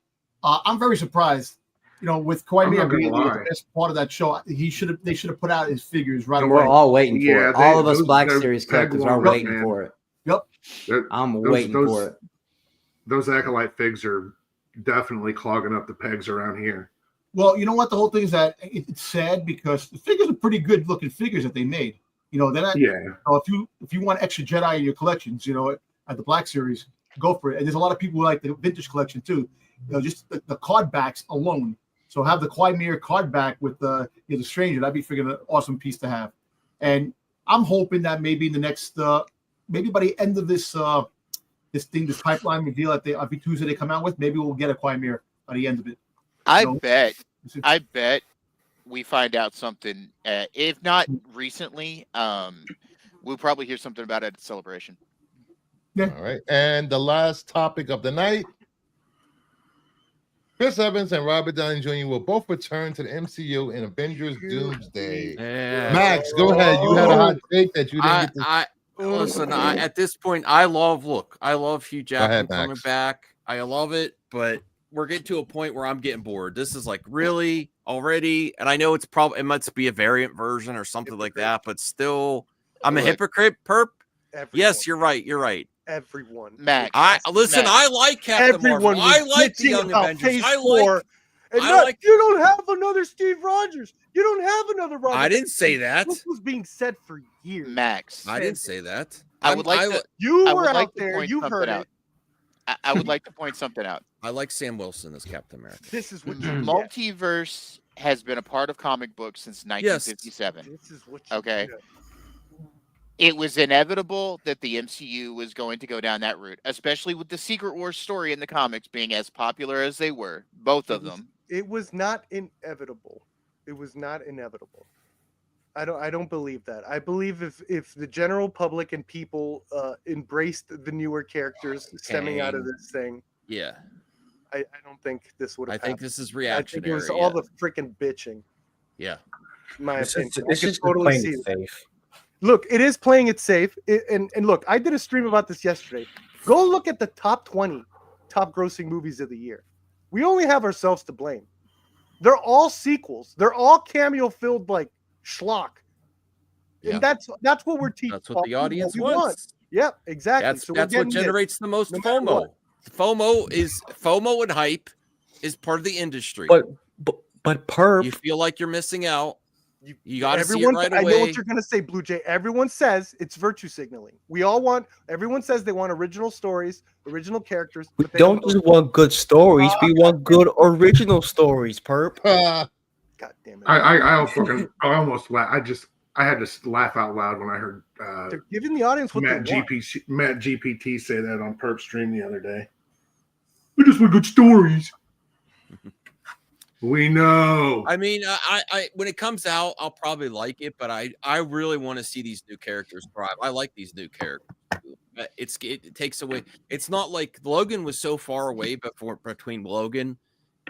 I'm very surprised. With Quymir being the best part of that show, they should have put out his figures right away. We're all waiting for it. All of us Black Series collectors are waiting for it. Yep. I'm waiting for it. Those Acolyte figs are definitely clogging up the pegs around here. Well, you know what? The whole thing is that it's sad because the figures are pretty good looking figures that they made. They're not. Yeah. If you want extra Jedi in your collections, at the Black Series, go for it. And there's a lot of people who like the vintage collection too. Just the card backs alone. So have the Quymir card back with the Stranger. That'd be freaking an awesome piece to have. And I'm hoping that maybe in the next, maybe by the end of this pipeline reveal that every Tuesday they come out with, maybe we'll get a Quymir by the end of it. I bet we find out something. If not recently, we'll probably hear something about it at Celebration. Yeah. All right. And the last topic of the night. Chris Evans and Robert Downey Jr. will both return to the MCU in Avengers Doomsday. Yeah. Max, go ahead. You had a hot take that you didn't get to... Listen, at this point, I love Hugh Jackman coming back. I love it, but we're getting to a point where I'm getting bored. This is like really already, and I know it must be a variant version or something like that, but still, I'm a hypocrite, perp. Everyone. Yes, you're right. Everyone. Max. I like Captain Marvel. I like the Young Avengers. You don't have another Steve Rogers. You don't have another Rogers. I didn't say that. This was being said for years. Max. I didn't say that. I would like to. You were out there. You heard it. I would like to point something out. I like Sam Wilson as Captain America. This is what multiverse has been a part of comic books since 1957. This is what you do. It was inevitable that the MCU was going to go down that route, especially with the Secret Wars story in the comics being as popular as they were, both of them. It was not inevitable. It was not inevitable. I don't believe that. I believe if the general public and people embraced the newer characters stemming out of this thing, I don't think this would have happened. I think this is reactionary. I think it was all the freaking bitching. Yeah. My opinion. This is totally safe. Look, it is playing it safe. And look, I did a stream about this yesterday. Go look at the top 20 top grossing movies of the year. We only have ourselves to blame. They're all sequels. They're all cameo filled like schlock. And that's what we're teaching. That's what the audience wants. Yep, exactly. That's what generates the most FOMO. FOMO and hype is part of the industry. But perp, you feel like you're missing out. You got to see it right away. I know what you're going to say, Blue Jay. Everyone says it's virtue signaling. Everyone says they want original stories, original characters. We don't just want good stories. We want good original stories, perp. God damn it. I almost laughed. I had to laugh out loud when I heard they're giving the audience what Matt they want. GPT say that on Perp stream the other day. We just want good stories. We know. I mean, I when it comes out, I'll probably like it, but I really want to see these new characters thrive. I like these new characters. It takes away. It's not like Logan was so far away between Logan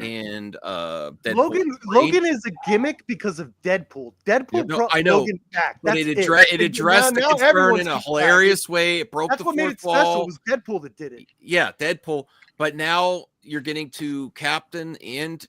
and Deadpool. Logan is a gimmick because of Deadpool. Deadpool brought I know, Logan back. but That's it addressed the concern in a hilarious way. It broke That's the what made fourth it special. wall. Was Deadpool that did it? Yeah, Deadpool. But now you're getting to Captain and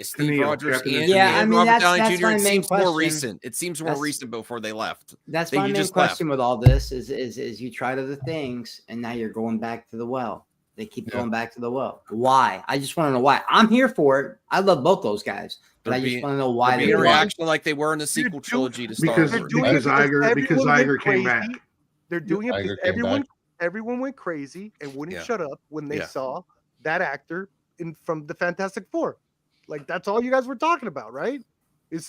Steve Rogers and Robert Downey Jr. It seems more recent. It seems more recent before they left. That's my main question with all this is you tried other things and now you're going back to the well. They keep going back to the well. Why? I just want to know why. I'm here for it. I love both those guys, but I just want to know why they're reaction like they were in the sequel trilogy to Star Wars. Because Iger came back. They're doing it because everyone went crazy and wouldn't shut up when they saw that actor from the Fantastic Four. Like that's all you guys were talking about, right?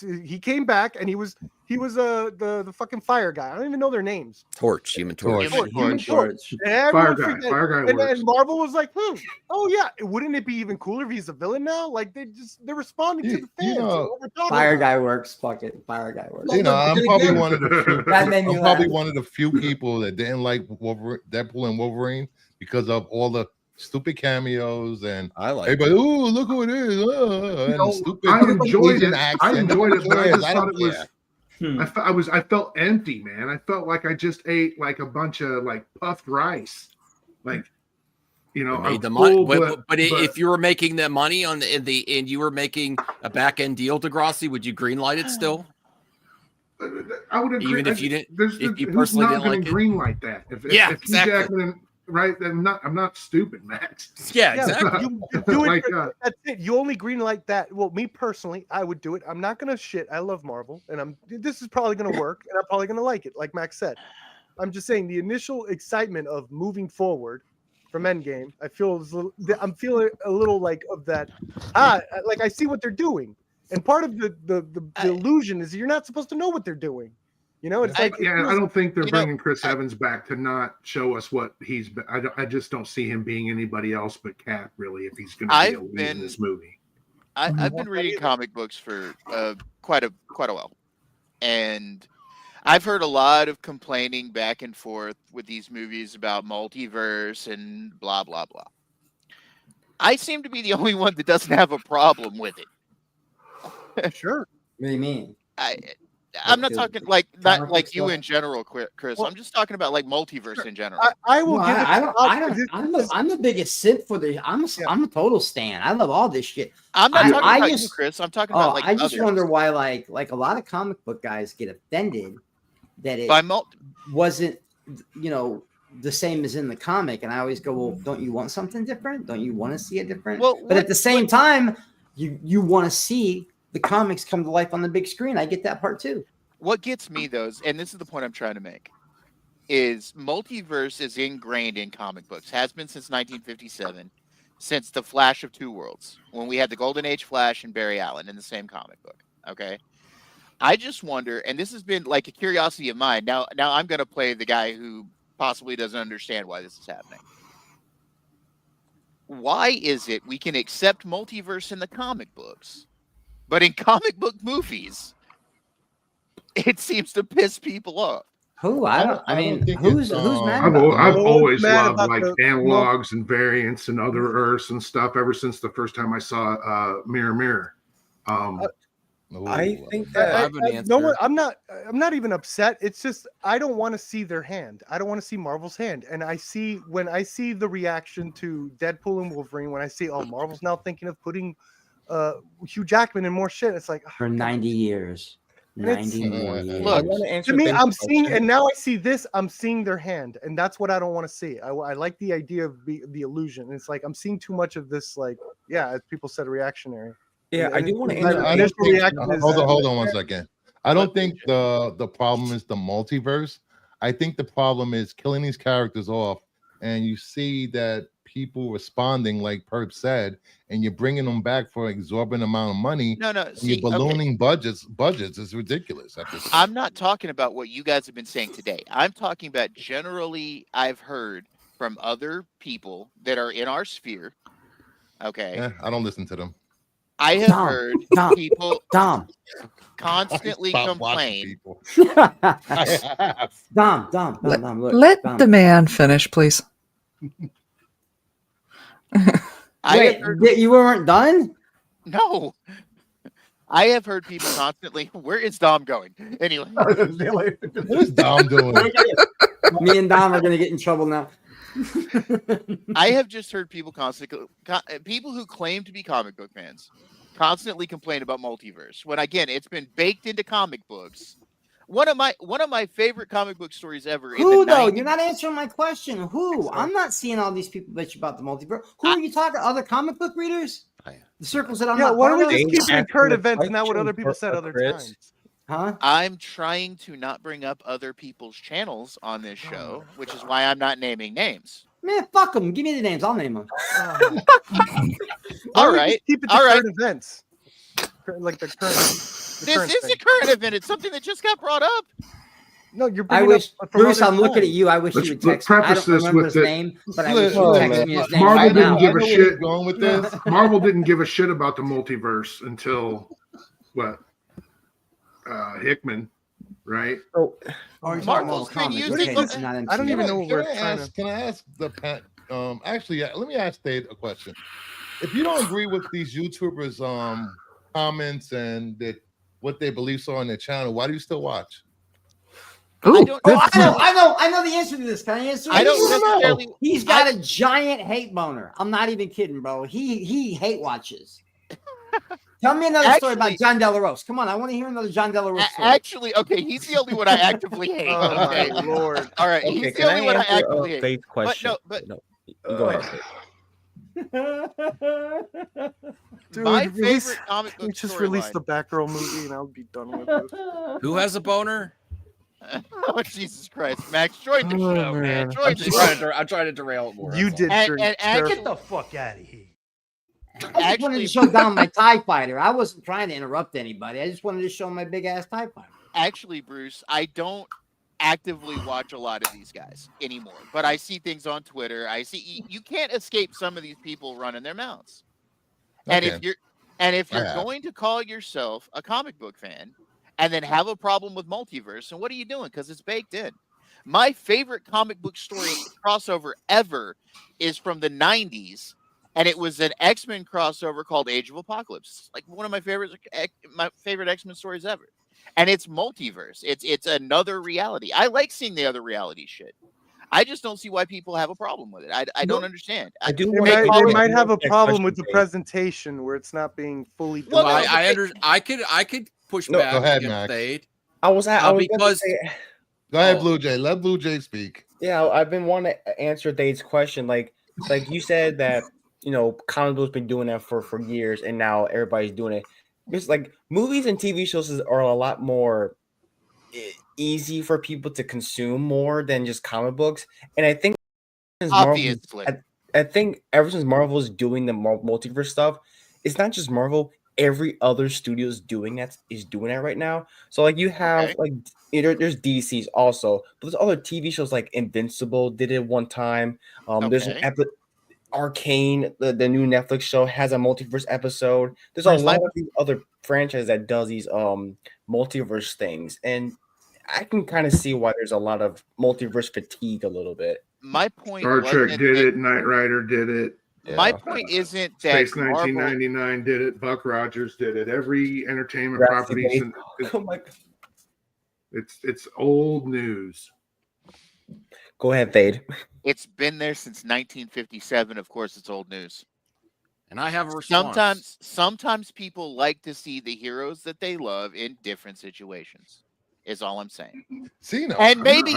He came back and he was the fucking fire guy. I don't even know their names. Human Torch. Fire guy. And Marvel was like, oh yeah, wouldn't it be even cooler if he's a villain now? Like they're responding to the fans. Fire guy works. Fuck it. Fire guy works. I'm probably one of the few people that didn't like Deadpool and Wolverine because of all the stupid cameos and I like everybody. Oh, look who it is! I enjoyed it. I enjoyed it, but I just thought it was. I felt empty, man. I felt like I just ate like a bunch of like puffed rice, like made the money. But if you were making the money on and you were making a back end deal to Grassi, would you greenlight it still? I would agree. Even if you didn't, if you who's personally not didn't like it, greenlight that. If exactly. Jackman, right? I'm not stupid, Max. Yeah, exactly. You do it. That's it. You only green light that. Well, me personally, I would do it. I'm not gonna shit. I love Marvel, and this is probably gonna work, and I'm probably gonna like it, like Max said. I'm just saying the initial excitement of moving forward from Endgame. I'm feeling a little like of that. Like I see what they're doing, and part of the illusion is you're not supposed to know what they're doing. It's like I don't think they're bringing Chris Evans back to not show us what he's been. I just don't see him being anybody else but Cap, really, if he's going to be a lead in this movie. I've been reading comic books for quite a while, and I've heard a lot of complaining back and forth with these movies about multiverse and blah blah blah. I seem to be the only one that doesn't have a problem with it. Sure. What do you mean? I'm not talking not like you in general, Chris. I'm just talking about like multiverse in general. I'm the biggest simp for the. I'm a total stan. I love all this shit. I'm not talking about you, Chris. I'm talking about like. I just wonder why like a lot of comic book guys get offended that it wasn't the same as in the comic, and I always go, well, don't you want something different? Don't you want to see it different? But at the same time, you want to see the comics come to life on the big screen. I get that part too. What gets me though, and this is the point I'm trying to make, is multiverse is ingrained in comic books, has been since 1957, since the Flash of Two Worlds, when we had the Golden Age Flash and Barry Allen in the same comic book. Okay. I just wonder, and this has been like a curiosity of mine. Now I'm going to play the guy who possibly doesn't understand why this is happening. Why is it we can accept multiverse in the comic books, but in comic book movies, it seems to piss people off? Who? I mean, who's mad? I've always loved like analogs and variants and other Earths and stuff ever since the first time I saw Mirror Mirror. I think that I have an answer. I'm not even upset. It's just I don't want to see their hand. I don't want to see Marvel's hand. And when I see the reaction to Deadpool and Wolverine, when I see Marvel's now thinking of putting Hugh Jackman in more shit, it's like for 90 years. 90 more years. Look, to me, I'm seeing, and now I see this. I'm seeing their hand, and that's what I don't want to see. I like the idea of the illusion. It's like I'm seeing too much of this. Like, as people said, reactionary. Yeah, I do want to. Hold on 1 second. I don't think the problem is the multiverse. I think the problem is killing these characters off, and you see that people responding, like Perp said, and you're bringing them back for an exorbitant amount of money. You're ballooning budgets. Budgets is ridiculous. I'm not talking about what you guys have been saying today. I'm talking about generally. I've heard from other people that are in our sphere. Okay, I don't listen to them. I have heard people constantly complain. Dom, look, let the man finish, please. Wait, you weren't done? No. I have heard people constantly. Where is Dom going? Anyway, What is Dom doing? Me and Dom are gonna get in trouble now. I have just heard people constantly, people who claim to be comic book fans, constantly complain about multiverse. When again, it's been baked into comic books. One of my favorite comic book stories ever. Who though? You're not answering my question. Who? I'm not seeing all these people bitch about the multiverse. Who are you talking? Other comic book readers? The circles that I'm not why part don't we of? just keep it in current events, not what other people said other times? Huh? I'm trying to not bring up other people's channels on this show, which is why I'm not naming names. Man, fuck them. Give me the names. I'll name them. All right. Keep it to current events. Like the current. This is a current event. It's something that just got brought up. No, you're. I wish, Bruce. I'm looking at you. I wish you would text me. I don't remember his name, but I wish you would text me his name. Marvel right didn't now. give a shit. Going with this. Marvel didn't give a shit about the multiverse until what? Hickman, right? Oh, Marvel's been using. I don't even know what we're trying to. Can I ask the actually? Let me ask Dave a question. If you don't agree with these YouTubers' comments and what their beliefs are on their channel, why do you still watch? I know the answer to this. Can I answer? I don't necessarily. He's got a giant hate boner. I'm not even kidding, bro. He hate watches. Tell me another story about John De La Rose. Come on, I want to hear another John De La Rose story. Actually, okay, he's the only one I actively hate. Oh Okay, my Lord. All right, Okay, he's the can only one I answer actively hate. Faith's question? But Go ahead. Dude, my favorite comic book just storyline. release the Batgirl movie and I'll be done with it. Who has a boner? Oh, Jesus Christ, Max, join the show, man. man. Join the show. I'm trying to derail it more. You that's all. did. during And actually, Get the fuck out of here. I just wanted to show down my TIE fighter. I wasn't trying to interrupt anybody. I just wanted to show my big ass TIE fighter. actually, Bruce, I don't actively watch a lot of these guys anymore, but I see things on Twitter. I see you can't escape some of these people running their mouths. And if you're going to call yourself a comic book fan and then have a problem with multiverse, and what are you doing? Because it's baked in. My favorite comic book story crossover ever is from the 90s, and it was an X-Men crossover called Age of Apocalypse. Like one of my favorite X-Men stories ever. And it's multiverse. It's another reality. I like seeing the other reality shit. I just don't see why people have a problem with it. I don't understand. They might have a problem with the presentation where it's not being fully. Well, I could push back. Go ahead, against Max. Fade. Go ahead, Blue Jay. Let Blue Jay speak. Yeah, I've been wanting to answer Dave's question. Like you said that comic books been doing that for years, and now everybody's doing it. It's like movies and TV shows are a lot more easy for people to consume more than just comic books. And I think obviously, I think ever since Marvel is doing the multiverse stuff, it's not just Marvel. Every other studio is doing that right now. So like you have there's DC's also, but there's other TV shows like Invincible did it one time. There's an Arcane, the new Netflix show has a multiverse episode. There's a lot of these other franchises that does these multiverse things, and I can kind of see why there's a lot of multiverse fatigue a little bit. My point. Star Trek did it. Knight Rider did it. My point isn't that Space 1999 did it. Buck Rogers did it. Every entertainment property. It's old news. Go ahead, Fade. It's been there since 1957. Of course, it's old news. And I have a response. Sometimes people like to see the heroes that they love in different situations. Is all I'm saying. See, no, and maybe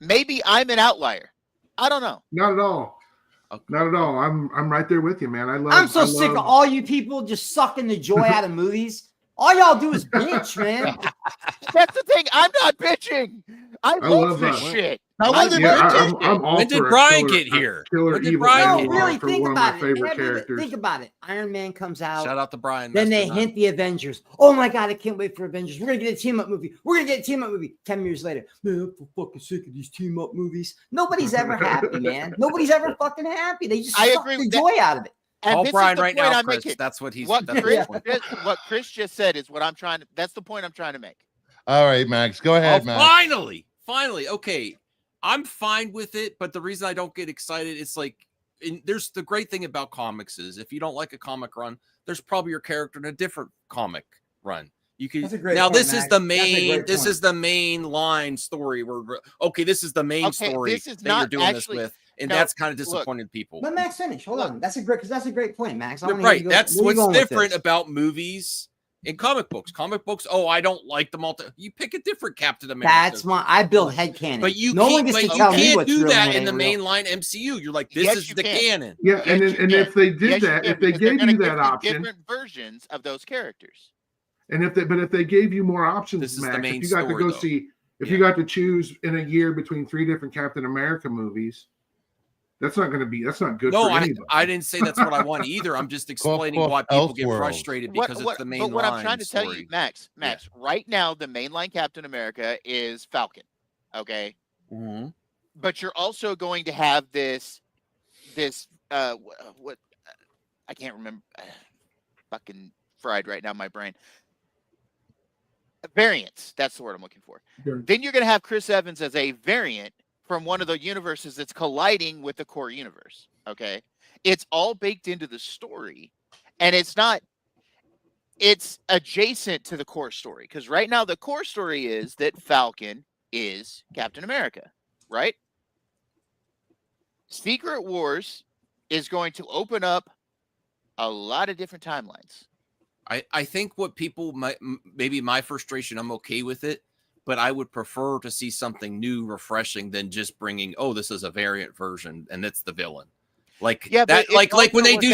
maybe I'm an outlier. I don't know. Not at all. Not at all. I'm right there with you, man. I'm so sick of all you people just sucking the joy out of movies. All y'all do is bitch, man. That's the thing. I'm not bitching. I love this shit. I'm all when did Brian get here? Killer evil really for think one about of my favorite it. characters. Think about it. Iron Man comes out. Shout out to Brian. Then they hint the Avengers. Oh my god, I can't wait for Avengers. We're gonna get a team up movie. 10 years later, man, I'm so fucking sick of these team up movies. Nobody's ever happy, man. Nobody's ever fucking happy. They just suck the joy out of it. And call Brian right now, I'm Chris. making. That's what he's. What Chris just said is what I'm trying to. That's the point I'm trying to make. All right, Max. Go ahead, Max. Finally. Okay. I'm fine with it, but the reason I don't get excited, it's like there's the great thing about comics is if you don't like a comic run, there's probably your character in a different comic run. You can now. This is the main. This is the main line story. Where okay, this is the main story that you're doing this with, and that's kind of disappointed people. But Max, finish. Hold on. That's a great point, Max. Right. That's what's different about movies and comic books. Comic books. Oh, I don't like them all. You pick a different Captain America. That's my. I build headcanon. But you no can't, one gets to tell me what's do real that in the real. mainline MCU. You're like, this is the canon. Yeah, and if they did that, if they gave you that option, different versions of those characters. And if they gave you more options, this is Max, the main if you got story, to go though. see, if you got to choose in a year between 3 different Captain America movies, that's not good. No, for anybody. I didn't say that's what I want either. I'm just explaining why people get frustrated because it's the main line. But what I'm trying to tell you, Max, Yeah. right now the mainline Captain America is Falcon. Okay. Mm-hmm. But you're also going to have this what I can't remember, fucking fried right now my brain. Variants, that's the word I'm looking for. Then you're going to have Chris Evans as a variant from one of the universes that's colliding with the core universe. Okay, it's all baked into the story, and it's adjacent to the core story, because right now the core story is that Falcon is Captain America, right? Secret Wars is going to open up a lot of different timelines. I think what people might, maybe my frustration, I'm okay with it, but I would prefer to see something new, refreshing than just bringing, oh, this is a variant version and it's the villain. Like that, like when they do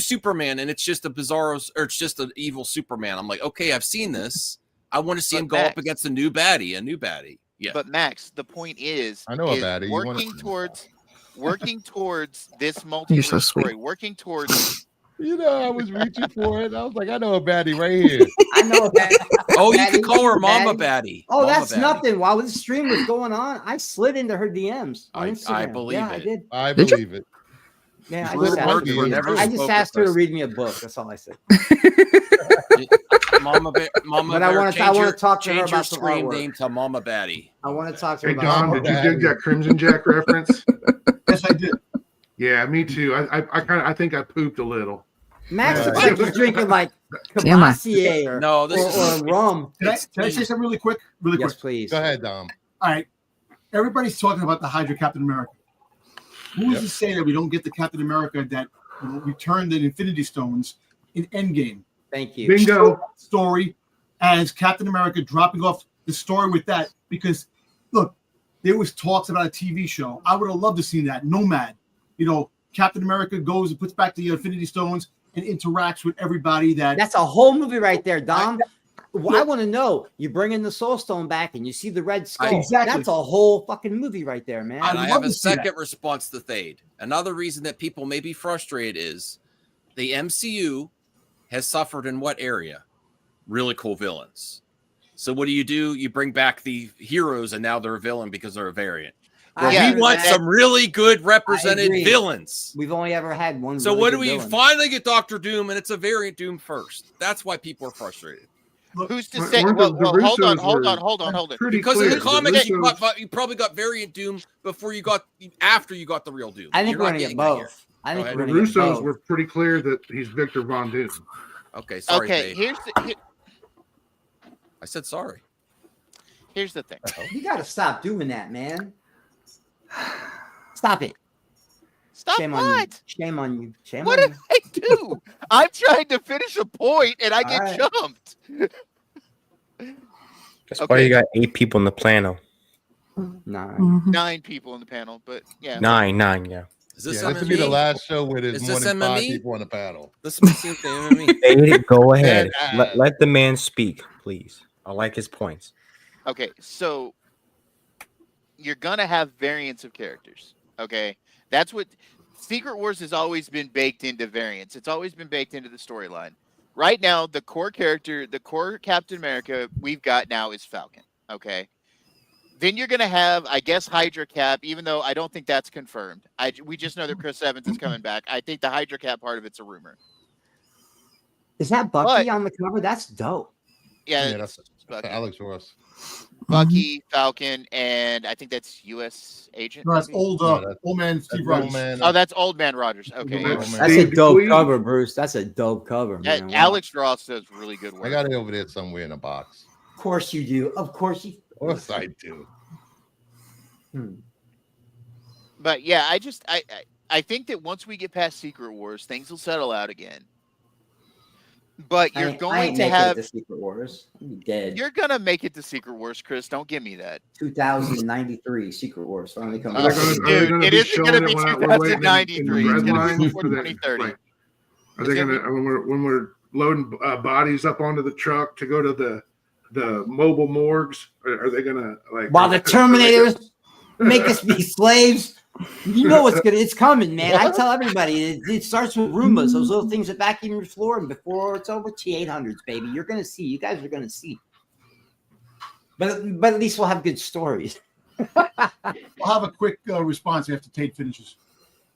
Superman and it's just a Bizarro or it's just an evil Superman. I'm like, okay, I've seen this. I want to see him go up against a new baddie. Yeah. But Max, the point is, I know a baddie. Working towards this multiverse story, working towards. You know, I was reaching for it. I was like, I know a baddie right here. I know a baddie. Oh, you could call her Mama Baddie. Oh, Mama that's Baddie. Nothing. While this stream was going on, I slid into her DMs on Instagram. I believe it. I did. I believe it. Yeah, I just asked her to read me a book. That's all I said. Mama but I want to talk to her about some screen artwork. name to Mama Baddie. I want to talk to her Hey, about Don, some did you artwork. dig that Crimson Jack reference? Yes, I did. Yeah, me too. I think I pooped a little. Max looks like he's drinking like Am I? Cabassier or rum. Can I say something really quick? Yes, please. Go ahead, Dom. All right. Everybody's talking about the Hydra Captain America. Who's to say that we don't get the Captain America that returned the Infinity Stones in Endgame? Thank you. Bingo. Story as Captain America dropping off the story with that, because look, there was talks about a TV show. I would have loved to see that. Nomad. Captain America goes and puts back the Infinity Stones and interacts with everybody. That's a whole movie right there, Dom. I want to know. You bring in the Soul Stone back and you see the Red Skull. Exactly. That's a whole fucking movie right there, man. And I have a second response to Thade. Another reason that people may be frustrated is the MCU has suffered in what area? Really cool villains. So what do? You bring back the heroes and now they're a villain because they're a variant. We want some really good represented villains. We've only ever had one. So really what good do we villain. finally get? Dr. Doom, and it's a variant Doom first. That's why people are frustrated. Who's to say? Well, hold on. Because in the comics, you probably got variant Doom after you got the real Doom. I think we're gonna get both. I think The we're gonna get Russos both. were pretty clear that he's Victor Von Doom. Okay, sorry. Okay, Dave. here's I said sorry. Here's the thing. You got to stop doing that, man. Stop it. Stop Shame what? on you. Shame on you. Shame What on did I do? I'm trying to finish a point and I get jumped. That's why you got 8 people in the panel. you. 9 people in the panel, but yeah. 9, yeah. Is this This would be the last show where there's Is more this than 5 MME? people on the panel. This may seem to MME. Thade, go ahead. Dead Let the man speak, please. I like his points. Okay, so you're gonna have variants of characters. Okay, that's what Secret Wars has always been baked into variants. It's always been baked into the storyline. Right now, the core character, the core Captain America we've got now is Falcon. Okay, then you're gonna have, I guess, Hydra Cap. Even though I don't think that's confirmed. We just know that Chris Evans is coming back. I think the Hydra Cap part of it's a rumor. Is that Bucky on the cover? That's dope. Yeah, that's Alex Ross. Bucky, Falcon, and I think that's U.S. Agent. No, that's maybe? old, old man Steve Rogers. Oh, that's Old Man Rogers. Okay. Man. That's a Steve dope Dupuis. cover, Bruce. That's a dope cover, Yeah, man. Wow. Alex Ross does really good work. I got it over there somewhere in a box. Of course you do. Of course you. Of course I do. But yeah, I think that once we get past Secret Wars, things will settle out again. But you're I going ain't to making have it to Secret Wars. I'm dead. you're gonna make it to Secret Wars, Chris. Don't give me that. 2093 Secret Wars finally coming Are out. they gonna Dude, it be isn't showing gonna it be when we're waiting in 2093. red It's gonna be line before for the- 2030. like, are It's they gonna gonna when we're loading bodies up onto the truck to go to the mobile morgues? Are they gonna like While the Terminators make us be slaves, you know it's coming, man. I tell everybody it starts with Roombas, those little things that vacuum your floor, and before it's over, T800s, baby. You're gonna see. You guys are gonna see. But at least we'll have good stories. I'll have a quick response after Tate finishes.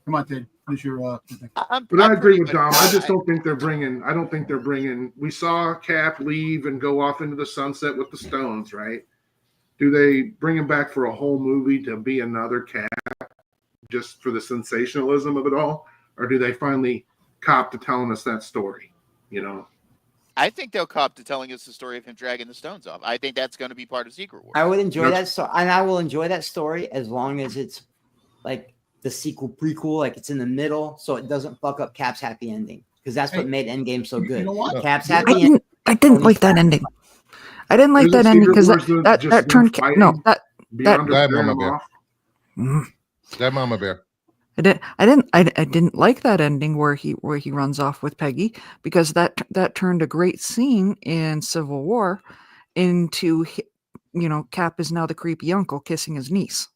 Come on, Tate, finish your thing. But I agree with Dom. I just don't think they're bringing. I don't think they're bringing. We saw Cap leave and go off into the sunset with the Stones, right? Do they bring him back for a whole movie to be another Cap, just for the sensationalism of it all, or do they finally cop to telling us that story? You know, I think they'll cop to telling us the story of him dragging the stones off. I think that's going to be part of Secret Wars. I would enjoy that story, and I will enjoy that story as long as it's like the sequel prequel, like it's in the middle, so it doesn't fuck up Cap's happy ending. Because that's what made Endgame so good. You know what? Cap's happy ending. I didn't like that ending. I didn't like Isn't that ending because Secret Wars that just turned them no fighting that beyond That us tearing Mama them Bear. off? That Mama Bear. I didn't like that ending where he runs off with Peggy, because that turned a great scene in Civil War into, you know, Cap is now the creepy uncle kissing his niece.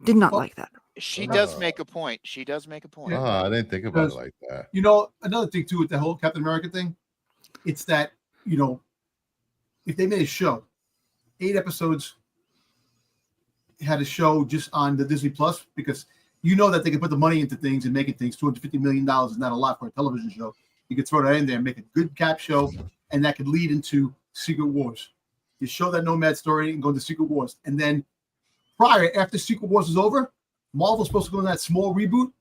Did not like that. She does make a point. She does make a point. I didn't think about it like that. You know, another thing too with the whole Captain America thing, it's that, you know, if they made a show, 8 episodes, had a show just on the Disney Plus, because you know that they can put the money into things and making things. $250 million is not a lot for a television show. You could throw that in there and make a good Cap show, and that could lead into Secret Wars. You show that Nomad story and go into Secret Wars, and then after Secret Wars is over, Marvel's supposed to go in that small reboot.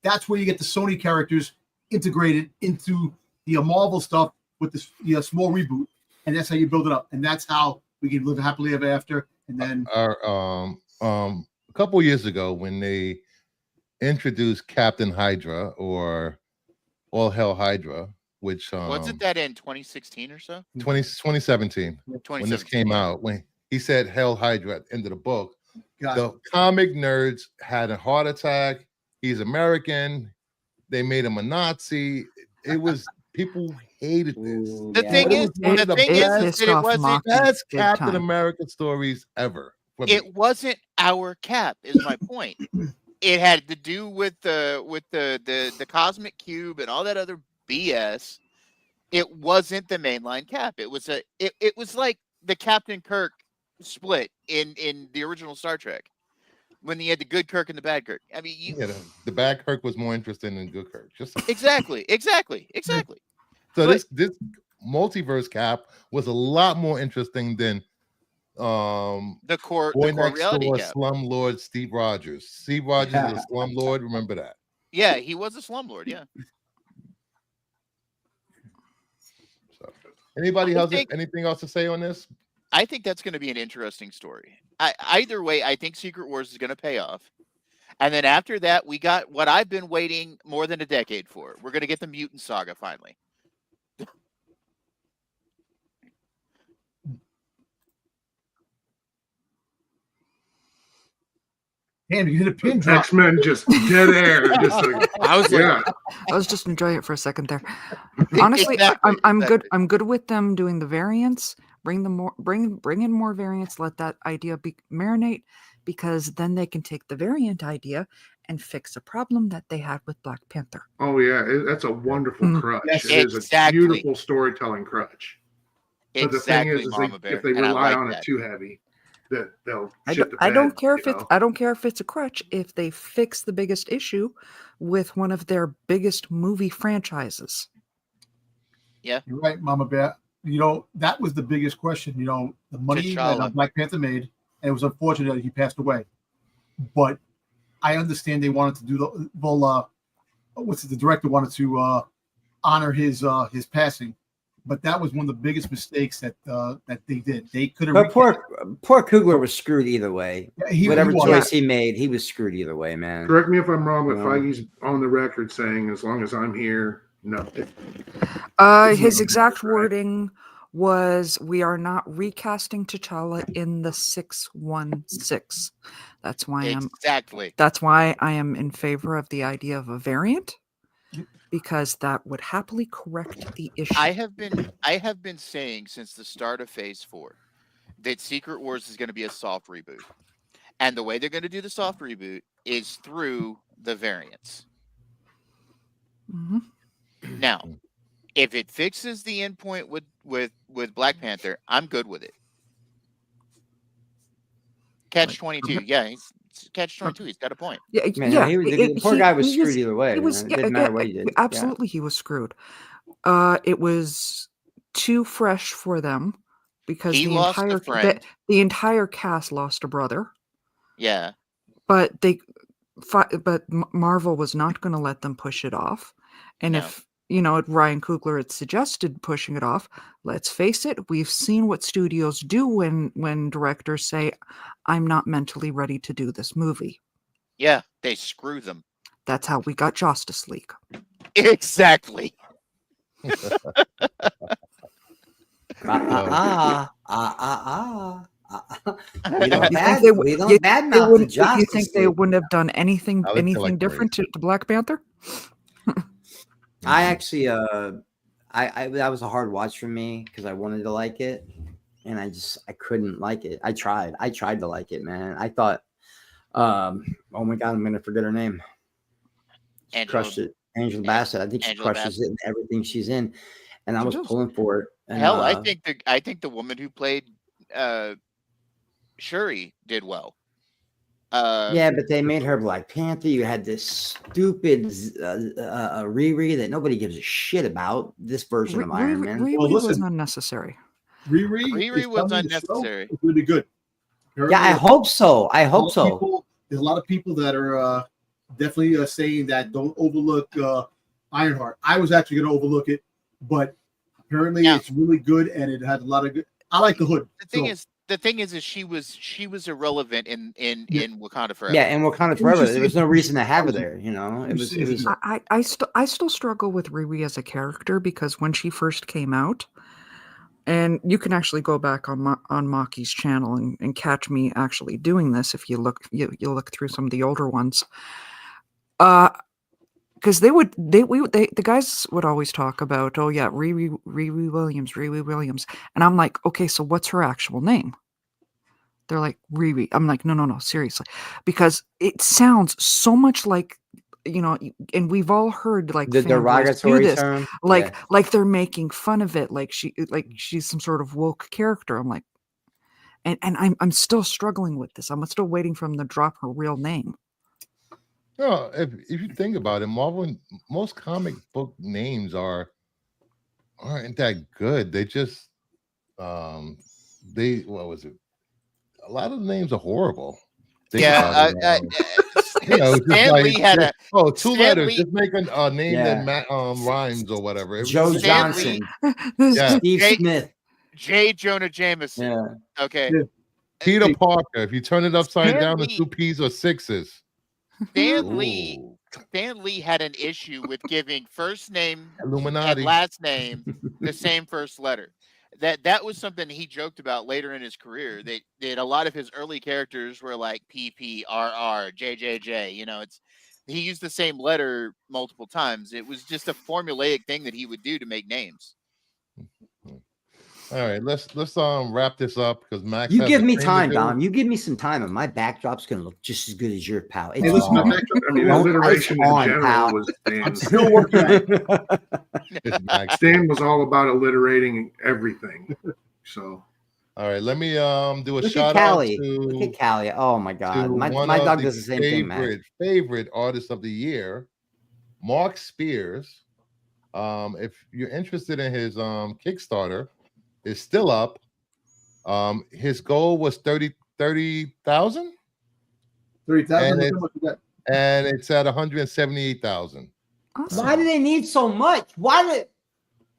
That's where you get the Sony characters integrated into the Marvel stuff with the small reboot, and that's how you build it up, and that's how we can live happily ever after. And then a couple years ago, when they introduced Captain Hydra, or All Hell Hydra, which Wasn't that in 2016 or so? 2017 when this came out, when he said Hell Hydra at the end of the book, the comic nerds had a heart attack. He's American. They made him a Nazi. It was, people hated this. The thing is that it wasn't best Captain America stories ever. It wasn't our Cap, is my point. It had to do with the cosmic cube and all that other BS. It wasn't the mainline Cap. It was it was like the Captain Kirk split in the original Star Trek, when you had the good Kirk and the bad Kirk. I mean, the bad Kirk was more interesting than good Kirk. Exactly. So this multiverse Cap was a lot more interesting than the core reality Cap. Slumlord Steve Rogers. Steve Rogers is a slumlord. Remember that? Yeah, he was a slumlord. Yeah. So, anybody else? Anything else to say on this? I think that's going to be an interesting story. Either way, I think Secret Wars is going to pay off. And then after that, we got what I've been waiting more than a decade for. We're going to get the Mutant Saga finally. Damn, you hit a pin drop. X-Men just dead air. Just like, I was just enjoying it for a second there. Honestly, Exactly, I'm good. I'm good with them doing the variants. Bring in more variants. Let that idea marinate, because then they can take the variant idea and fix a problem that they had with Black Panther. oh yeah, that's a wonderful crutch. Yes, it is exactly. a beautiful storytelling crutch. But the thing is if they rely on it too heavy, that they'll shit the bed. I don't care if it's a crutch. If they fix the biggest issue with one of their biggest movie franchises. Yeah, you're right, Mama Bear. that was the biggest question. The money T'Challa. that Black Panther made, and it was unfortunate that he passed away. But I understand they wanted to do the director wanted to honor his passing, but that was one of the biggest mistakes that they did. They could have. But poor Coogler was screwed either way. Whatever choice he made, he was screwed either way, man. Correct me if I'm wrong, but Feige's on the record saying, as long as I'm here, no. His exact wording was, "We are not recasting T'Challa in the 616." That's why That's why I am in favor of the idea of a variant, because that would happily correct the issue. I have been saying since the start of Phase 4 that Secret Wars is going to be a soft reboot, and the way they're going to do the soft reboot is through the variants. Mm-hmm. Now, if it fixes the endpoint with Black Panther, I'm good with it. Catch-22, yeah, Catch-22. He's got a point. Yeah, Man, the poor guy was screwed either way. It didn't matter what he did. Absolutely, he was screwed. It was too fresh for them because the entire cast lost a brother. Yeah, but Marvel was not going to let them push it off, and if Ryan Coogler had suggested pushing it off. Let's face it, we've seen what studios do when directors say, "I'm not mentally ready to do this movie." Yeah, they screw them. That's how we got Justice League. Exactly. We don't badmouth the Justice You think they League. wouldn't have done anything different to Black Panther? I actually, that was a hard watch for me because I wanted to like it, and I couldn't like it. I tried to like it, man. I thought, oh my god, I'm gonna forget her name. She crushed it, Angela Bassett. I think she crushes it in everything she's in, and I was pulling for it. And, hell, I think the woman who played Shuri did well. Yeah, but they made her Black Panther. You had this stupid Riri that nobody gives a shit about. This version of Iron Man. Riri was unnecessary. Riri was unnecessary. It's really good. Yeah, I hope so. There's a lot of people that are definitely saying that don't overlook Ironheart. I was actually going to overlook it, but apparently it's really good, and it has a lot of good. I like the hood. The thing is she was irrelevant in Wakanda Forever. Yeah, in Wakanda Forever, there was no reason to have her there. It was. I still struggle with Riri as a character because when she first came out, and you can actually go back on Maki's channel and catch me actually doing this if you'll look through some of the older ones. Because the guys would always talk about, oh yeah, Riri Williams, and I'm like, okay, so what's her actual name? They're like, Riri. I'm like, no, seriously, because it sounds so much like, and we've all heard like the derogatory do this, term, like they're making fun of it, like she's some sort of woke character. I'm like, and I'm still struggling with this. I'm still waiting for them to drop her real name. No, if you think about it, Marvel, most comic book names aren't that good. They just what was it? A lot of the names are horrible. Stan Lee had two letters. Just make a name that rhymes or whatever. Joe Johnson, Steve Smith, J. Jonah Jameson. Yeah. Okay. Peter Parker. If you turn it upside down, the 2 P's are 6s. Stan Lee had an issue with giving first name Illuminati and last name the same first letter. That was something he joked about later in his career. That a lot of his early characters were like PP, RR, JJJ. He used the same letter multiple times. It was just a formulaic thing that he would do to make names. All right, let's wrap this up because Max. You give me time, Dom. You give me some time, and my backdrop's gonna look just as good as your pal. Hey, listen, my backdrop, alliteration in general was Stan. I'm still working on it. Stan was all about alliterating everything. So, all right, let me do a look shout at out Callie. to. Look at Callie. Oh my god, my dog does the same thing, man. Favorite artist of the year, Mark Spears. If you're interested in his Kickstarter, is still up. His goal was 30,000. 30,000. And it's at 178,000. Awesome. Why do they need so much? Why did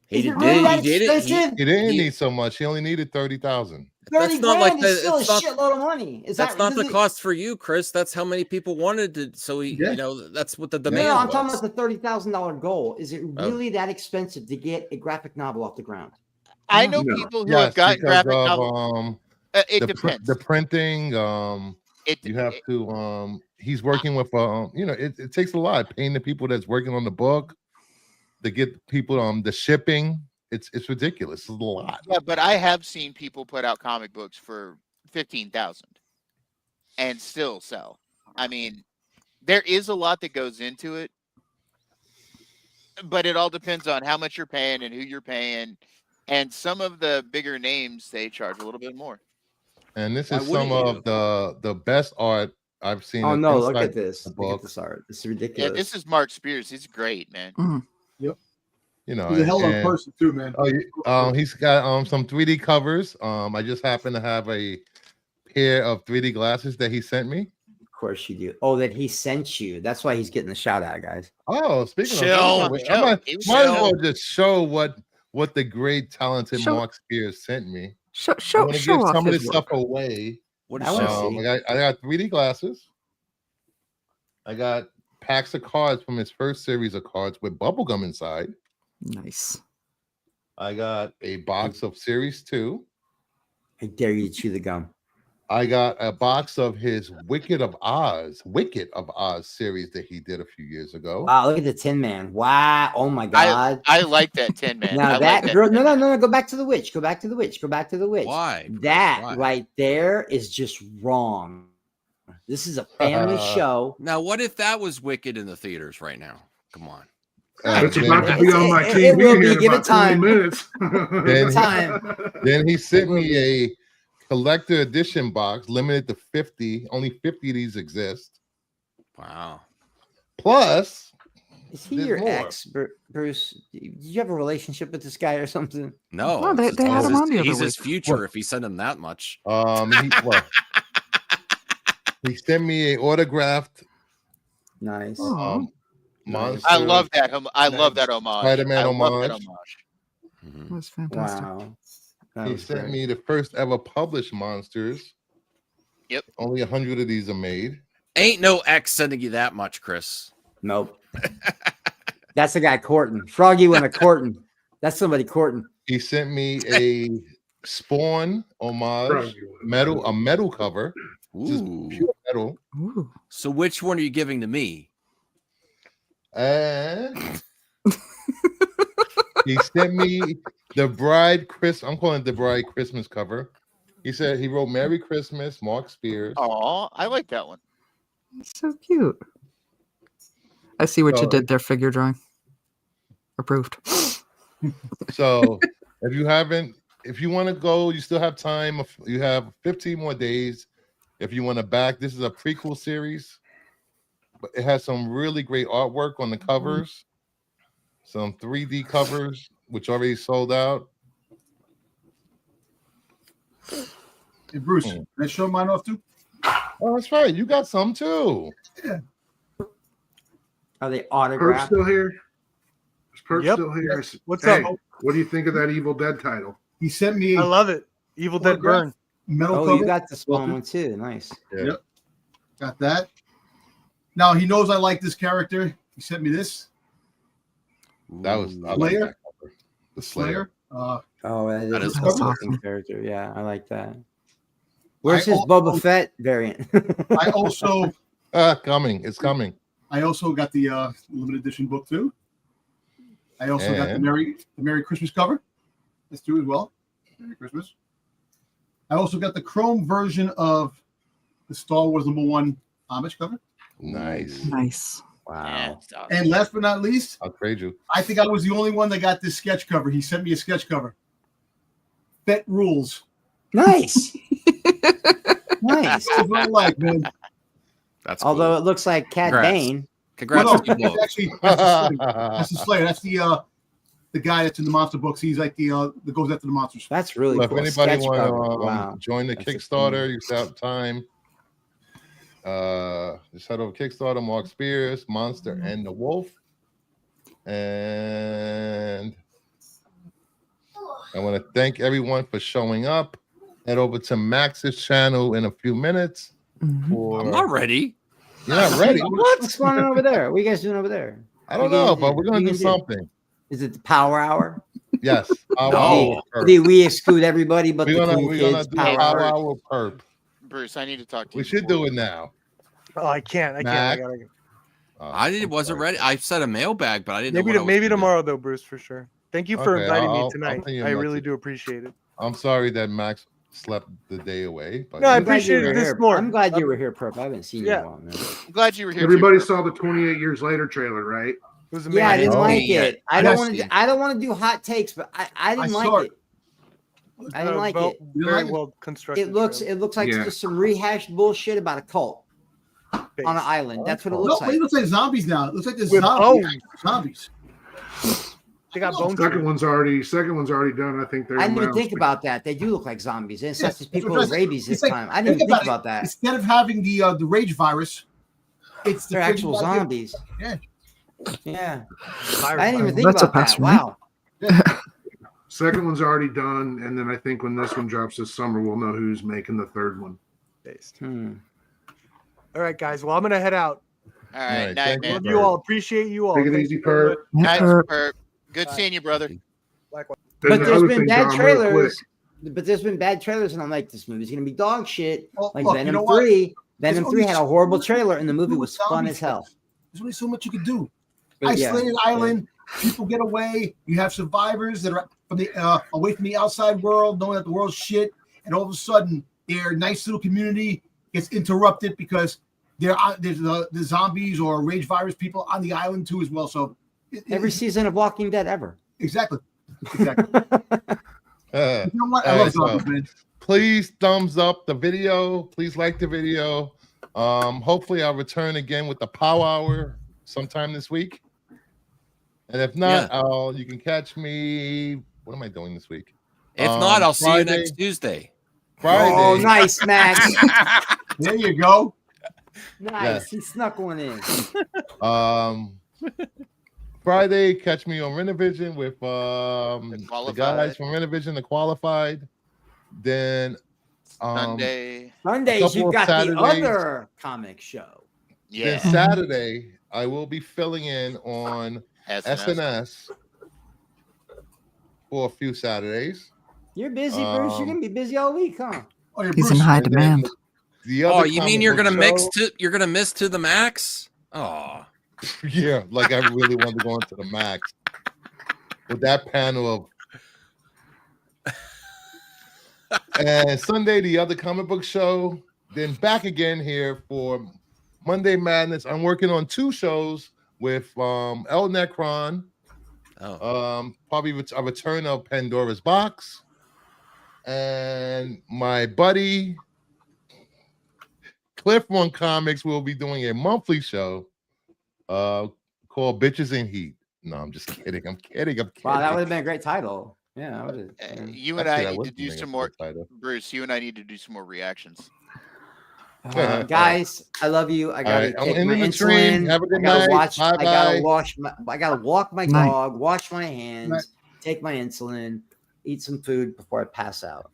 He is it did- really he that did it. expensive? He didn't need so much. He only needed 30,000. 30 That's not like grand is the- still a it's not- shitload of money. Is That's that not the does it- cost for you, Chris. That's how many people wanted to. So he, Yeah. you know, that's what the No, demand no, I'm was. talking about the $30,000 goal. Is it Oh. really that expensive to get a graphic novel off the ground? I know No. people who have gotten because graphic of novel. It depends. the printing. You have it- to. He's working with. It takes a lot. Paying the people that's working on the book, to get people the shipping. It's ridiculous. It's a lot. Yeah, but I have seen people put out comic books for 15,000 and still sell. I mean, there is a lot that goes into it, but it all depends on how much you're paying and who you're paying. And some of the bigger names, they charge a little bit more. And this Why is some wouldn't of the best art I've seen. Oh in- no, look inside at this. the Look at book. this art. This is Yeah, ridiculous. this is Mark Spears. He's great, man. You know, He's a hell of a and- person too, man. He's got some 3D covers. I just happen to have a pair of 3D glasses that he sent me. Of course you do. Oh, that he sent you. That's why he's getting the shout out, guys. Oh, speaking Chill, of, chill. might He was as chill. well just show what the great talented Show- Mark Spears sent me. Show I'm show gonna show give off some of his this work. stuff away. What I is wanna that? see. I got 3D glasses. I got packs of cards from his first series of cards with bubblegum inside. Nice. I got a box of series 2. I dare you to chew the gum. I got a box of his Wicked of Oz series that he did a few years ago. Wow, look at the Tin Man. Wow. Oh my god. I like that 10 man. I Now like that that girl, 10 no, man. go back to the witch. Go back to the witch. Go back to the witch. Why? Chris? That Why? right there is just wrong. This is a family show. Now, what if that was Wicked in the theaters right now? Come on. It's then, about to be on my it TV will be. here in Give it about 20 time. minutes. Then- Time. then he sent me a collector edition box, limited to 50. Only 50 of these exist. Wow. Plus, Is he There's your more. ex, Bruce? Did you have a relationship with this guy or something? No, No, they- it's- they he's had him his- on the other He's his week. future if he sent him that much. he sent me a autographed Nice. Oh. monster. I love that. I love that homage. Spider-Man I love that homage. homage. Mhm. That's fantastic. Wow. That He was sent great. me the first ever published monsters. Yep. Only 100 of these are made. Ain't no ex sending you that much, Chris. Nope. That's the guy courting. Froggy went a courting. That's somebody courting. He sent me a Spawn homage metal cover. Just Ooh. pure metal. Ooh. So which one are you giving to me? And he sent me the Bride I'm calling it the Bride Christmas cover. He said he wrote Merry Christmas, Mark Spears. Oh, I like that one. So cute. I see what So- you did there, figure drawing. Approved. So if you want to go, you still have time. You have 15 more days. If you want to back, this is a prequel series, but it has some really great artwork on the covers, some 3D covers, which already sold out. Hey, Bruce, can I show mine off too? Oh, that's right. You got some too. Are they Perk's autographed? still here? Is Perk Yep. still here? What's Hey, up? what do you think of that Evil Dead title? He sent me I a love it. Evil Dead autograph Burn. metal Oh, cover. you got the Spawn one too. Nice. Yeah. Yep. Got that. Now he knows I like this character. He sent me this That was I like Slayer? that cover. The Slayer. Slayer. Oh, That is an awesome. awesome character. Yeah, I like that. Where's his al- Boba Fett variant? I also Coming. It's coming. I also got the limited edition book too. I also got the And? Merry Christmas cover. That's too as well. Merry Christmas. I also got the chrome version of the Star Wars #1 homage cover. Nice. Nice. Yeah, Wow. it's awesome. And last but not least, I'll trade you. I think I was the only one that got this sketch cover. He sent me a sketch cover. Fett rules. Nice. Nice. That's what I like, man. That's Although cool. it looks like Cat Congrats. Bane. Congrats No, to you that's both. actually that's the Slayer. That's the the guy that's in the monster books. He's like the goes after the monsters. That's really Well, cool. if anybody Sketch cover. want to Wow. join the That's Kickstarter, you have time. Just head over Kickstarter, Mark Spears, Monster and the Wolf. And I want to thank everyone for showing up. Head over to Max's channel in a few minutes. For... I'm not ready. You're not ready? What's going on over there? What are you guys doing over there? I don't know, but we're going to do something. Is it the Power Hour? Yes. We exclude everybody but we're the cool gonna kids. do Power Hour perp. Bruce, I need to talk to you. We should do it now. Oh, I can't. I wasn't ready. I said a mailbag, but I didn't know. Maybe tomorrow though, Bruce, for sure. Thank you for inviting me tonight. I really do appreciate it. I'm sorry that Max slept the day away. But no, I appreciate this more. I'm glad you were here, Perp. I haven't seen you in a while, man. I'm glad you were here. Everybody saw the 28 Years Later trailer, right? It was yeah, I didn't like Oh, it. I don't want to do hot takes, but I didn't like it. I didn't like it. Very well constructed. It looks like just some rehashed bullshit about a cult on an island. That's what it looks like. It looks like zombies now. It looks like there's zombies. They got bones. Second one's already done. I think they're. I didn't even think about that. They do look like zombies. And such as people with rabies this time. I didn't even think about that. Instead of having the rage virus, it's they're actual zombies. Yeah. Yeah. I didn't even think about that. Wow. Second one's already done, and then I think when this one drops this summer, we'll know who's making the third one. All right, guys. Well, I'm gonna head out. All right, night, man. Love you all. Appreciate you all. Take it easy, Perp. Night, Perp. Good seeing you, brother. Likewise. But there's been bad trailers. But there's been bad trailers, and I'm like, this movie's gonna be dog shit. Like Venom 3. Venom 3 had a horrible trailer, and the movie was fun as hell. There's only so much you can do. Isolated island, people get away. You have survivors that are from the away from the outside world, knowing that the world's shit, and all of a sudden their nice little community gets interrupted because there's the zombies or rage virus people on the island too as well. So every season of Walking Dead ever. Exactly. You know what? I love zombies, man. Please thumbs up the video. Please like the video. Hopefully I'll return again with the Power Hour sometime this week. And if not, you can catch me. What am I doing this week? If not, I'll see you next Tuesday. Friday. Oh, nice, Max. There you go. Nice. Yes. He snuck one in. Friday, catch me on Renovision with the guys from Renovision, the Qualified. Then Sundays you've got the other comic show. Yeah. Then Saturday, I will be filling in on SNS for a few Saturdays. You're busy, Bruce. You're gonna be busy all week, huh? He's in high demand. Oh, you mean you're gonna miss to the max? Oh, yeah. Like I really wanted to go into the max with that panel of. And Sunday, the other comic book show. Then back again here for Monday Madness. I'm working on 2 shows with El Necron. Probably a return of Pandora's Box. And my buddy Cliff on Comics will be doing a monthly show called Bitches in Heat. No, I'm just kidding. I'm kidding. Wow, that would have been a great title. Yeah, you and I need to do some more. Bruce, you and I need to do some more reactions. Guys, I love you. I gotta take my insulin. Have a good night. I gotta walk my dog, wash my hands, take my insulin, eat some food before I pass out.